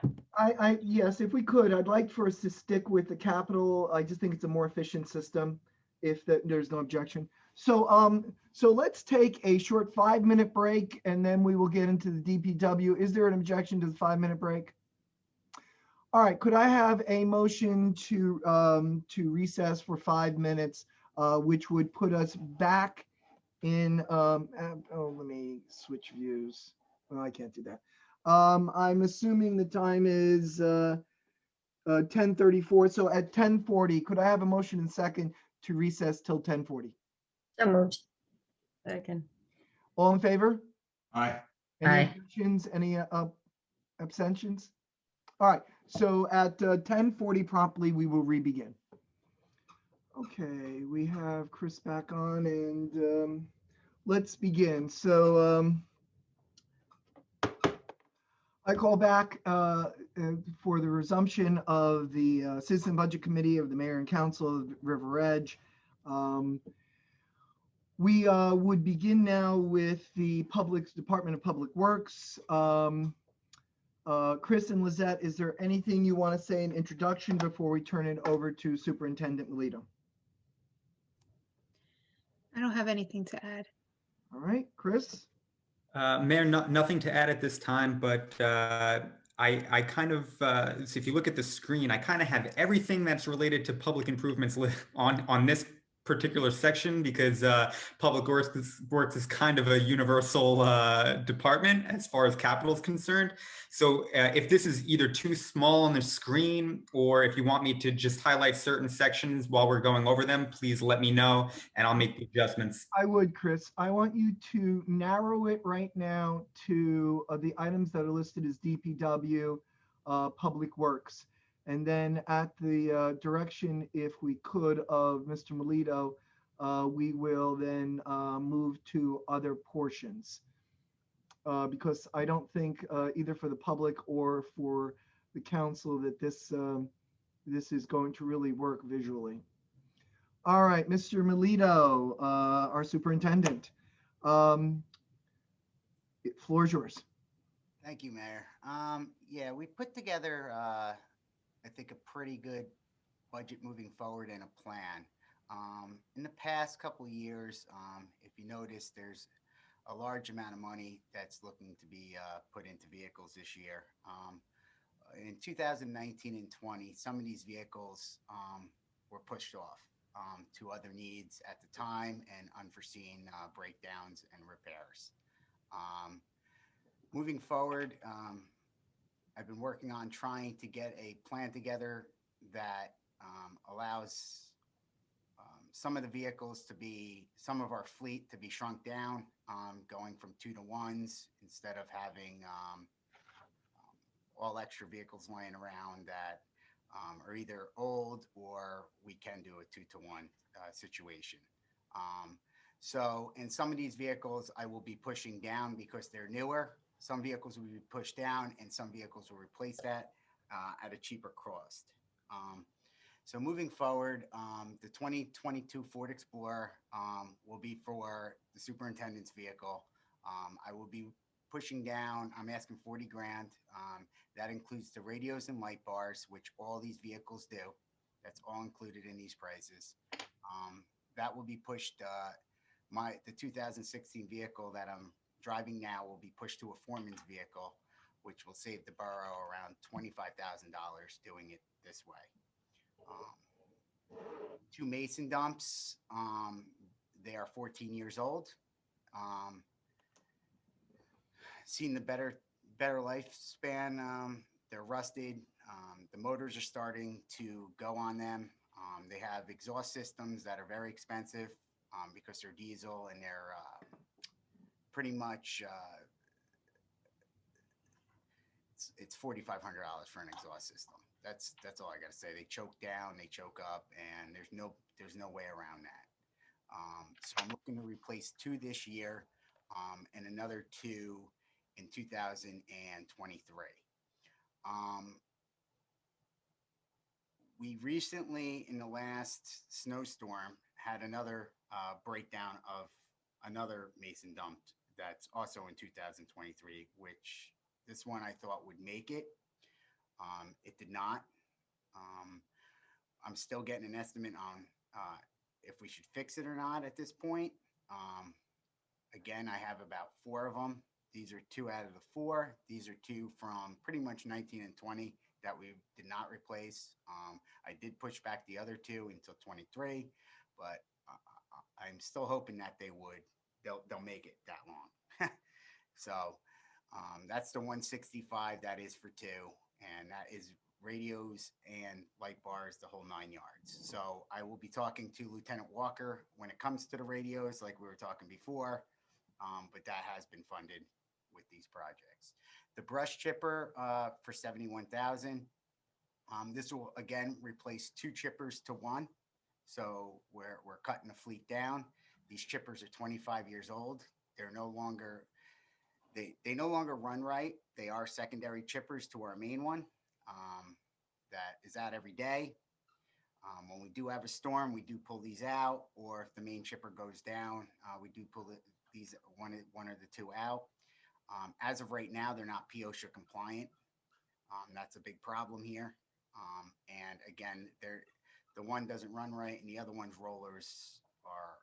Yes, if we could, I'd like for us to stick with the capital. I just think it's a more efficient system if there's no objection. So let's take a short 5-minute break and then we will get into the DPW. Is there an objection to the 5-minute break? All right, could I have a motion to recess for 5 minutes, which would put us back in, let me switch views. Oh, I can't do that. I'm assuming the time is 10:34. So at 10:40, could I have a motion and second to recess till 10:40? So moved. Second. All in favor? Aye. Any Aye. objections? Any abstentions? All right. So at 10:40 promptly, we will re-begin. Okay, we have Chris back on, and let's begin. So I call back for the resumption of the Citizen Budget Committee of the Mayor and Council of River Edge. We would begin now with the Department of Public Works. Chris and Lizette, is there anything you want to say in introduction before we turn it over to Superintendent Melito? I don't have anything to add. All right, Chris? Mayor, nothing to add at this time, but I kind of, so if you look at the screen, I kind of have everything that's related to public improvements on this particular section, because Public Works is kind of a universal department as far as capital is concerned. So if this is either too small on the screen, or if you want me to just highlight certain sections while we're going over them, please let me know and I'll make the adjustments. I would, Chris. I want you to narrow it right now to the items that are listed as DPW, Public Works. And then at the direction, if we could, of Mr. Melito, we will then move to other portions. Because I don't think either for the public or for the council that this is going to really work visually. All right, Mr. Melito, our superintendent. Floor is yours. Thank you, Mayor. Yeah, we put together, I think, a pretty good budget moving forward and a plan. In the past couple of years, if you notice, there's a large amount of money that's looking to be put into vehicles this year. In 2019 and 20, some of these vehicles were pushed off to other needs at the time and unforeseen breakdowns and repairs. Moving forward, I've been working on trying to get a plan together that allows some of the vehicles to be, some of our fleet to be shrunk down, going from 2 to 1s instead of having all extra vehicles laying around that are either old or we can do a 2 to 1 situation. So in some of these vehicles, I will be pushing down because they're newer. Some vehicles will be pushed down and some vehicles will replace that at a cheaper cost. So moving forward, the 2022 Ford Explorer will be for the superintendent's vehicle. I will be pushing down, I'm asking 40 grand. That includes the radios and light bars, which all these vehicles do. That's all included in these prices. That will be pushed, the 2016 vehicle that I'm driving now will be pushed to a foreman's vehicle. which will save the borough around $25,000 doing it this way. 2 mason dumps, they are 14 years old. Seen the better lifespan. They're rusted. The motors are starting to go on them. They have exhaust systems that are very expensive because they're diesel, and they're pretty much it's $4,500 for an exhaust system. That's all I got to say. They choke down, they choke up, and there's no way around that. So I'm looking to replace 2 this year, and another 2 in 2023. We recently, in the last snowstorm, had another breakdown of another mason dump that's also in 2023, which this one I thought would make it. It did not. I'm still getting an estimate on if we should fix it or not at this point. Again, I have about 4 of them. These are 2 out of the 4. These are 2 from pretty much 19 and 20 that we did not replace. I did push back the other 2 until 23, but I'm still hoping that they'll make it that long. So that's the 165. That is for 2, and that is radios and light bars, the whole 9 yards. So I will be talking to Lieutenant Walker when it comes to the radios, like we were talking before, but that has been funded with these projects. The brush chipper for $71,000. This will again replace 2 chippers to 1. So we're cutting the fleet down. These chippers are 25 years old. They're no longer they no longer run right. They are secondary chippers to our main one that is out every day. When we do have a storm, we do pull these out, or if the main chipper goes down, we do pull these one or the 2 out. As of right now, they're not POSHA compliant. That's a big problem here. And again, the one doesn't run right, and the other one's rollers are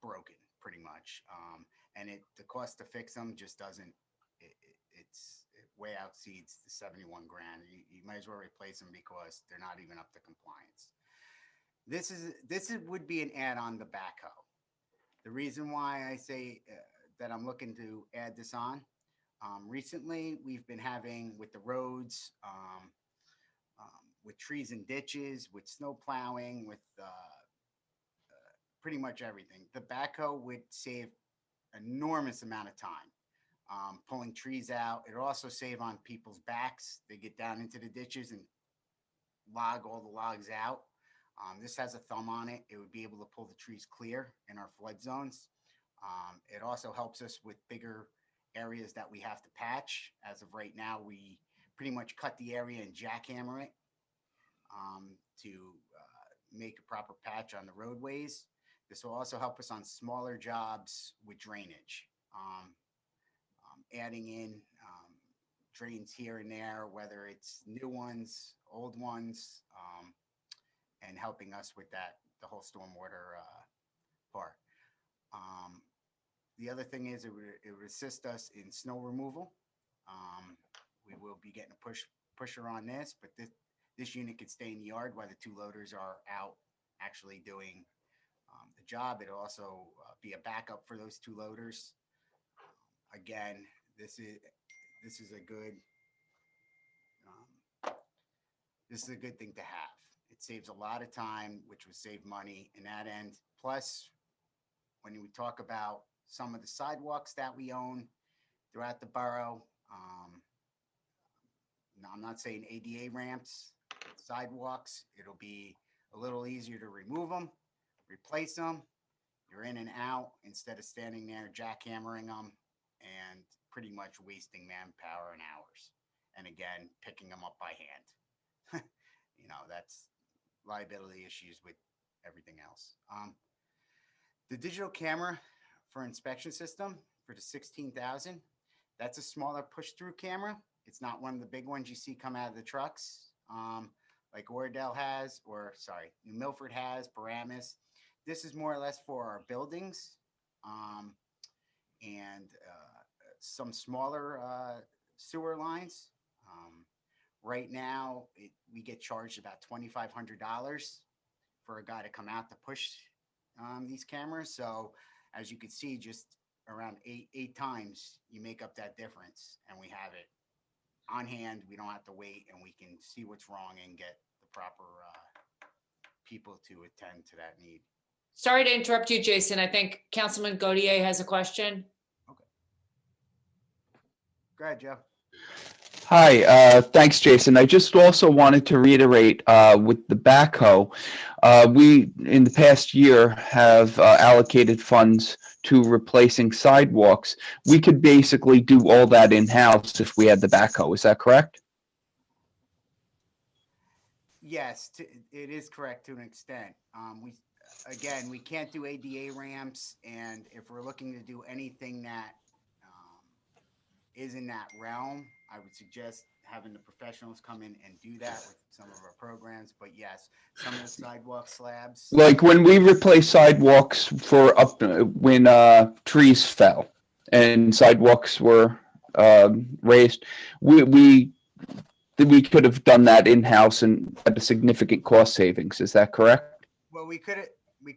broken pretty much. And the cost to fix them just doesn't. It way exceeds the 71 grand. You might as well replace them because they're not even up to compliance. This would be an add-on to backhoe. The reason why I say that I'm looking to add this on, recently we've been having with the roads, with trees and ditches, with snow plowing, with pretty much everything. The backhoe would save enormous amount of time. Pulling trees out. It'll also save on people's backs. They get down into the ditches and log all the logs out. This has a thumb on it. It would be able to pull the trees clear in our flood zones. It also helps us with bigger areas that we have to patch. As of right now, we pretty much cut the area and jackhammer it to make a proper patch on the roadways. This will also help us on smaller jobs with drainage. Adding in drains here and there, whether it's new ones, old ones, and helping us with the whole stormwater part. The other thing is it would assist us in snow removal. We will be getting a pusher on this, but this unit could stay in the yard while the 2 loaders are out actually doing the job. It'll also be a backup for those 2 loaders. Again, this is a good thing to have. It saves a lot of time, which would save money in that end. Plus, when we talk about some of the sidewalks that we own throughout the borough, I'm not saying ADA ramps, sidewalks, it'll be a little easier to remove them, replace them. You're in and out instead of standing there jackhammering them and pretty much wasting manpower and hours. And again, picking them up by hand. That's liability issues with everything else. The digital camera for inspection system for the 16,000, that's a smaller push-through camera. It's not one of the big ones you see come out of the trucks, like Oradell has, New Milford has, Paramus. This is more or less for our buildings. and some smaller sewer lines. Right now, we get charged about $2,500 for a guy to come out to push these cameras. So as you can see, just around eight times, you make up that difference, and we have it on hand. We don't have to wait, and we can see what's wrong and get the proper people to attend to that need. Sorry to interrupt you, Jason. I think Councilman Gaudier has a question. Go ahead, Joe. Hi, thanks, Jason. I just also wanted to reiterate with the backhoe, we in the past year have allocated funds to replacing sidewalks. We could basically do all that in-house if we had the backhoe. Is that correct? Yes, it is correct to an extent. We can't do ADA ramps, and if we're looking to do anything that is in that realm, I would suggest having the professionals come in and do that with some of our programs. But yes, some of the sidewalk slabs. Like when we replace sidewalks for when trees fell and sidewalks were raised, we could have done that in-house and at a significant cost savings. Is that correct? Well, we could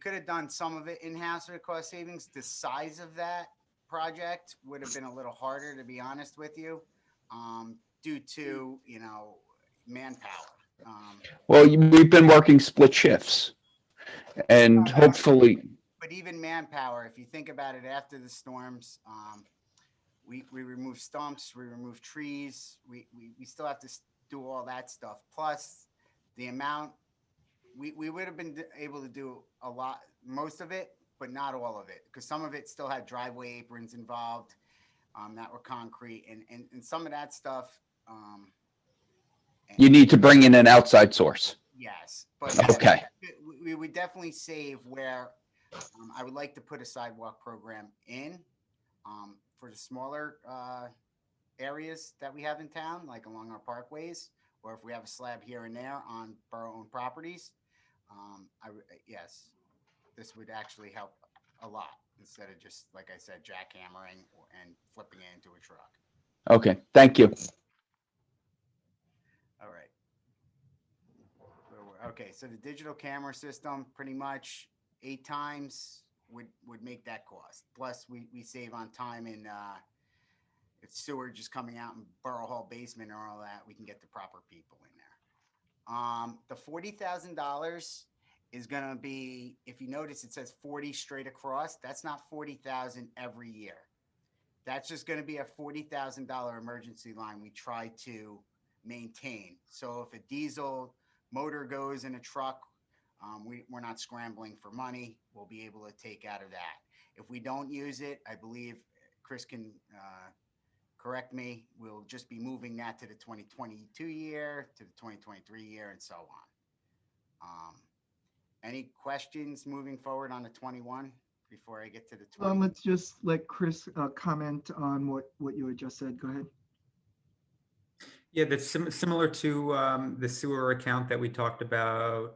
have done some of it in-house at cost savings. The size of that project would have been a little harder, to be honest with you, due to, manpower. Well, we've been working split shifts, and hopefully. But even manpower, if you think about it, after the storms, we remove stumps, we remove trees, we still have to do all that stuff. Plus, the amount we would have been able to do a lot, most of it, but not all of it, because some of it still had driveway aprons involved that were concrete, and some of that stuff. You need to bring in an outside source. Yes, but okay. We would definitely save where I would like to put a sidewalk program in for the smaller areas that we have in town, like along our parkways, or if we have a slab here and there on borough-owned properties. Yes, this would actually help a lot instead of just, like I said, jackhammering and flipping it into a truck. Okay, thank you. All right. Okay, so the digital camera system, pretty much 8 times would make that cost. Plus, we save on time in if sewer just coming out in Borough Hall basement or all that, we can get the proper people in there. The $40,000 is going to be, if you notice, it says 40 straight across. That's not 40,000 every year. That's just going to be a $40,000 emergency line we try to maintain. So if a diesel motor goes in a truck, we're not scrambling for money. We'll be able to take out of that. If we don't use it, I believe Chris can correct me, we'll just be moving that to the 2022 year, to the 2023 year, and so on. Any questions moving forward on the 21 before I get to the 20? Let's just let Chris comment on what you had just said. Go ahead. Yeah, that's similar to the sewer account that we talked about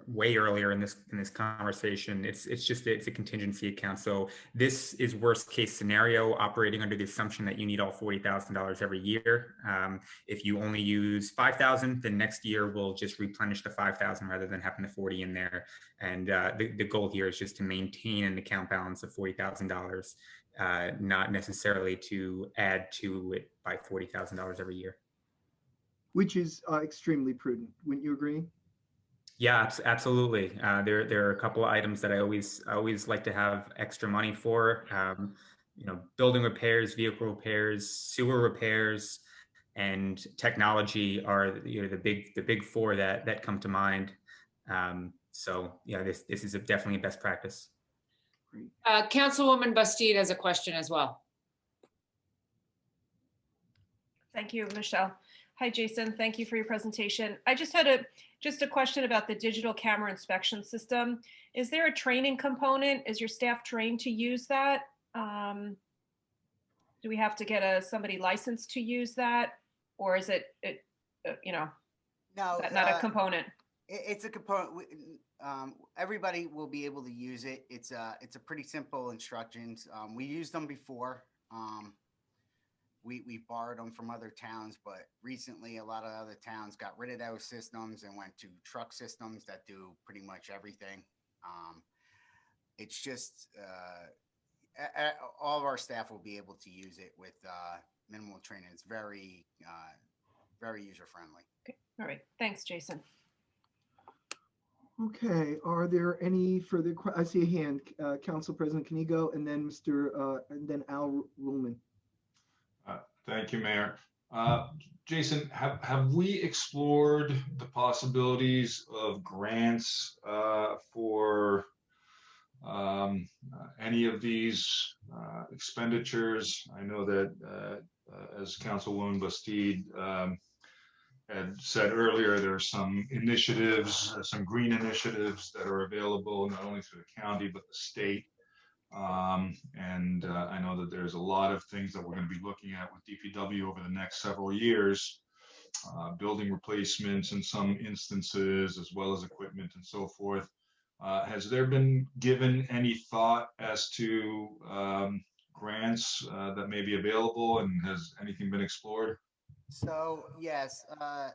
way earlier in this conversation. It's a contingency account. So this is worst case scenario, operating under the assumption that you need all $40,000 every year. If you only use 5,000, then next year we'll just replenish the 5,000 rather than having the 40 in there. And the goal here is just to maintain an account balance of $40,000, not necessarily to add to it by $40,000 every year. Which is extremely prudent. Wouldn't you agree? Yeah, absolutely. There are a couple of items that I always like to have extra money for. Building repairs, vehicle repairs, sewer repairs, and technology are the big four that come to mind. So yeah, this is definitely a best practice. Councilwoman Bastide has a question as well. Thank you, Michelle. Hi, Jason. Thank you for your presentation. I just had a question about the digital camera inspection system. Is there a training component? Is your staff trained to use that? Do we have to get somebody licensed to use that, or is it no, not a component? It's a component. Everybody will be able to use it. It's a pretty simple instructions. We used them before. We borrowed them from other towns, but recently a lot of other towns got rid of those systems and went to truck systems that do pretty much everything. It's just all of our staff will be able to use it with minimal training. It's very user friendly. Okay. All right. Thanks, Jason. Okay, are there any further, I see a hand, Council President Kanigo, and then and then Al Ruhlman. Thank you, Mayor. Jason, have we explored the possibilities of grants for any of these expenditures? I know that as Councilwoman Bastide had said earlier, there are some initiatives, some green initiatives that are available not only through the county, but the state. I know that there's a lot of things that we're going to be looking at with DPW over the next several years, building replacements in some instances, as well as equipment and so forth. Has there been given any thought as to grants that may be available, and has anything been explored? So yes,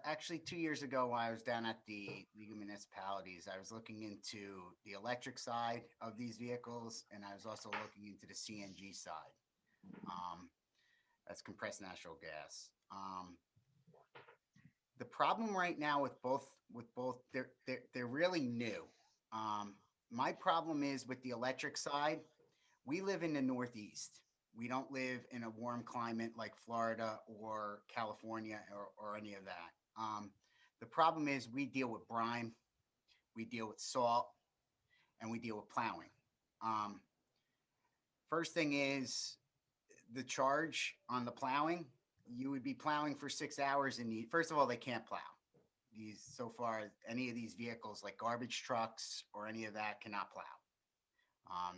actually 2 years ago when I was down at the League of Municipalities, I was looking into the electric side of these vehicles, and I was also looking into the CNG side. That's compressed natural gas. The problem right now with both, they're really new. My problem is with the electric side, we live in the Northeast. We don't live in a warm climate like Florida or California or any of that. The problem is we deal with brine, we deal with salt, and we deal with plowing. First thing is the charge on the plowing. You would be plowing for 6 hours first of all, they can't plow. So far, any of these vehicles like garbage trucks or any of that cannot plow.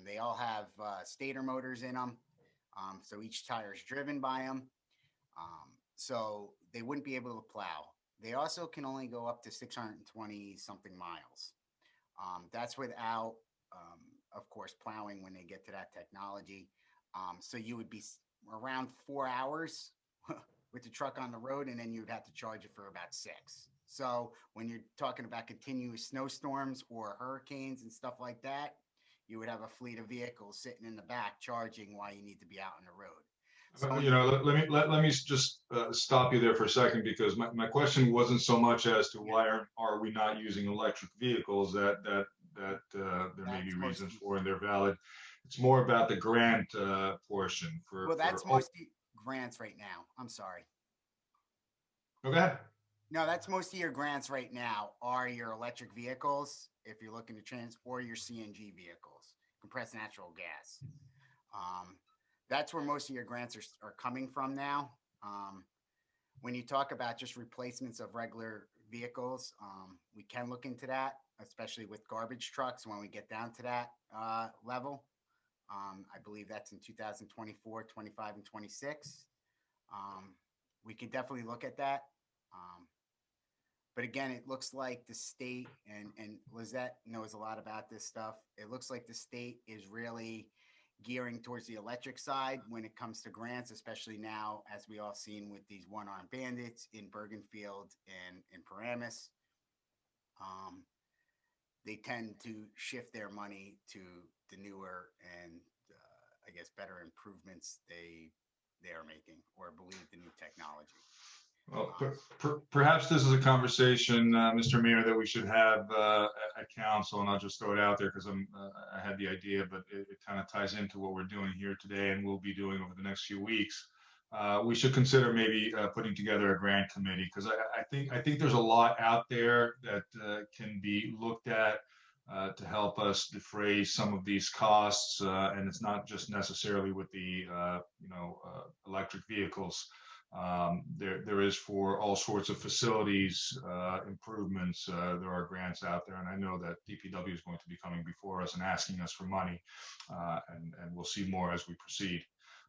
They all have stator motors in them. So each tire is driven by them. So they wouldn't be able to plow. They also can only go up to 620 something miles. That's without, of course, plowing when they get to that technology. So you would be around 4 hours with the truck on the road, and then you'd have to charge it for about 6. So when you're talking about continuous snowstorms or hurricanes and stuff like that, you would have a fleet of vehicles sitting in the back charging while you need to be out on the road. So, let me just stop you there for a second, because my question wasn't so much as to why are we not using electric vehicles that there may be reasons for, and they're valid. It's more about the grant portion for. Well, that's mostly grants right now. I'm sorry. Okay. No, that's most of your grants right now are your electric vehicles, if you're looking to or your CNG vehicles, compressed natural gas. That's where most of your grants are coming from now. When you talk about just replacements of regular vehicles, we can look into that, especially with garbage trucks when we get down to that level. I believe that's in 2024, 25, and 26. We can definitely look at that. But again, it looks like the state, and Lizette knows a lot about this stuff. It looks like the state is really gearing towards the electric side when it comes to grants, especially now, as we all seen with these one-armed bandits in Bergenfield and in Paramus. They tend to shift their money to the newer and I guess better improvements they are making, or believe the new technology. Well, perhaps this is a conversation, Mr. Mayor, that we should have at council, and I'll just throw it out there because I had the idea, but it kind of ties into what we're doing here today and we'll be doing over the next few weeks. We should consider maybe putting together a grant committee, because I think there's a lot out there that can be looked at to help us defray some of these costs, and it's not just necessarily with the electric vehicles. There is for all sorts of facilities improvements. There are grants out there, and I know that DPW is going to be coming before us and asking us for money, and we'll see more as we proceed.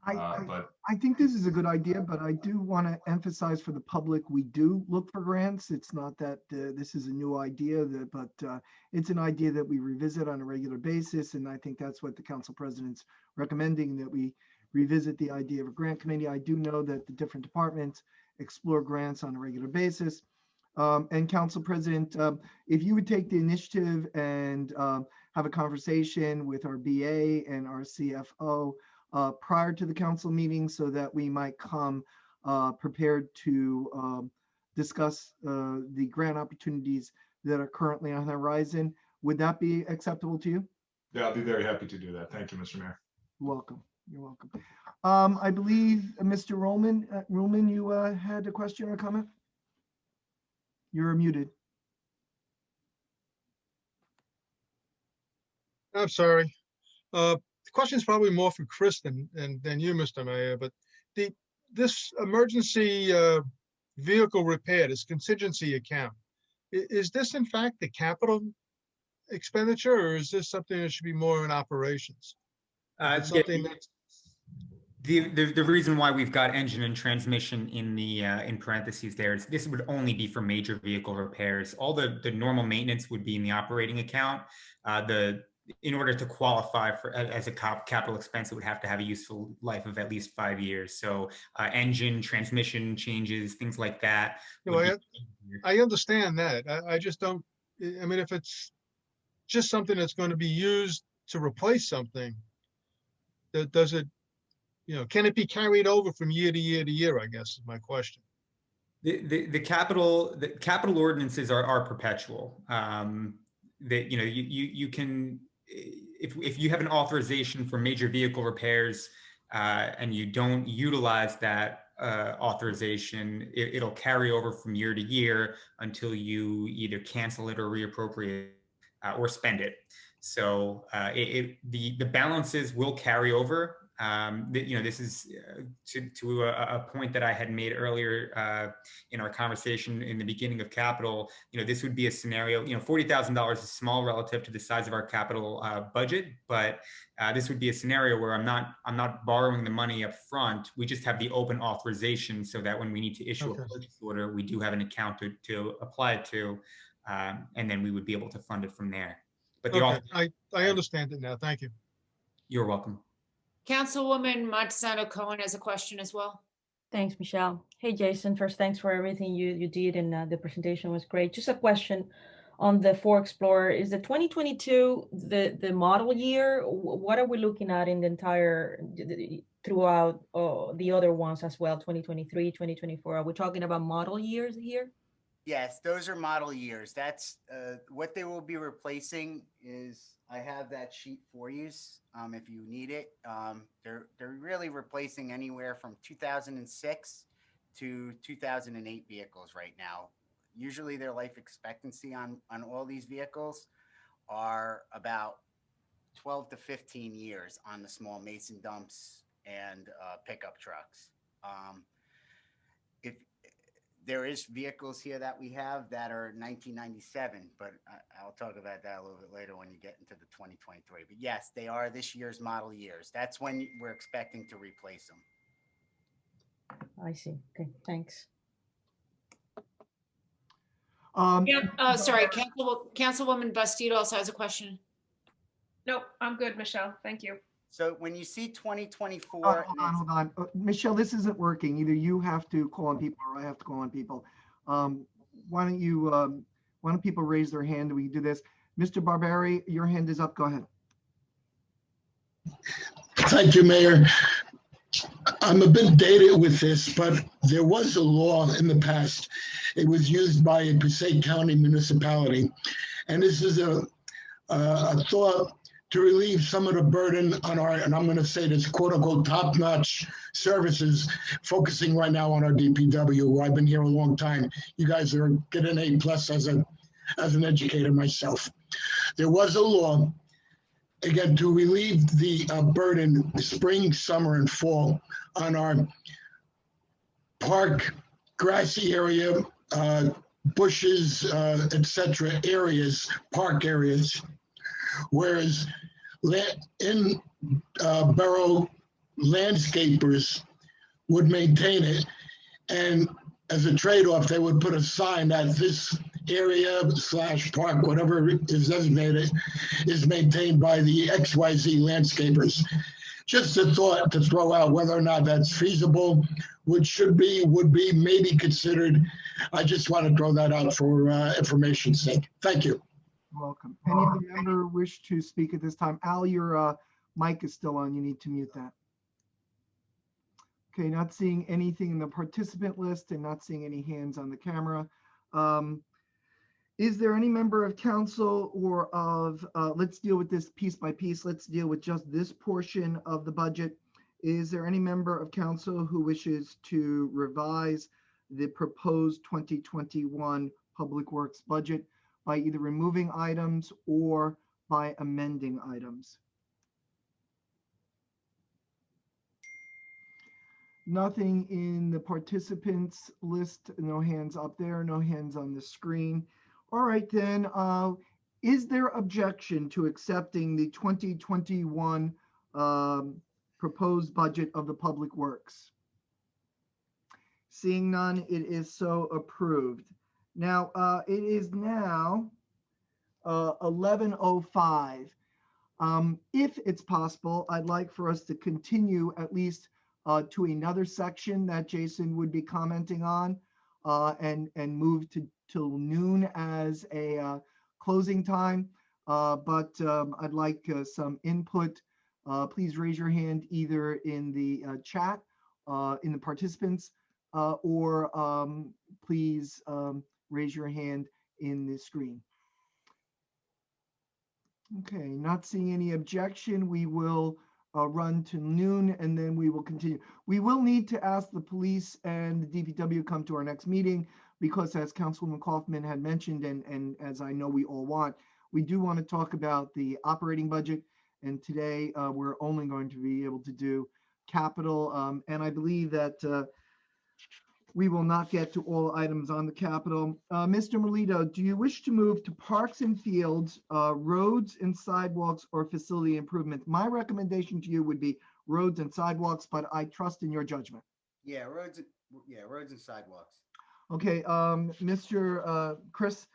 But I think this is a good idea, but I do want to emphasize for the public, we do look for grants. It's not that this is a new idea, but it's an idea that we revisit on a regular basis. And I think that's what the council president's recommending, that we revisit the idea of a grant committee. I do know that the different departments explore grants on a regular basis. And Council President, if you would take the initiative and have a conversation with our BA and our CFO prior to the council meeting, so that we might come prepared to discuss the grant opportunities that are currently on the horizon. Would that be acceptable to you? yeah, I'll be very happy to do that. Thank you, Mr. Mayor. You're welcome. You're welcome. I believe Mr. Roman, you had a question or comment? You're muted. I'm sorry. The question is probably more for Kristen than you, Mr. Mayor, but this emergency vehicle repair, this contingency account, is this in fact the capital expenditure, or is this something that should be more in operations? Something that's the reason why we've got engine and transmission in the in parentheses there is this would only be for major vehicle repairs. All the normal maintenance would be in the operating account. In order to qualify for as a capital expense, it would have to have a useful life of at least 5 years. So engine, transmission changes, things like that. I understand that. I just don't, I mean, if it's just something that's going to be used to replace something, does it, can it be carried over from year to year to year, I guess is my question. The capital ordinances are perpetual. You can, if you have an authorization for major vehicle repairs and you don't utilize that authorization, it'll carry over from year to year until you either cancel it or reappropriate or spend it. So the balances will carry over. This is to a point that I had made earlier in our conversation in the beginning of capital. This would be a scenario. $40,000 is small relative to the size of our capital budget, but this would be a scenario where I'm not borrowing the money up front. We just have the open authorization, so that when we need to issue a purchase order, we do have an account to apply it to, and then we would be able to fund it from there. But I understand it now. Thank you. You're welcome. Councilwoman Montesano Cohen has a question as well. Thanks, Michelle. Hey, Jason, first, thanks for everything you did, and the presentation was great. Just a question on the Ford Explorer. Is the 2022 the model year? What are we looking at in the entire, throughout the other ones as well, 2023, 2024? Are we talking about model years here? Yes, those are model years. That's what they will be replacing. Is I have that sheet for you if you need it. They're really replacing anywhere from 2006 to 2008 vehicles right now. Usually their life expectancy on all these vehicles are about 12 to 15 years on the small Mason dumps and pickup trucks. If there is vehicles here that we have that are 1997, but I'll talk about that a little bit later when you get into the 2023. But yes, they are this year's model years. That's when we're expecting to replace them. I see. Okay, thanks. Sorry, Councilwoman Bastido also has a question. Nope, I'm good, Michelle. Thank you. So when you see 2024, hold on. Michelle, this isn't working. Either you have to call on people or I have to call on people. Why don't people raise their hand and we do this? Mr. Barberi, your hand is up. Go ahead. Thank you, Mayor. I'm a bit dated with this, but there was a law in the past. It was used by a Passaic County municipality. And this is a thought to relieve some of the burden on our, and I'm going to say this, quote unquote, top-notch services, focusing right now on our DPW. I've been here a long time. You guys are getting an A+ as an educator myself. There was a law, again, to relieve the burden spring, summer, and fall on our park, grassy area, bushes, etc. areas, park areas. Whereas in borough landscapers would maintain it. And as a trade-off, they would put a sign that this area / park, whatever is designated, is maintained by the XYZ landscapers. Just a thought to throw out whether or not that's feasible, would be maybe considered. I just want to throw that out for information's sake. Thank you. Welcome. Any other member wish to speak at this time? Al, your mic is still on. You need to mute that. Okay, not seeing anything in the participant list and not seeing any hands on the camera. Is there any member of council or of, let's deal with this piece by piece. Let's deal with just this portion of the budget. Is there any member of council who wishes to revise the proposed 2021 Public Works budget by either removing items or by amending items? Nothing in the participants list, no hands up there, no hands on the screen. All right, then, is there objection to accepting the 2021 proposed budget of the Public Works? Seeing none, it is so approved. Now, it is now 11:05. If it's possible, I'd like for us to continue at least to another section that Jason would be commenting on, and move till noon as a closing time. But I'd like some input. Please raise your hand either in the chat, in the participants, or please raise your hand in the screen. Okay, not seeing any objection. We will run to noon and then we will continue. We will need to ask the police and the DPW come to our next meeting because, as Councilwoman Kaufman had mentioned, and as I know we all want, we do want to talk about the operating budget. And today we're only going to be able to do capital. And I believe that we will not get to all items on the capital. Mr. Melito, do you wish to move to parks and fields, roads and sidewalks, or facility improvement? My recommendation to you would be roads and sidewalks, but I trust in your judgment. Yeah, roads and sidewalks. Okay, Mr. Chris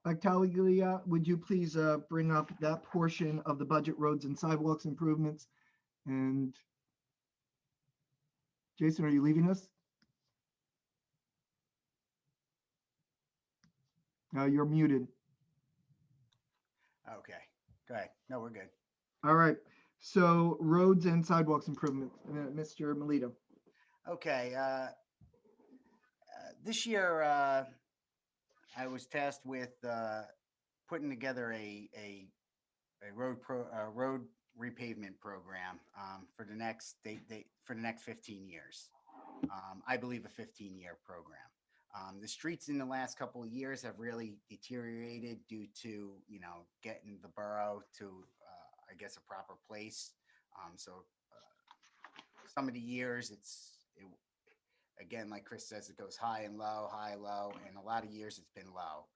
Tagliaglia, would you please bring up that portion of the budget, roads and sidewalks improvements? And Jason, are you leaving us? You're muted. Okay, go ahead. No, we're good. All right. So roads and sidewalks improvement, Mr. Melito. Okay. This year, I was tasked with putting together a road repavement program for the next 15 years. I believe a 15-year program. The streets in the last couple of years have really deteriorated due to, getting the borough to, I guess, a proper place. Some of the years again, like Chris says, it goes high, low, and a lot of years it's been low.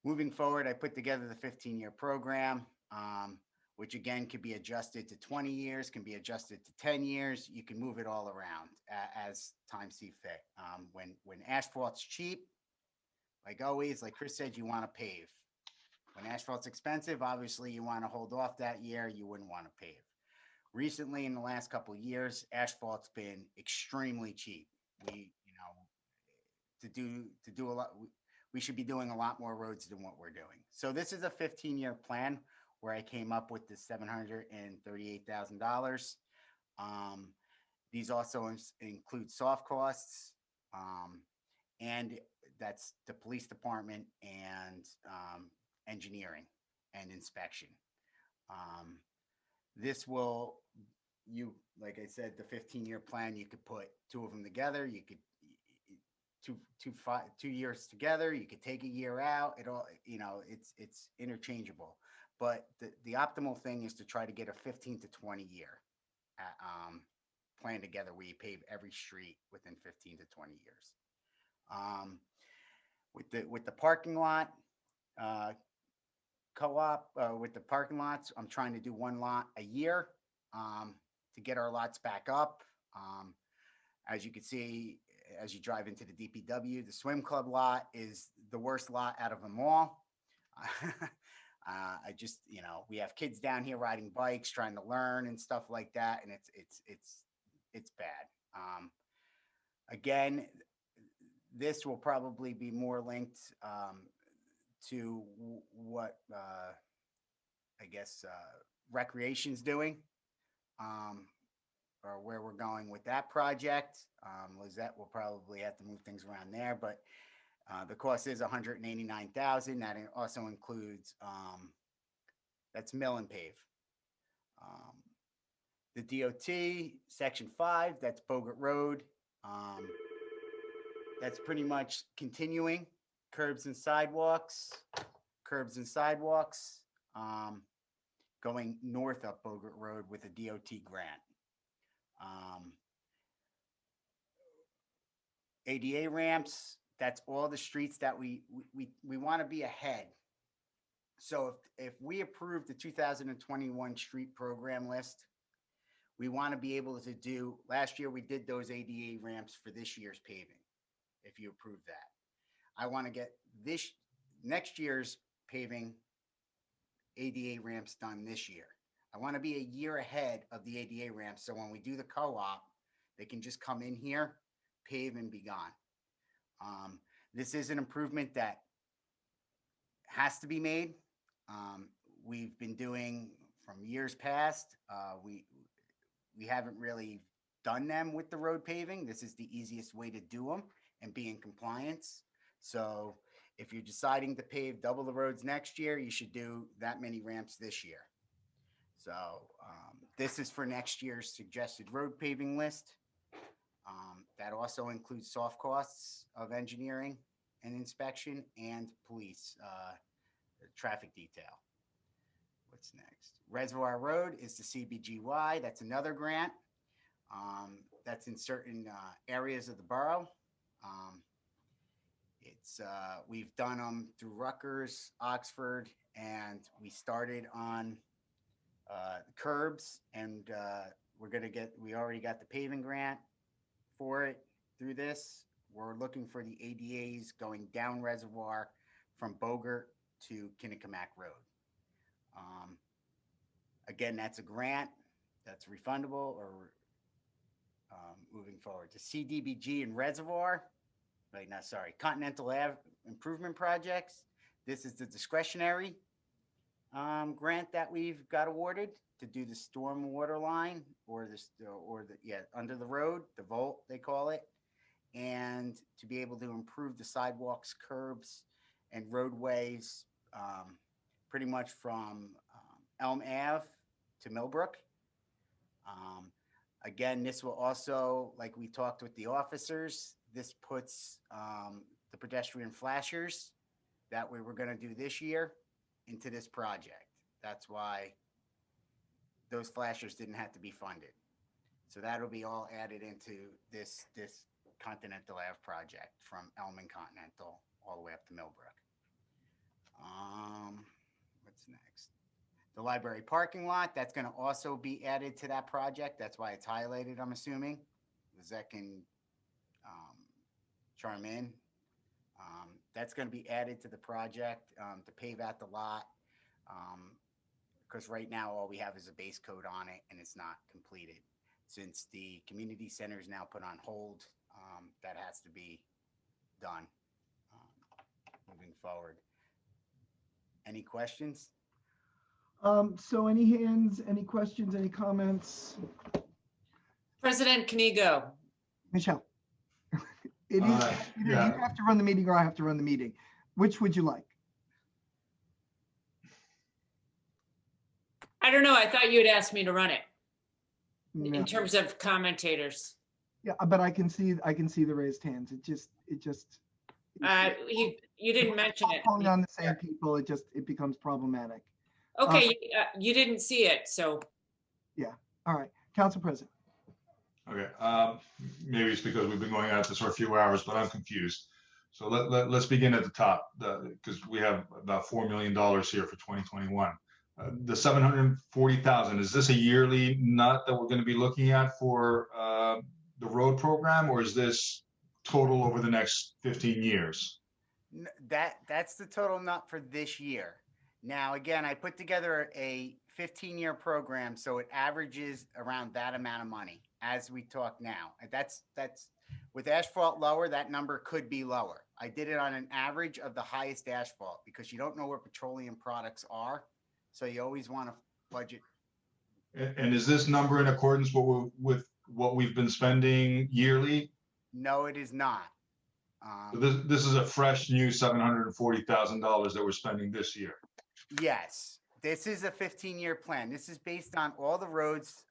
Moving forward, I put together the 15-year program, which again could be adjusted to 20 years, can be adjusted to 10 years. You can move it all around as time see fit. When asphalt's cheap, like always, like Chris said, you want to pave. When asphalt's expensive, obviously you want to hold off that year. You wouldn't want to pave. Recently, in the last couple of years, asphalt's been extremely cheap. To do a lot, we should be doing a lot more roads than what we're doing. So this is a 15-year plan where I came up with the $738,000. These also include soft costs, and that's the police department and engineering and inspection. This will, like I said, the 15-year plan, you could put two of them together. You could 2 years together. You could take a year out. It all, it's interchangeable. But the optimal thing is to try to get a 15 to 20 year plan together where you pave every street within 15 to 20 years. With the parking lot co-op, with the parking lots, I'm trying to do one lot a year. to get our lots back up. As you can see, as you drive into the DPW, the swim club lot is the worst lot out of them all. I just, you know, we have kids down here riding bikes, trying to learn and stuff like that, and it's bad. Again, this will probably be more linked to what I guess Recreation's doing, or where we're going with that project. Lizette will probably have to move things around there, but the cost is $189,000. That also includes that's mill and pave. The DOT section 5, that's Bogart Road. That's pretty much continuing curbs and sidewalks, going north up Bogart Road with a DOT grant. ADA ramps, that's all the streets that we want to be ahead. So if we approve the 2021 street program list, we want to be able to do, last year we did those ADA ramps for this year's paving, if you approve that. I want to get this next year's paving ADA ramps done this year. I want to be a year ahead of the ADA ramps, so when we do the co-op, they can just come in here, pave, and be gone. This is an improvement that has to be made. We've been doing from years past. We haven't really done them with the road paving. This is the easiest way to do them and be in compliance. So if you're deciding to pave double the roads next year, you should do that many ramps this year. So this is for next year's suggested road paving list. That also includes soft costs of engineering and inspection and police traffic detail. What's next? Reservoir Road is the CBGY. That's another grant. That's in certain areas of the borough. We've done them through Rutgers, Oxford, and we started on curbs, and we already got the paving grant for it through this. We're looking for the ADAs going down Reservoir from Bogart to Kinnecamack Road. Again, that's a grant that's refundable or moving forward to CDBG and Reservoir. Wait, no, sorry, Continental Ave improvement projects. This is the discretionary grant that we've got awarded to do the storm water line under the road, the Volt they call it, and to be able to improve the sidewalks, curbs, and roadways, pretty much from Elm Ave to Millbrook. Again, this will also, like we talked with the officers, this puts the pedestrian flashers that we were going to do this year into this project. That's why those flashers didn't have to be funded. So that'll be all added into this Continental Ave project from Elm and Continental all the way up to Millbrook. What's next? The library parking lot, that's going to also be added to that project. That's why it's highlighted, I'm assuming. Lizette can chime in. That's going to be added to the project to pave out the lot. Because right now all we have is a base coat on it and it's not completed. Since the community center is now put on hold, that has to be done moving forward. Any questions? So any hands, any questions, any comments? President Knigo. Michelle. It is, either you have to run the meeting or I have to run the meeting. Which would you like? I don't know. I thought you had asked me to run it No. in terms of commentators. Yeah, but I can see the raised hands. It just You didn't mention it. calling on the same people, it becomes problematic. Okay, you didn't see it, so. Yeah. All right. Council President. Okay, maybe it's because we've been going at this for a few hours, but I'm confused. So let's begin at the top, because we have about $4 million here for 2021. The 740,000, is this a yearly nut that we're going to be looking at for the road program, or is this total over the next 15 years? That's the total nut for this year. Now, again, I put together a 15-year program, so it averages around that amount of money as we talk now. That's with asphalt lower, that number could be lower. I did it on an average of the highest asphalt because you don't know where petroleum products are. So you always want to budget. And is this number in accordance with what we've been spending yearly? No, it is not. So this is a fresh new $740,000 that we're spending this year. Yes, this is a 15-year plan. This is based on all the roads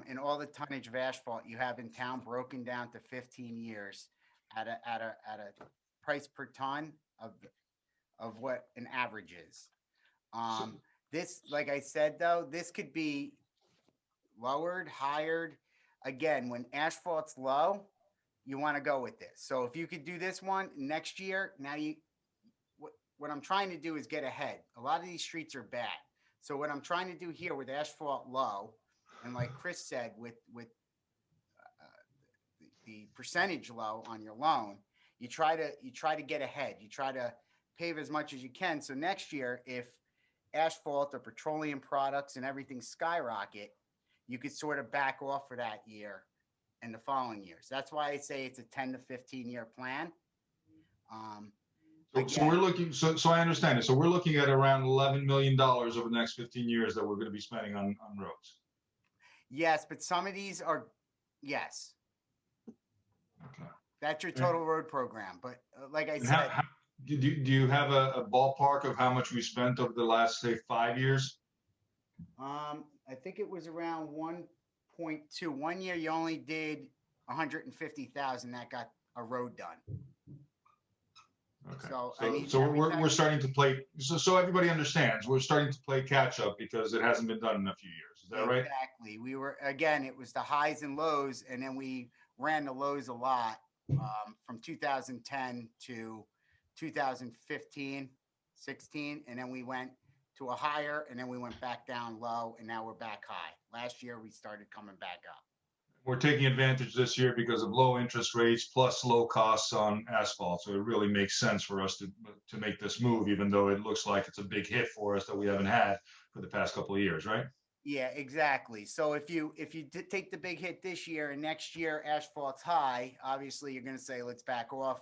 and all the tonnage of asphalt you have in town broken down to 15 years at a price per ton of what an average is. This, like I said, though, this could be lowered, higher. Again, when asphalt's low, you want to go with this. So if you could do this one next year, now what I'm trying to do is get ahead. A lot of these streets are bad. So what I'm trying to do here with asphalt low, and like Chris said, with the percentage low on your loan, you try to get ahead. You try to pave as much as you can. So next year, if asphalt or petroleum products and everything skyrocket, you could sort of back off for that year and the following years. That's why I say it's a 10 to 15-year plan. So we're looking, so I understand it. So we're looking at around $11 million over the next 15 years that we're going to be spending on roads. Yes, but some of these are, yes. Okay. That's your total road program. But like I said, do you have a ballpark of how much we spent over the last, say, 5 years? I think it was around 1.2. 1 year you only did 150,000 that got a road done. Okay. So, we're starting to play. So everybody understands we're starting to play catch up because it hasn't been done in a few years. Is that right? Exactly. We were, again, it was the highs and lows, and then we ran the lows a lot from 2010 to 2015, 16, and then we went to a higher, and then we went back down low, and now we're back high. Last year we started coming back up. We're taking advantage this year because of low interest rates plus low costs on asphalt. So it really makes sense for us to make this move, even though it looks like it's a big hit for us that we haven't had for the past couple of years, right? Yeah, exactly. So if you take the big hit this year and next year asphalt's high, obviously you're going to say, let's back off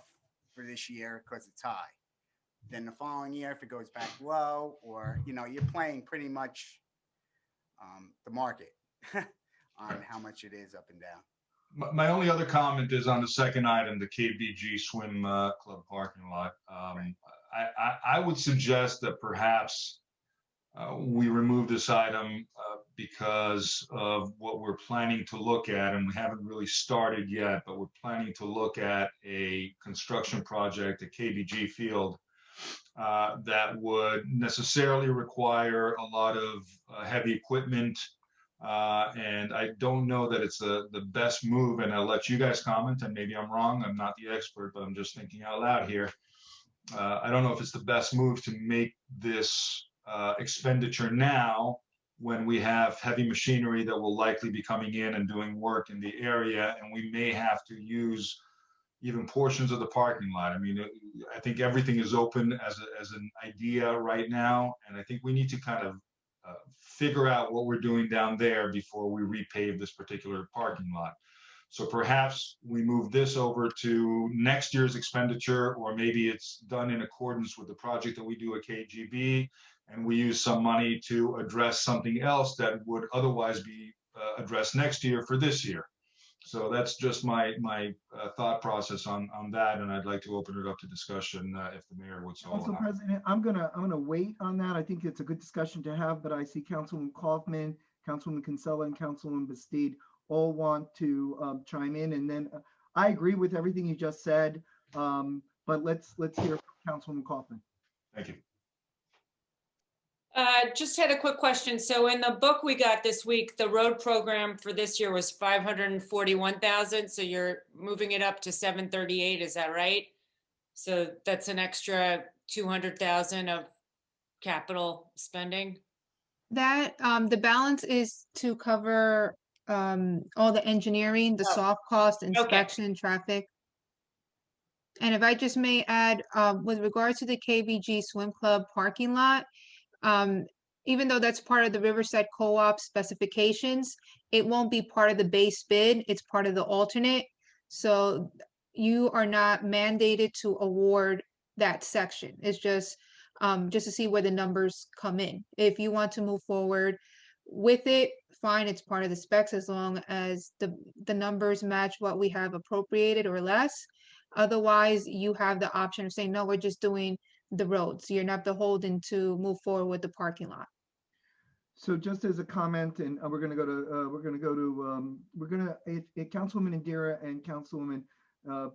for this year because it's high. Then the following year, if it goes back low, or, you're playing pretty much the market on how much it is up and down. My only other comment is on the second item, the KBG Swim Club parking lot. I would suggest that perhaps we remove this item because of what we're planning to look at, and we haven't really started yet, but we're planning to look at a construction project at KBG Field that would necessarily require a lot of heavy equipment. And I don't know that it's the best move, and I'll let you guys comment, and maybe I'm wrong. I'm not the expert, but I'm just thinking out loud here. I don't know if it's the best move to make this expenditure now when we have heavy machinery that will likely be coming in and doing work in the area, and we may have to use even portions of the parking lot. I mean, I think everything is open as an idea right now, and I think we need to kind of figure out what we're doing down there before we repave this particular parking lot. So perhaps we move this over to next year's expenditure, or maybe it's done in accordance with the project that we do at KGB, and we use some money to address something else that would otherwise be addressed next year for this year. So that's just my thought process on that, and I'd like to open it up to discussion if the mayor would so Council allow. President, I'm gonna wait on that. I think it's a good discussion to have, but I see Councilman Kaufman, Councilman Kinsella, and Councilman Bastide all want to chime in, and then I agree with everything you just said, but let's hear from Councilman Kaufman. Thank you. Just had a quick question. So in the book we got this week, the road program for this year was 541,000. So you're moving it up to 738. Is that right? So that's an extra 200,000 of capital spending. That, the balance is to cover, all the engineering, the Oh, soft cost, okay. inspection, traffic. And if I just may add, with regards to the KVG Swim Club parking lot, um, even though that's part of the Riverside Co-op specifications, it won't be part of the base bid. It's part of the alternate. So you are not mandated to award that section. It's just to see where the numbers come in. If you want to move forward with it, fine, it's part of the specs as long as the numbers match what we have appropriated or less. Otherwise, you have the option of saying, no, we're just doing the roads. You're not beholden to move forward with the parking lot. So just as a comment, and we're gonna go to, if Councilwoman Indira and Councilwoman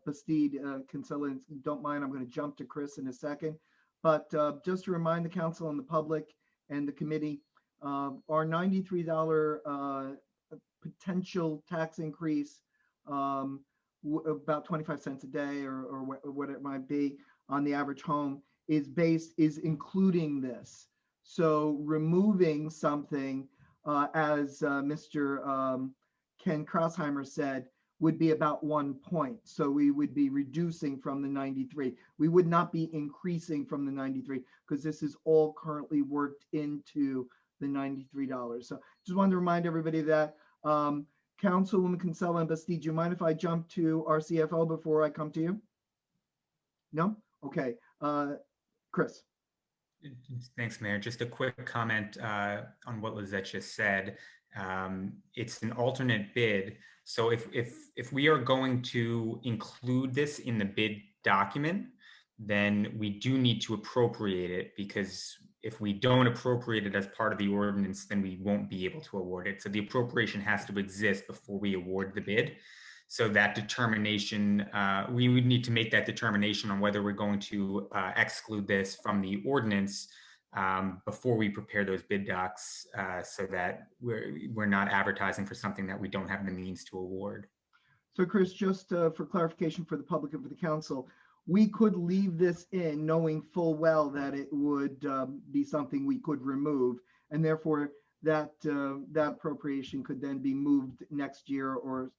Bastide Kinsella don't mind, I'm gonna jump to Chris in a second. But just to remind the council and the public and the committee, our $93 potential tax increase, about 25 cents a day or what it might be on the average home, is including this. So removing something, as Mr. Ken Krausheimer said, would be about 1 point. So we would be reducing from the 93. We would not be increasing from the 93 because this is all currently worked into the $93. So just wanted to remind everybody that. Councilwoman Kinsella and Bastide, do you mind if I jump to our CFO before I come to you? No? Okay. Chris. Thanks, Mayor. Just a quick comment on what Lizette just said. It's an alternate bid. So if we are going to include this in the bid document, then we do need to appropriate it, because if we don't appropriate it as part of the ordinance, then we won't be able to award it. So the appropriation has to exist before we award the bid. So that determination, we would need to make that determination on whether we're going to exclude this from the ordinance before we prepare those bid docs, so that we're not advertising for something that we don't have the means to award. So Chris, just for clarification for the public and for the council, we could leave this in knowing full well that it would be something we could remove, and therefore that that appropriation could then be moved next year, or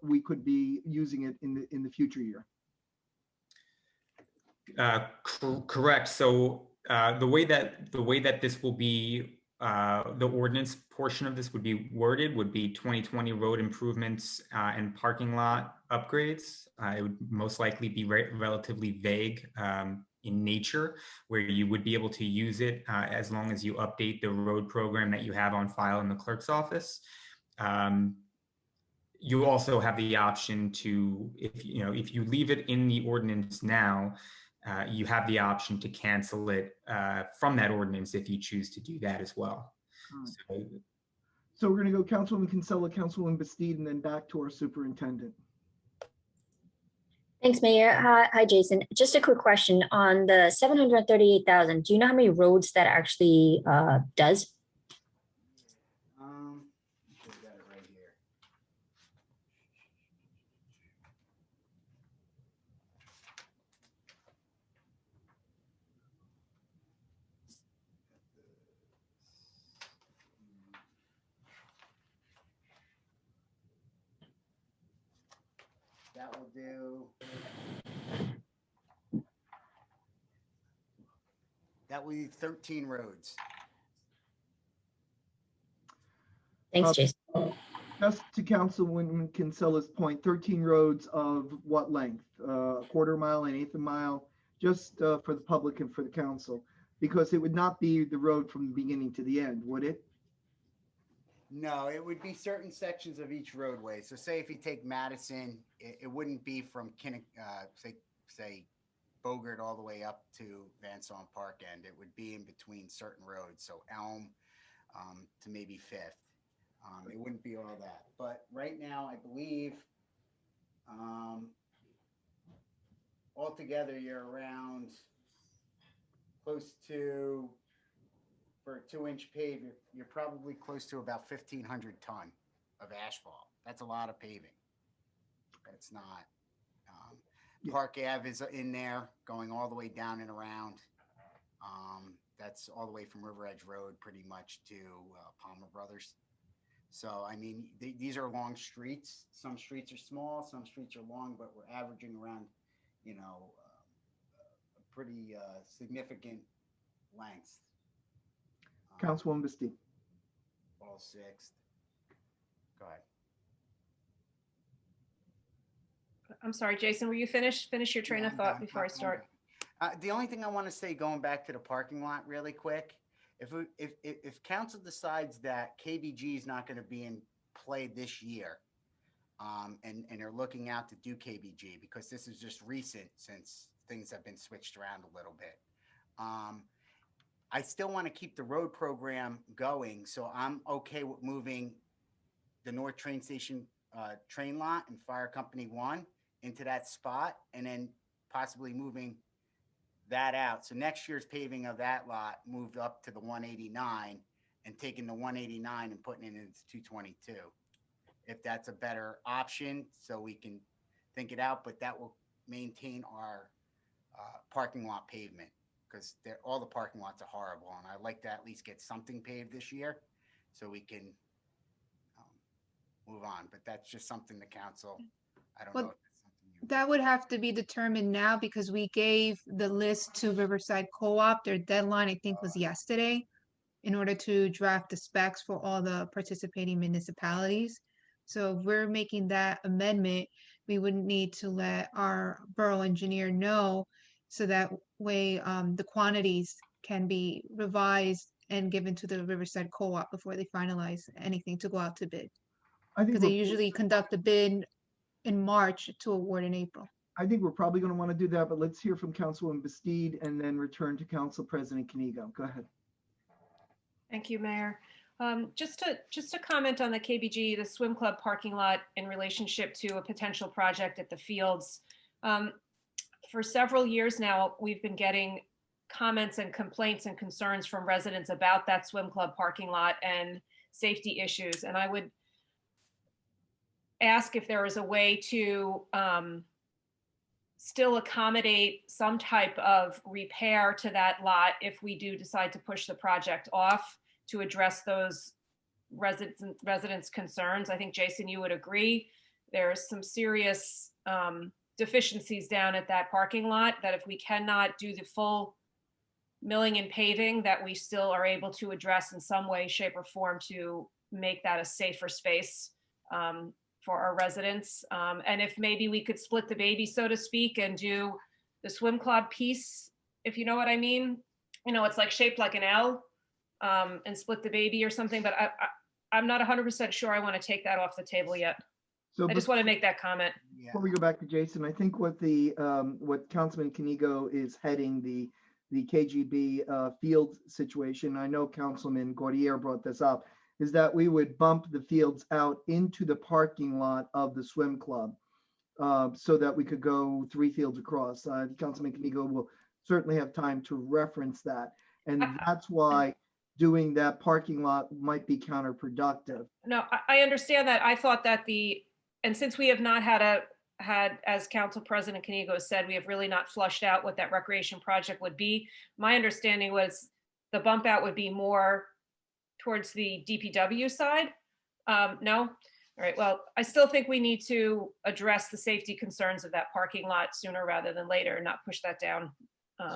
we could be using it in the future year. Correct. So the way that this will be, the ordinance portion of this would be worded would be 2020 road improvements and parking lot upgrades. It would most likely be relatively vague in nature, where you would be able to use it as long as you update the road program that you have on file in the clerk's office. You also have the option to, if you leave it in the ordinance now, you have the option to cancel it from that ordinance if you choose to do that as well. So we're going to go Councilwoman Kinsella, Councilwoman Bastide, and then back to our superintendent. Thanks, Mayor. Hi, Jason. Just a quick question on the 738,000. Do you know how many roads that actually does? Got it right here. That will do. That will be 13 roads. Thanks, Jason. Just to Councilwoman Kinsella's point, 13 roads of what length? A quarter mile, an eighth of a mile, just for the public and for the council, because it would not be the road from the beginning to the end, would it? No, it would be certain sections of each roadway. So say if you take Madison, it wouldn't be from say Bogart all the way up to Van Saun Park end. It would be in between certain roads. So Elm to maybe Fifth. It wouldn't be all that. But right now, I believe altogether you're around close to, for a 2-inch pave, you're probably close to about 1,500 ton of asphalt. That's a lot of paving. It's not. Park Ave is in there, going all the way down and around. That's all the way from River Edge Road pretty much to Palmer Brothers. So, I mean, these are long streets. Some streets are small, some streets are long, but we're averaging around, you know, a pretty significant length. Councilwoman Bastide. All Sixth. Go ahead. I'm sorry, Jason, were you finished? Finish your train Yeah, of I'm thought done. before I I'm start. done. The only thing I want to say, going back to the parking lot really quick, if council decides that KBG is not going to be in play this year, and they're looking out to do KBG because this is just recent since things have been switched around a little bit. I still want to keep the road program going, so I'm okay with moving the North Train Station train lot and Fire Company 1 into that spot, and then possibly moving that out. So next year's paving of that lot moved up to the 189 and taking the 189 and putting it into 222. If that's a better option, so we can think it out, but that will maintain our parking lot pavement, because all the parking lots are horrible, and I'd like to at least get something paved this year so we can move on. But that's just something the council, I don't Well, know if it's something you. That would have to be determined now because we gave the list to Riverside Co-op. Their deadline, I think, was yesterday in order to draft the specs for all the participating municipalities. So if we're making that amendment, we would need to let our borough engineer know so that way the quantities can be revised and given to the Riverside Co-op before they finalize anything to go out to bid. I think Because they we're- usually conduct a bid in March to award in April. I think we're probably going to want to do that, but let's hear from Councilwoman Bastide and then return to Council President Kanigo. Go ahead. Thank you, Mayor. Just to comment on the KBG, the swim club parking lot in relationship to a potential project at the fields. For several years now, we've been getting comments and complaints and concerns from residents about that swim club parking lot and safety issues. And I would ask if there is a way to still accommodate some type of repair to that lot if we do decide to push the project off to address those residents' concerns. I think, Jason, you would agree. There's some serious deficiencies down at that parking lot that if we cannot do the full milling and paving, that we still are able to address in some way, shape, or form to make that a safer space for our residents. And if maybe we could split the baby, so to speak, and do the swim club piece, if you know what I mean. You know, it's like shaped like an L, and split the baby or something, but I'm not 100% sure I want to take that off the table yet. So I just want to make that comment. before we go back to Jason, I think what what Councilman Kanigo is heading the KGB field situation, I know Councilman Gordier brought this up, is that we would bump the fields out into the parking lot of the swim club so that we could go 3 fields across. Councilman Kanigo will certainly have time to reference that. And that's why doing that parking lot might be counterproductive. No, I understand that. I thought that and since we have not had as Council President Kanigo said, we have really not flushed out what that recreation project would be. My understanding was the bump out would be more towards the DPW side. No? All right, well, I still think we need to address the safety concerns of that parking lot sooner rather than later and not push that down.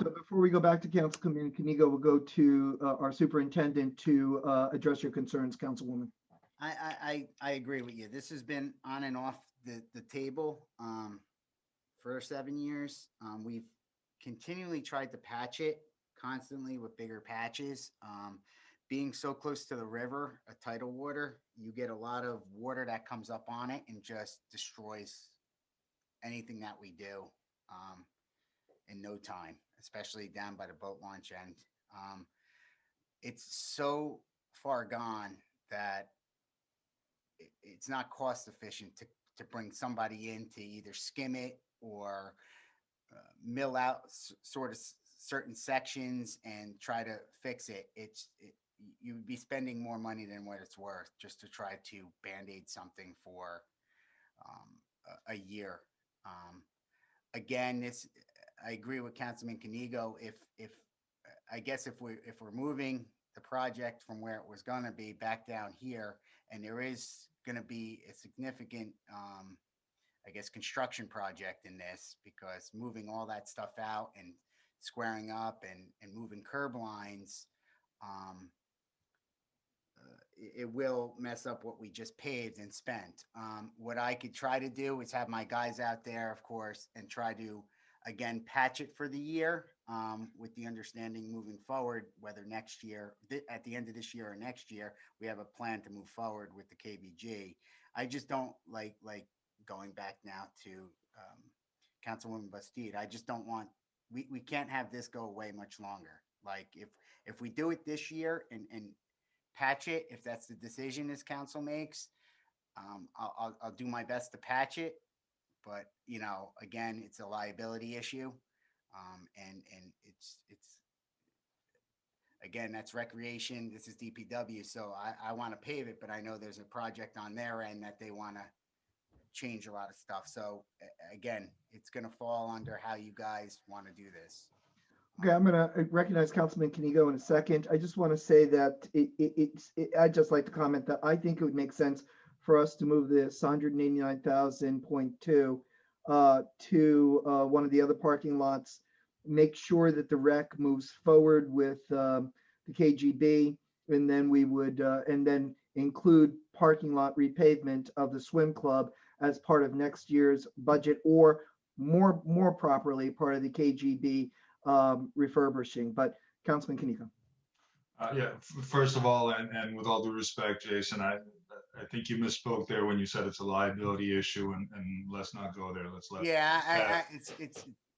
So before we go back to Councilman Kanigo, we'll go to our superintendent to address your concerns, Councilwoman. I agree with you. This has been on and off the table for 7 years. We've continually tried to patch it constantly with bigger patches. Being so close to the river, a tidal water, you get a lot of water that comes up on it and just destroys anything that we do in no time, especially down by the boat launch end. It's so far gone that it's not cost efficient to bring somebody in to either skim it or mill out sort of certain sections and try to fix it. You would be spending more money than what it's worth just to try to band-aid something for a year. Again, I agree with Councilman Kanigo. If I guess if we're moving the project from where it was gonna be back down here, and there is gonna be a significant, I guess, construction project in this, because moving all that stuff out and squaring up and moving curb lines, it will mess up what we just paved and spent. What I could try to do is have my guys out there, of course, and try to, again, patch it for the year, with the understanding moving forward, whether next year, at the end of this year or next year, we have a plan to move forward with the KBG. I just don't like going back now to Councilwoman Bastide. I just don't want, we can't have this go away much longer. Like if we do it this year and patch it, if that's the decision this council makes, I'll do my best to patch it. But, you know, again, it's a liability issue. And it's again, that's recreation. This is DPW. So I want to pave it, but I know there's a project on their end that they want to change a lot of stuff. So again, it's going to fall under how you guys want to do this. Okay, I'm going to recognize Councilman Kanigo in a second. I just want to say that I'd just like to comment that I think it would make sense for us to move this 189,000.2 to one of the other parking lots, make sure that the rec moves forward with the KGB, and then we would and then include parking lot repavement of the swim club as part of next year's budget, or more properly part of the KGB refurbishing. But Councilman Kanigo. Yeah, first of all, and with all due respect, Jason, I think you misspoke there when you said it's a liability issue, and let's not go there. Let's let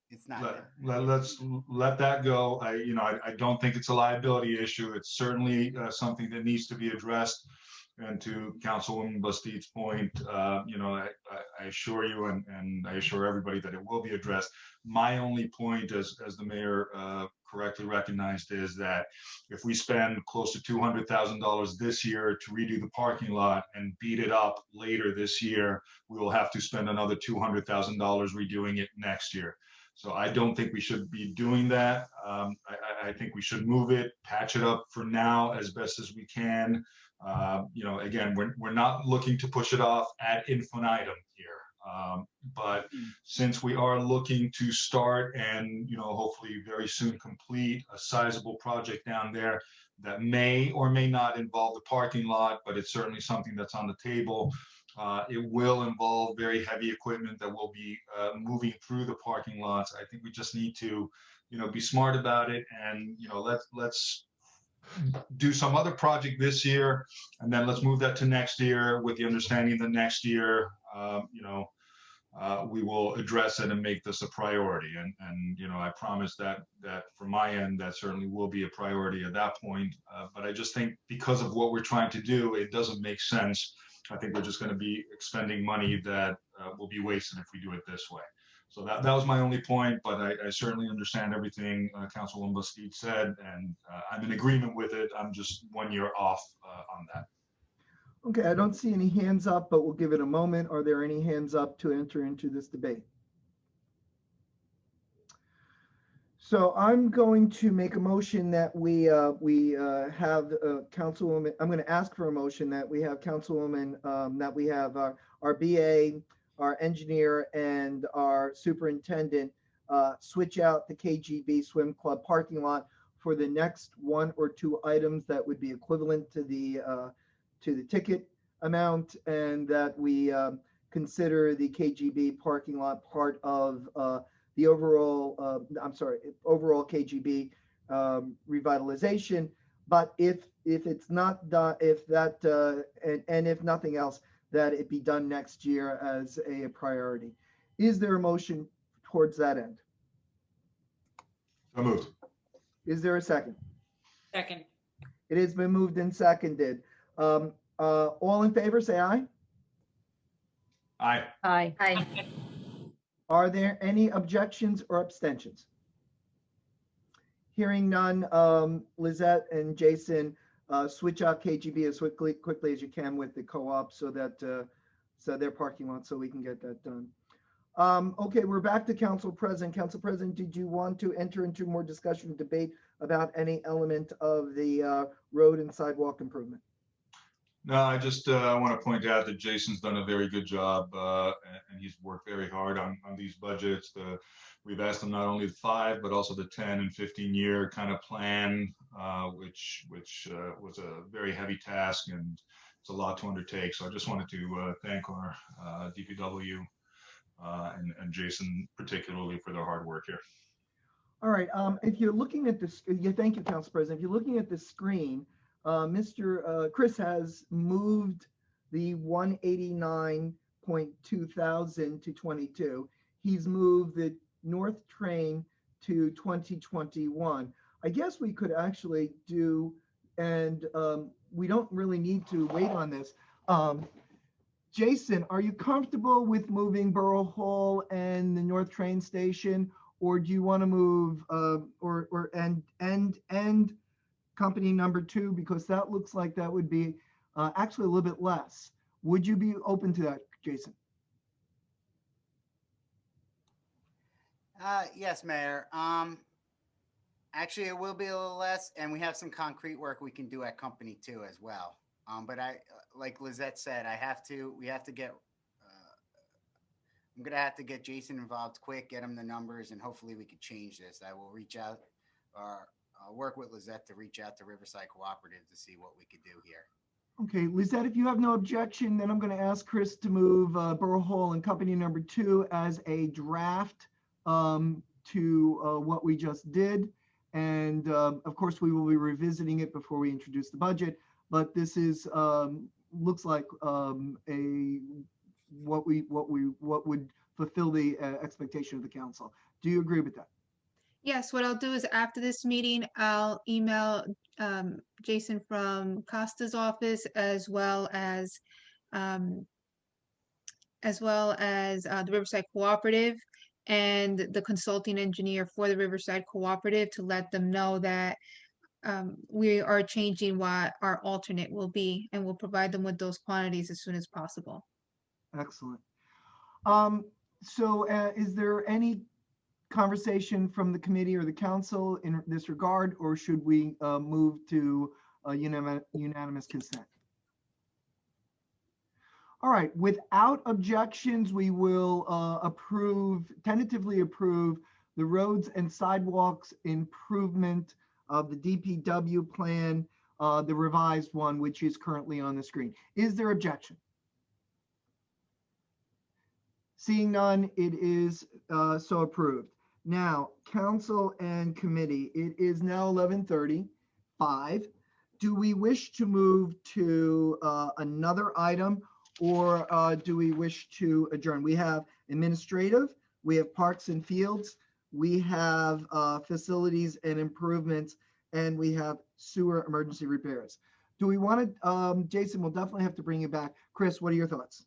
It's not. Let's let that go. I don't think it's a liability issue. It's certainly something that needs to be addressed. And to Councilwoman Bastide's point, I assure you and I assure everybody that it will be addressed. My only point, as the mayor correctly recognized, is that if we spend close to $200,000 this year to redo the parking lot and beat it up later this year, we will have to spend another $200,000 redoing it next year. So I don't think we should be doing that. I think we should move it, patch it up for now as best as we can. Again, we're not looking to push it off ad infinitum here. But since we are looking to start and, hopefully very soon complete a sizable project down there that may or may not involve the parking lot, but it's certainly something that's on the table. It will involve very heavy equipment that will be moving through the parking lots. I think we just need to, be smart about it, and let's do some other project this year, and then let's move that to next year with the understanding that next year, we will address it and make this a priority. And I promise that from my end, that certainly will be a priority at that point. But I just think because of what we're trying to do, it doesn't make sense. I think we're just going to be expending money that will be wasted if we do it this way. So that was my only point, but I certainly understand everything Councilwoman Bastide said, and I'm in agreement with it. I'm just 1 year off on that. Okay, I don't see any hands up, but we'll give it a moment. Are there any hands up to enter into this debate? So I'm going to make a motion that we have Councilwoman. I'm going to ask for a motion that we have Councilwoman, that we have our BA, our engineer, and our superintendent switch out the KGB Swim Club parking lot for the next 1 or 2 items that would be equivalent to the ticket amount, and that we consider the KGB parking lot part of the overall overall KGB revitalization. But if it's not done, if nothing else, that it be done next year as a priority. Is there a motion towards that end? So moved. Is there a second? Second. It has been moved and seconded. All in favor, say aye. Aye. Aye. Aye. Are there any objections or abstentions? Hearing none, Lizette and Jason, switch out KGB as quickly as you can with the co-op, so that so their parking lot, so we can get that done. Okay, we're back to Council President. Council President, did you want to enter into more discussion and debate about any element of the road and sidewalk improvement? No, I just want to point out that Jason's done a very good job, and he's worked very hard on these budgets. We've asked him not only the 5, but also the 10 and 15-year kind of plan, which was a very heavy task, and it's a lot to undertake. So I just wanted to thank our DPW and Jason particularly for their hard work here. All right, if you're looking at this, yeah, thank you, Council President. If you're looking at the screen, Mr. Chris has moved the 189.2 thousand to 22. He's moved the North Train to 2021. I guess we could actually do, and we don't really need to wait on this. Jason, are you comfortable with moving Borough Hall and the North Train Station, or do you want to move and company number 2, because that looks like that would be actually a little bit less. Would you be open to that, Jason? Yes, Mayor. Actually, it will be a little less, and we have some concrete work we can do at company 2 as well. But like Lizette said, we have to get, I'm gonna have to get Jason involved quick, get him the numbers, and hopefully we could change this. I will reach out, or I'll work with Lizette to reach out to Riverside Cooperative to see what we could do here. Okay, Lizette, if you have no objection, then I'm going to ask Chris to move Borough Hall and company number 2 as a draft to what we just did. And of course, we will be revisiting it before we introduce the budget. But this is looks like what would fulfill the expectation of the council. Do you agree with that? Yes, what I'll do is after this meeting, I'll email Jason from Costa's office as well as the Riverside Cooperative and the consulting engineer for the Riverside Cooperative to let them know that we are changing what our alternate will be, and we'll provide them with those quantities as soon as possible. Excellent. So is there any conversation from the committee or the council in this regard, or should we move to unanimous consent? All right, without objections, we will tentatively approve the roads and sidewalks improvement of the DPW plan, the revised one, which is currently on the screen. Is there objection? Seeing none, it is so approved. Now, council and committee, it is now 11:35. Do we wish to move to another item, or do we wish to adjourn? We have administrative, we have parks and fields, we have facilities and improvements, and we have sewer emergency repairs. Do we want to, Jason, we'll definitely have to bring you back. Chris, what are your thoughts?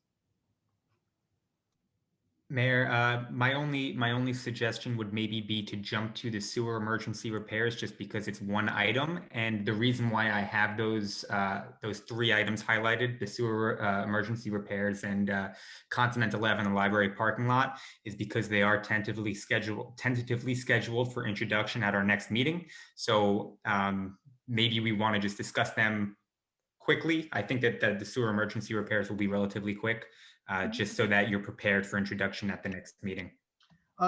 Mayor, my only suggestion would maybe be to jump to the sewer emergency repairs, just because it's one item. And the reason why I have those 3 items highlighted, the sewer emergency repairs and Continental Ave and the library parking lot, is because they are tentatively scheduled for introduction at our next meeting. So maybe we want to just discuss them quickly. I think that the sewer emergency repairs will be relatively quick. Just so that you're prepared for introduction at the next meeting.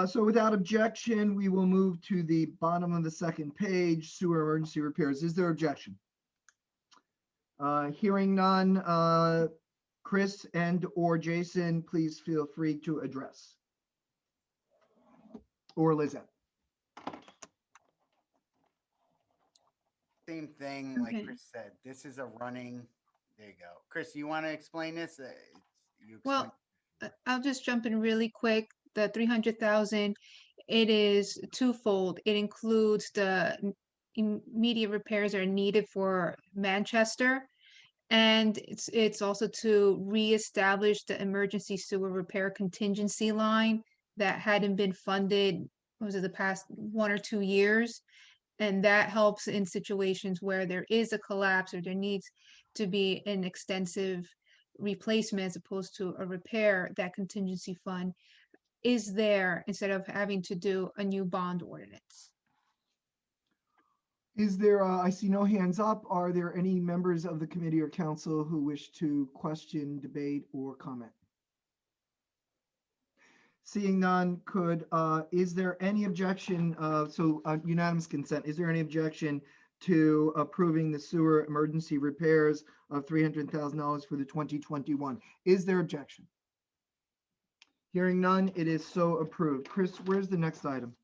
So without objection, we will move to the bottom of the second page, sewer emergency repairs. Is there objection? Hearing none, Chris and or Jason, please feel free to address. Or Lizette. Same thing, like Chris said, this is a running, there you go. Chris, you want to explain this? Well, I'll just jump in really quick. The 300,000, it is twofold. It includes the immediate repairs that are needed for Manchester, and it's also to reestablish the emergency sewer repair contingency line that hadn't been funded, what was it, the past 1 or 2 years, and that helps in situations where there is a collapse or there needs to be an extensive replacement as opposed to a repair. That contingency fund is there instead of having to do a new bond ordinance. Is there, I see no hands up. Are there any members of the committee or council who wish to question, debate, or comment? Seeing none, is there any objection, unanimous consent, is there any objection to approving the sewer emergency repairs of $300,000 for the 2021? Is there objection? Hearing none, it is so approved. Chris, where's the next item?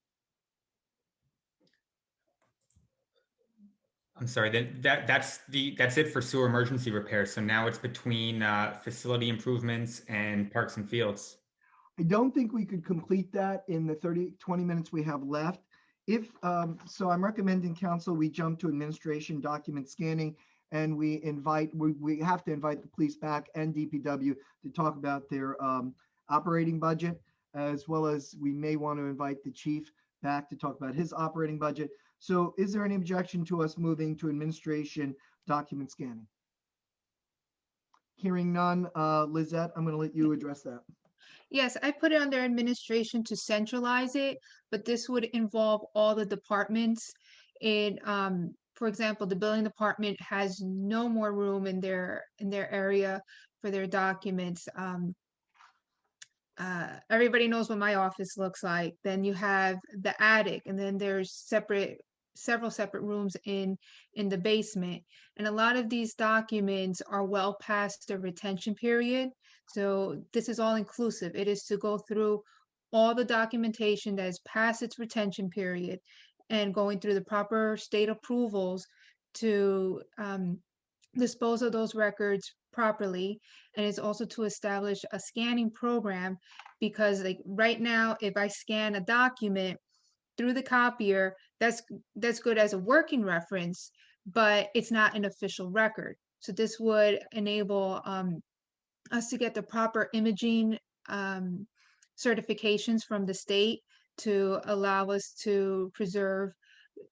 I'm sorry, that's it for sewer emergency repairs. So now it's between facility improvements and parks and fields. I don't think we could complete that in the 20 minutes we have left. So I'm recommending council, we jump to administration document scanning, and we have to invite the police back and DPW to talk about their operating budget, as well as we may want to invite the chief back to talk about his operating budget. So is there any objection to us moving to administration document scanning? Hearing none, Lizette, I'm going to let you address that. Yes, I put it under administration to centralize it, but this would involve all the departments. For example, the building department has no more room in their area for their documents. Everybody knows what my office looks like. Then you have the attic, and then there's several separate rooms in the basement. And a lot of these documents are well past the retention period. So this is all inclusive. It is to go through all the documentation that is past its retention period and going through the proper state approvals to dispose of those records properly. And it's also to establish a scanning program, because like right now, if I scan a document through the copier, that's good as a working reference, but it's not an official record. So this would enable us to get the proper imaging certifications from the state to allow us to preserve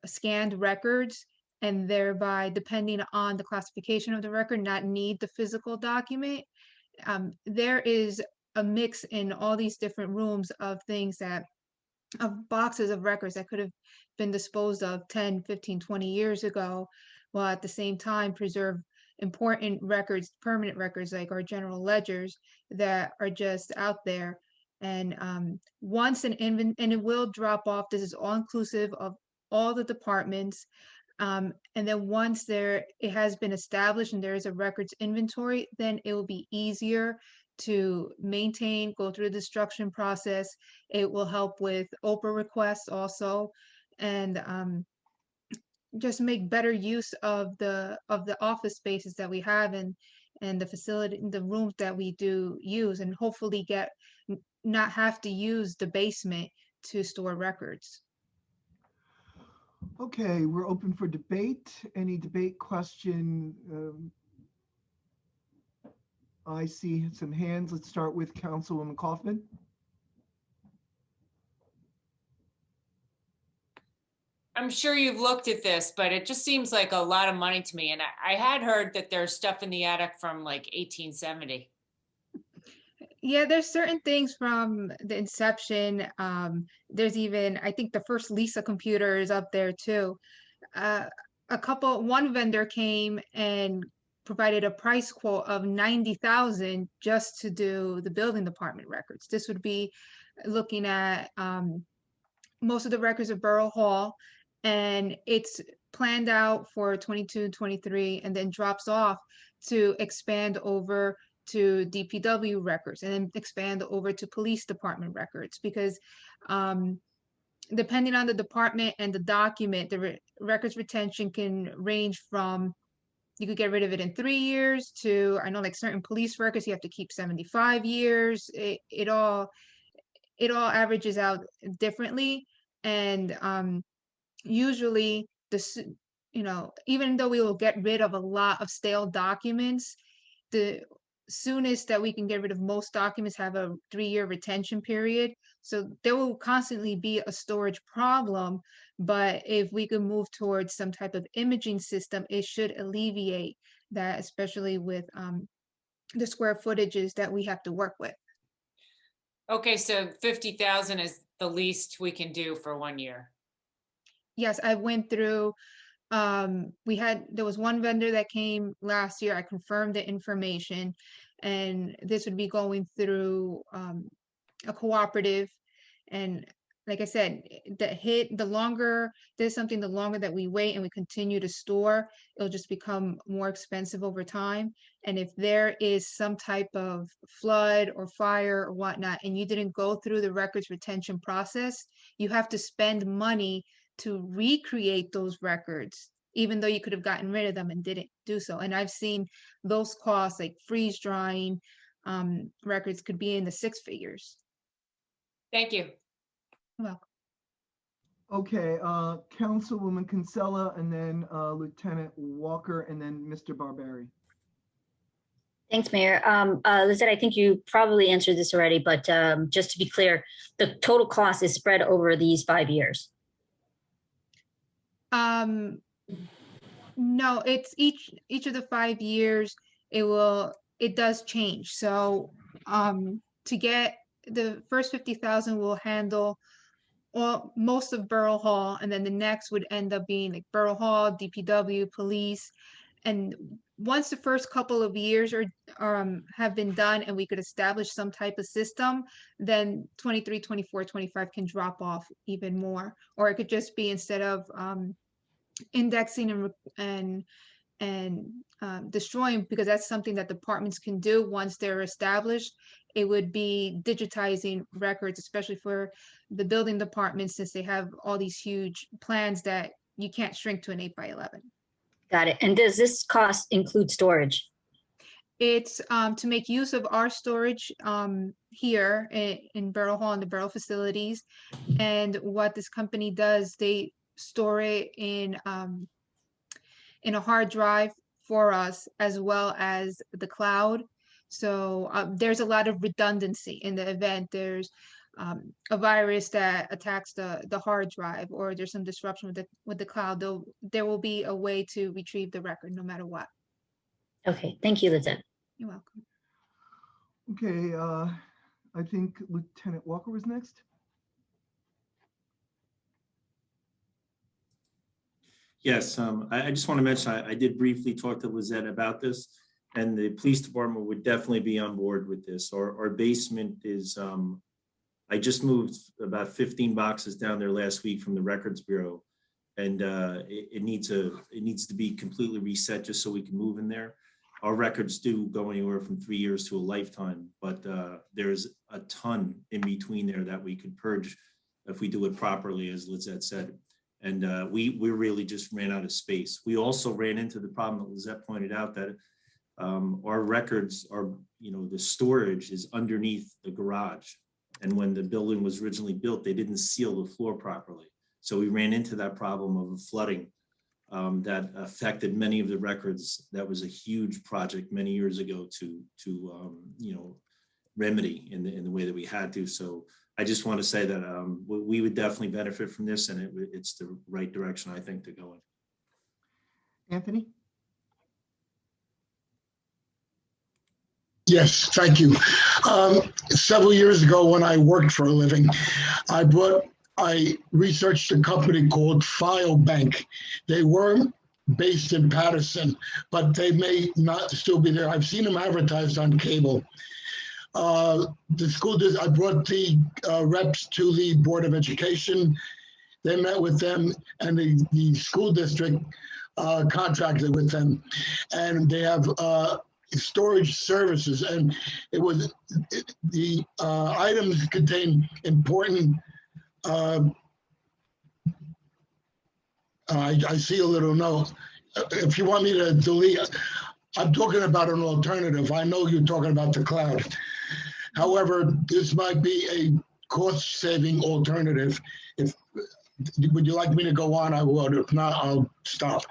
scanned records, and thereby, depending on the classification of the record, not need the physical document. There is a mix in all these different rooms of things of boxes of records that could have been disposed of 10, 15, 20 years ago, while at the same time preserve important records, permanent records like our general ledgers that are just out there. And once and it will drop off. This is all inclusive of all the departments. And then once it has been established and there is a records inventory, then it will be easier to maintain, go through the destruction process. It will help with OPRA requests also, and just make better use of the office spaces that we have and the facility, the rooms that we do use, and hopefully not have to use the basement to store records. Okay, we're open for debate. Any debate question? I see some hands. Let's start with Councilwoman Kaufman. I'm sure you've looked at this, but it just seems like a lot of money to me. And I had heard that there's stuff in the attic from like 1870. Yeah, there's certain things from the inception. There's even, I think the first Lisa computer is up there too. One vendor came and provided a price quote of $90,000 just to do the building department records. This would be looking at most of the records of Borough Hall, and it's planned out for 22, 23, and then drops off to expand over to DPW records and then expand over to police department records, because depending on the department and the document, the records retention can range from, you could get rid of it in 3 years to, I know like certain police records, you have to keep 75 years. It all averages out differently. And usually even though we will get rid of a lot of stale documents, the soonest that we can get rid of most documents have a 3-year retention period. So there will constantly be a storage problem, but if we could move towards some type of imaging system, it should alleviate that, especially with the square footages that we have to work with. Okay, so 50,000 is the least we can do for 1 year. Yes, I went through, there was one vendor that came last year. I confirmed the information, and this would be going through a cooperative. And like I said, the longer there's something, the longer that we wait and we continue to store, it'll just become more expensive over time. And if there is some type of flood or fire or whatnot, and you didn't go through the records retention process, you have to spend money to recreate those records, even though you could have gotten rid of them and didn't do so. And I've seen those costs, like freeze drying records, could be in the six figures. Thank you. You're welcome. Okay, Councilwoman Kinsella, and then Lieutenant Walker, and then Mr. Barbieri. Thanks, Mayor. Lizette, I think you probably answered this already, but just to be clear, the total cost is spread over these 5 years. No, it's each of the 5 years, it does change. So to get the first 50,000 will handle most of Borough Hall, and then the next would end up being like Borough Hall, DPW, police. And once the first couple of years have been done and we could establish some type of system, then 23, 24, 25 can drop off even more. Or it could just be, instead of indexing and destroying, because that's something that departments can do once they're established, it would be digitizing records, especially for the building department, since they have all these huge plans that you can't shrink to an 8x11. Got it. And does this cost include storage? It's to make use of our storage here in Borough Hall and the Borough facilities. And what this company does, they store it in a hard drive for us, as well as the cloud. So there's a lot of redundancy in the event there's a virus that attacks the hard drive, or there's some disruption with the cloud. There will be a way to retrieve the record no matter what. Okay, thank you, Lieutenant. You're welcome. Okay, I think Lieutenant Walker was next. Yes, I just want to mention, I did briefly talk to Lizette about this, and the police department would definitely be on board with this. Our basement is, I just moved about 15 boxes down there last week from the Records Bureau, and it needs to be completely reset just so we can move in there. Our records do go anywhere from 3 years to a lifetime, but there's a ton in between there that we could purge if we do it properly, as Lizette said. And we really just ran out of space. We also ran into the problem that Lizette pointed out, that our records are, the storage is underneath the garage. And when the building was originally built, they didn't seal the floor properly. So we ran into that problem of flooding that affected many of the records. That was a huge project many years ago to remedy in the way that we had to. So I just want to say that we would definitely benefit from this, and it's the right direction, I think, to go in. Anthony? Yes, thank you. Several years ago, when I worked for a living, I researched a company called FileBank. They were based in Patterson, but they may not still be there. I've seen them advertised on cable. The school I brought the reps to the Board of Education. They met with them, and the school district contracted with them, and they have storage services. And the items contain important. I see a little note. If you want me to delete, I'm talking about an alternative. I know you're talking about the cloud. However, this might be a cost-saving alternative. Would you like me to go on? I would. If not, I'll stop.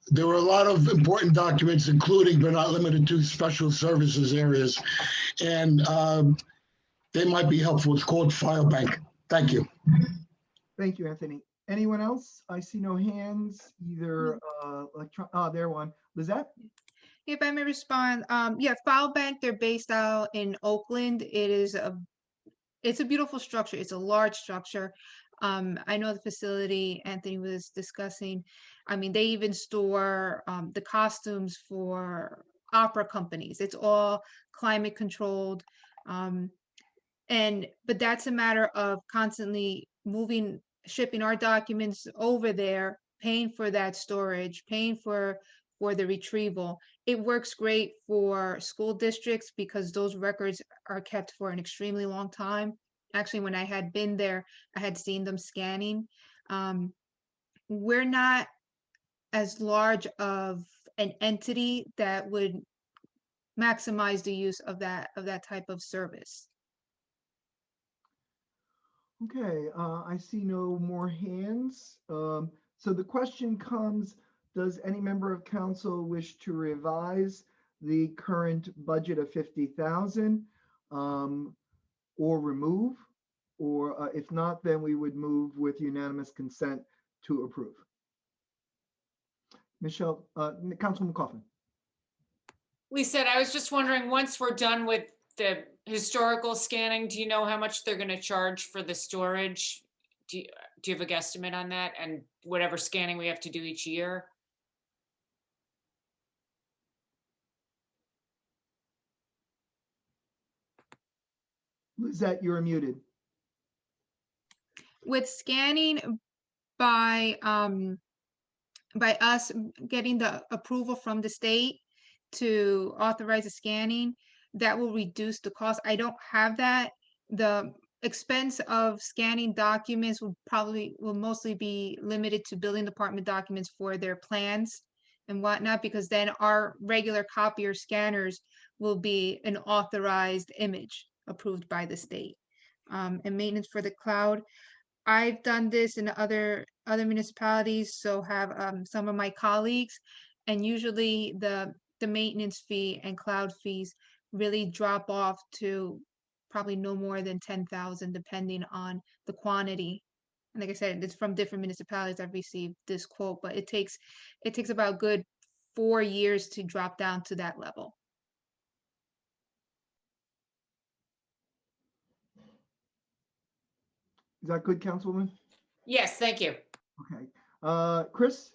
There were a lot of important documents, including but not limited to special services areas, and they might be helpful. It's called FileBank. Thank you. Thank you, Anthony. Anyone else? I see no hands, either there one. Lizette? If I may respond, yeah, File Bank, they're based out in Oakland. It's a beautiful structure. It's a large structure. I know the facility Anthony was discussing. I mean, they even store the costumes for opera companies. It's all climate controlled. But that's a matter of constantly shipping our documents over there, paying for that storage, paying for the retrieval. It works great for school districts because those records are kept for an extremely long time. Actually, when I had been there, I had seen them scanning. We're not as large of an entity that would maximize the use of that type of service. Okay, I see no more hands. So the question comes, does any member of council wish to revise the current budget of 50,000 or remove? Or if not, then we would move with unanimous consent to approve. Michelle, Councilwoman Kaufman. Lisa, I was just wondering, once we're done with the historical scanning, do you know how much they're going to charge for the storage? Do you have a guesstimate on that, and whatever scanning we have to do each year? Lizette, you're muted. With scanning by us getting the approval from the state to authorize the scanning, that will reduce the cost. I don't have that. The expense of scanning documents will mostly be limited to building department documents for their plans and whatnot, because then our regular copier scanners will be an authorized image approved by the state. And maintenance for the cloud, I've done this in other municipalities, so have some of my colleagues, and usually the maintenance fee and cloud fees really drop off to probably no more than 10,000, depending on the quantity. And like I said, it's from different municipalities I've received this quote, but it takes about a good 4 years to drop down to that level. Is that good, Councilwoman? Yes, thank you. Okay. Chris?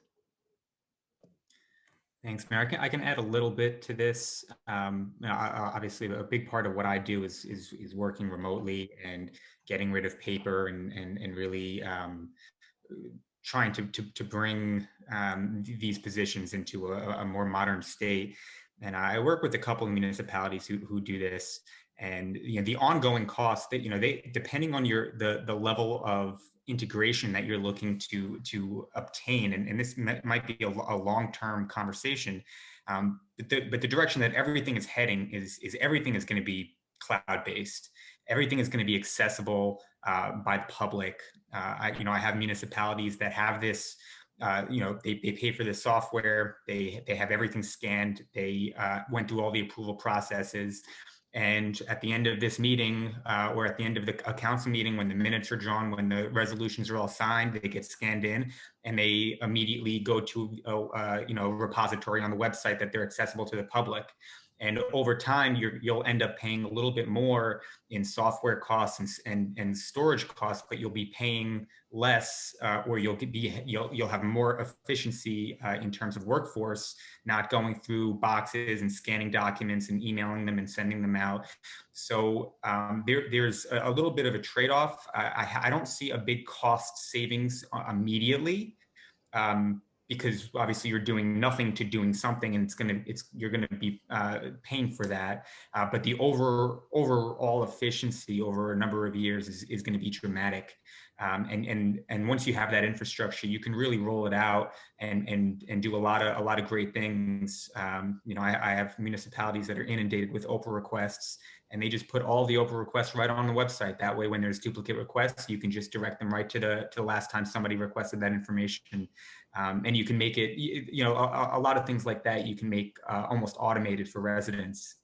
Thanks, Mayor. I can add a little bit to this. Obviously, a big part of what I do is working remotely and getting rid of paper and really trying to bring these positions into a more modern state. And I work with a couple of municipalities who do this. And the ongoing costs that they, depending on the level of integration that you're looking to obtain, and this might be a long-term conversation, but the direction that everything is heading is everything is going to be cloud-based. Everything is going to be accessible by the public. I have municipalities that have this. They pay for the software. They have everything scanned. They went through all the approval processes. And at the end of this meeting, or at the end of a council meeting, when the minutes are drawn, when the resolutions are all signed, they get scanned in, and they immediately go to a repository on the website that they're accessible to the public. And over time, you'll end up paying a little bit more in software costs and storage costs, but you'll be paying less, or you'll have more efficiency in terms of workforce, not going through boxes and scanning documents and emailing them and sending them out. So there's a little bit of a trade-off. I don't see a big cost savings immediately. Because obviously you're doing nothing to doing something, and you're gonna be paying for that. But the overall efficiency over a number of years is going to be dramatic. And once you have that infrastructure, you can really roll it out and do a lot of great things. I have municipalities that are inundated with Oprah requests, and they just put all the Oprah requests right on the website. That way, when there's duplicate requests, you can just direct them right to the last time somebody requested that information. And you can make it, a lot of things like that you can make almost automated for residents.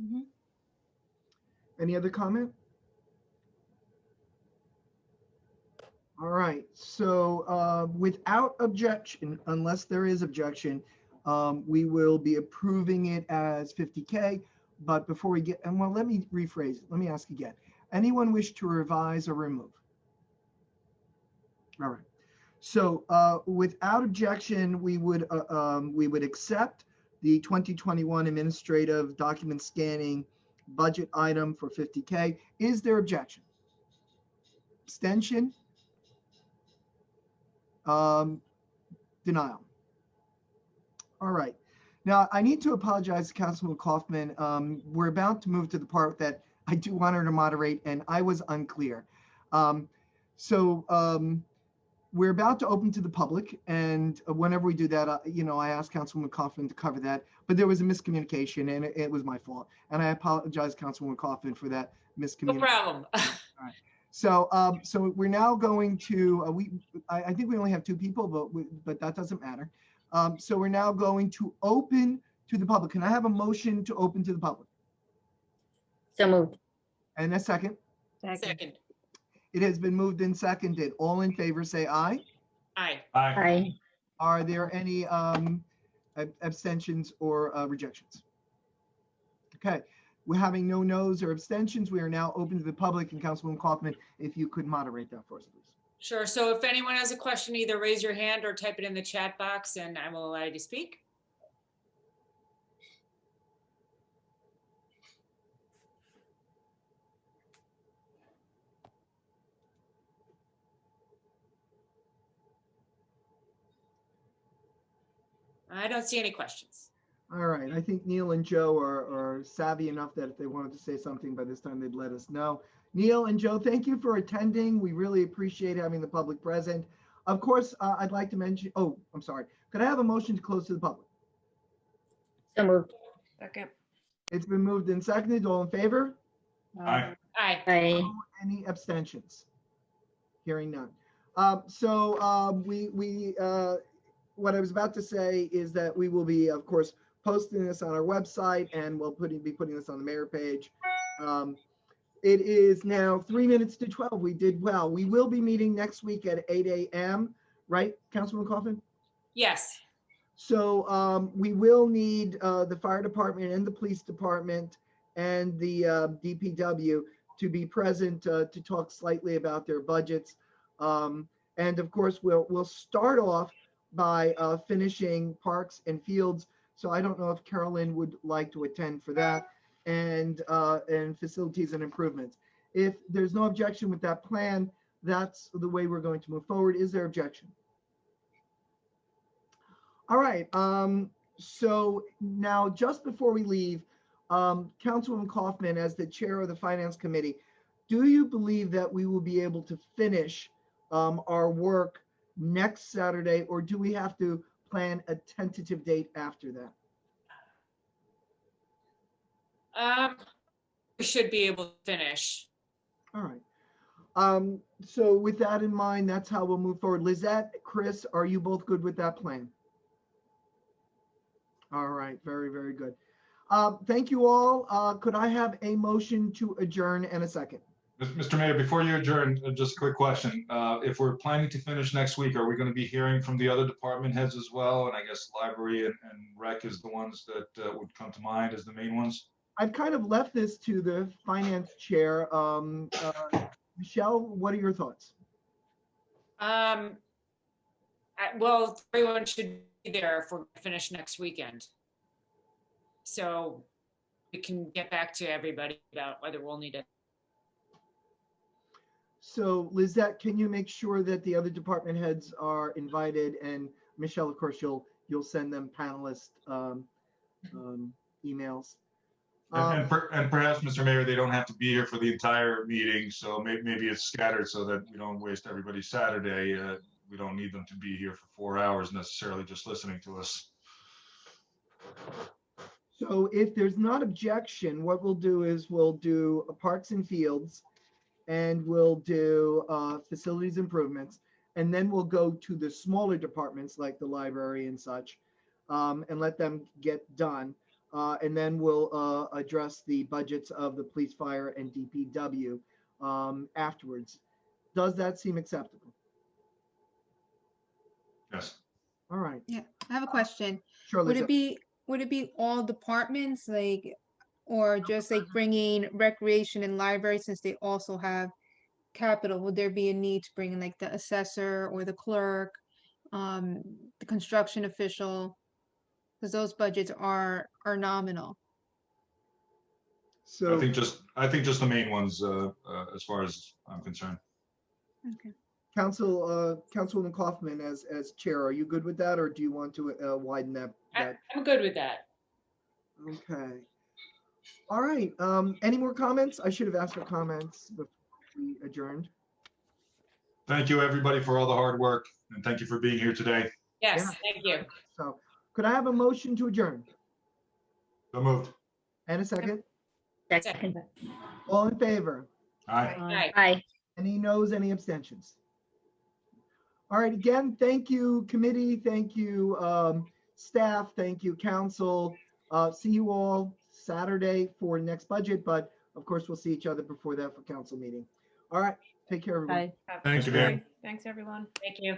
Mm-hmm. Any other comment? All right, so without objection, unless there is objection, We will be approving it as 50K, but before we get, and well, let me rephrase it. Let me ask again. Anyone wish to revise or remove? All right. So without objection, we would accept the 2021 administrative document scanning budget item for 50K. Is there objection? Abstention? Denial. All right. Now, I need to apologize to Councilman Kaufman. We're about to move to the part that I do want her to moderate, and I was unclear. We're about to open to the public, and whenever we do that, I asked Councilwoman Kaufman to cover that, but there was a miscommunication, and it was my fault. And I apologize, Councilwoman Kaufman, for that miscommunication. No problem. All right. So we're now going to, I think we only have 2 people, but that doesn't matter. So we're now going to open to the public. Can I have a motion to open to the public? So moved. And a second? Second. It has been moved and seconded. All in favor, say aye. Aye. Aye. Are there any abstentions or rejections? Okay, we're having no no's or abstentions. We are now open to the public, and Councilwoman Kaufman, if you could moderate that for us, please. Sure. So if anyone has a question, either raise your hand or type it in the chat box and I will allow you to speak. I don't see any questions. All right, I think Neil and Joe are savvy enough that if they wanted to say something by this time, they'd let us know. Neil and Joe, thank you for attending. We really appreciate having the public present. Of course, I'd like to mention, oh, I'm sorry. Could I have a motion to close to the public? So moved. Second. It's been moved and seconded. All in favor? Aye. Aye. Aye. Any abstentions? Hearing none. What I was about to say is that we will be, of course, posting this on our website, and we'll be putting this on the mayor page. It is now 3 minutes to 12. We did well. We will be meeting next week at 8 a.m. Right, Councilman Kaufman? Yes. So we will need the fire department and the police department and the DPW to be present to talk slightly about their budgets. And of course, we'll start off by finishing parks and fields. So I don't know if Carolyn would like to attend for that, and facilities and improvements. If there's no objection with that plan, that's the way we're going to move forward. Is there objection? All right. So now, just before we leave, Councilwoman Kaufman, as the chair of the Finance Committee, do you believe that we will be able to finish our work next Saturday, or do we have to plan a tentative date after that? We should be able to finish. All right. So with that in mind, that's how we'll move forward. Lizette, Chris, are you both good with that plan? All right, very, very good. Thank you all. Could I have a motion to adjourn and a second? Mr. Mayor, before you adjourn, just a quick question. If we're planning to finish next week, are we going to be hearing from the other department heads as well? And I guess library and rec is the ones that would come to mind as the main ones. I've kind of left this to the finance chair. Michelle, what are your thoughts? Well, everyone should be there if we're gonna finish next weekend. So we can get back to everybody about whether we'll need it. So Lizette, can you make sure that the other department heads are invited? And Michelle, of course, you'll send them panelist emails. And perhaps, Mr. Mayor, they don't have to be here for the entire meeting, so maybe it's scattered so that we don't waste everybody's Saturday. We don't need them to be here for 4 hours necessarily just listening to us. So if there's not objection, what we'll do is we'll do parks and fields, and we'll do facilities improvements, and then we'll go to the smaller departments like the library and such, and let them get done. And then we'll address the budgets of the police, fire, and DPW afterwards. Does that seem acceptable? Yes. All right. Yeah, I have a question. Sure, Would Lisa. would it be all departments, like, or just like bringing recreation and library, since they also have capital? Would there be a need to bring in like the assessor or the clerk, the construction official? Because those budgets are nominal. So I think just the main ones, as far as I'm concerned. Okay. Councilwoman Kaufman, as chair, are you good with that, or do you want to widen that? I'm good with that. Okay. All right. Any more comments? I should have asked for comments before we adjourned. Thank you, everybody, for all the hard work, and thank you for being here today. Yes, Yeah. thank you. So could I have a motion to adjourn? So moved. And a second? Second. All in favor? Aye. Aye. Aye. Any noes, any abstentions? All right, again, thank you, committee, thank you, staff, thank you, council. See you all Saturday for next budget, but of course, we'll see each other before that for council meeting. All right, take care, everyone. Bye. Thanks, Bye. Mayor. Thanks, everyone. Thank you.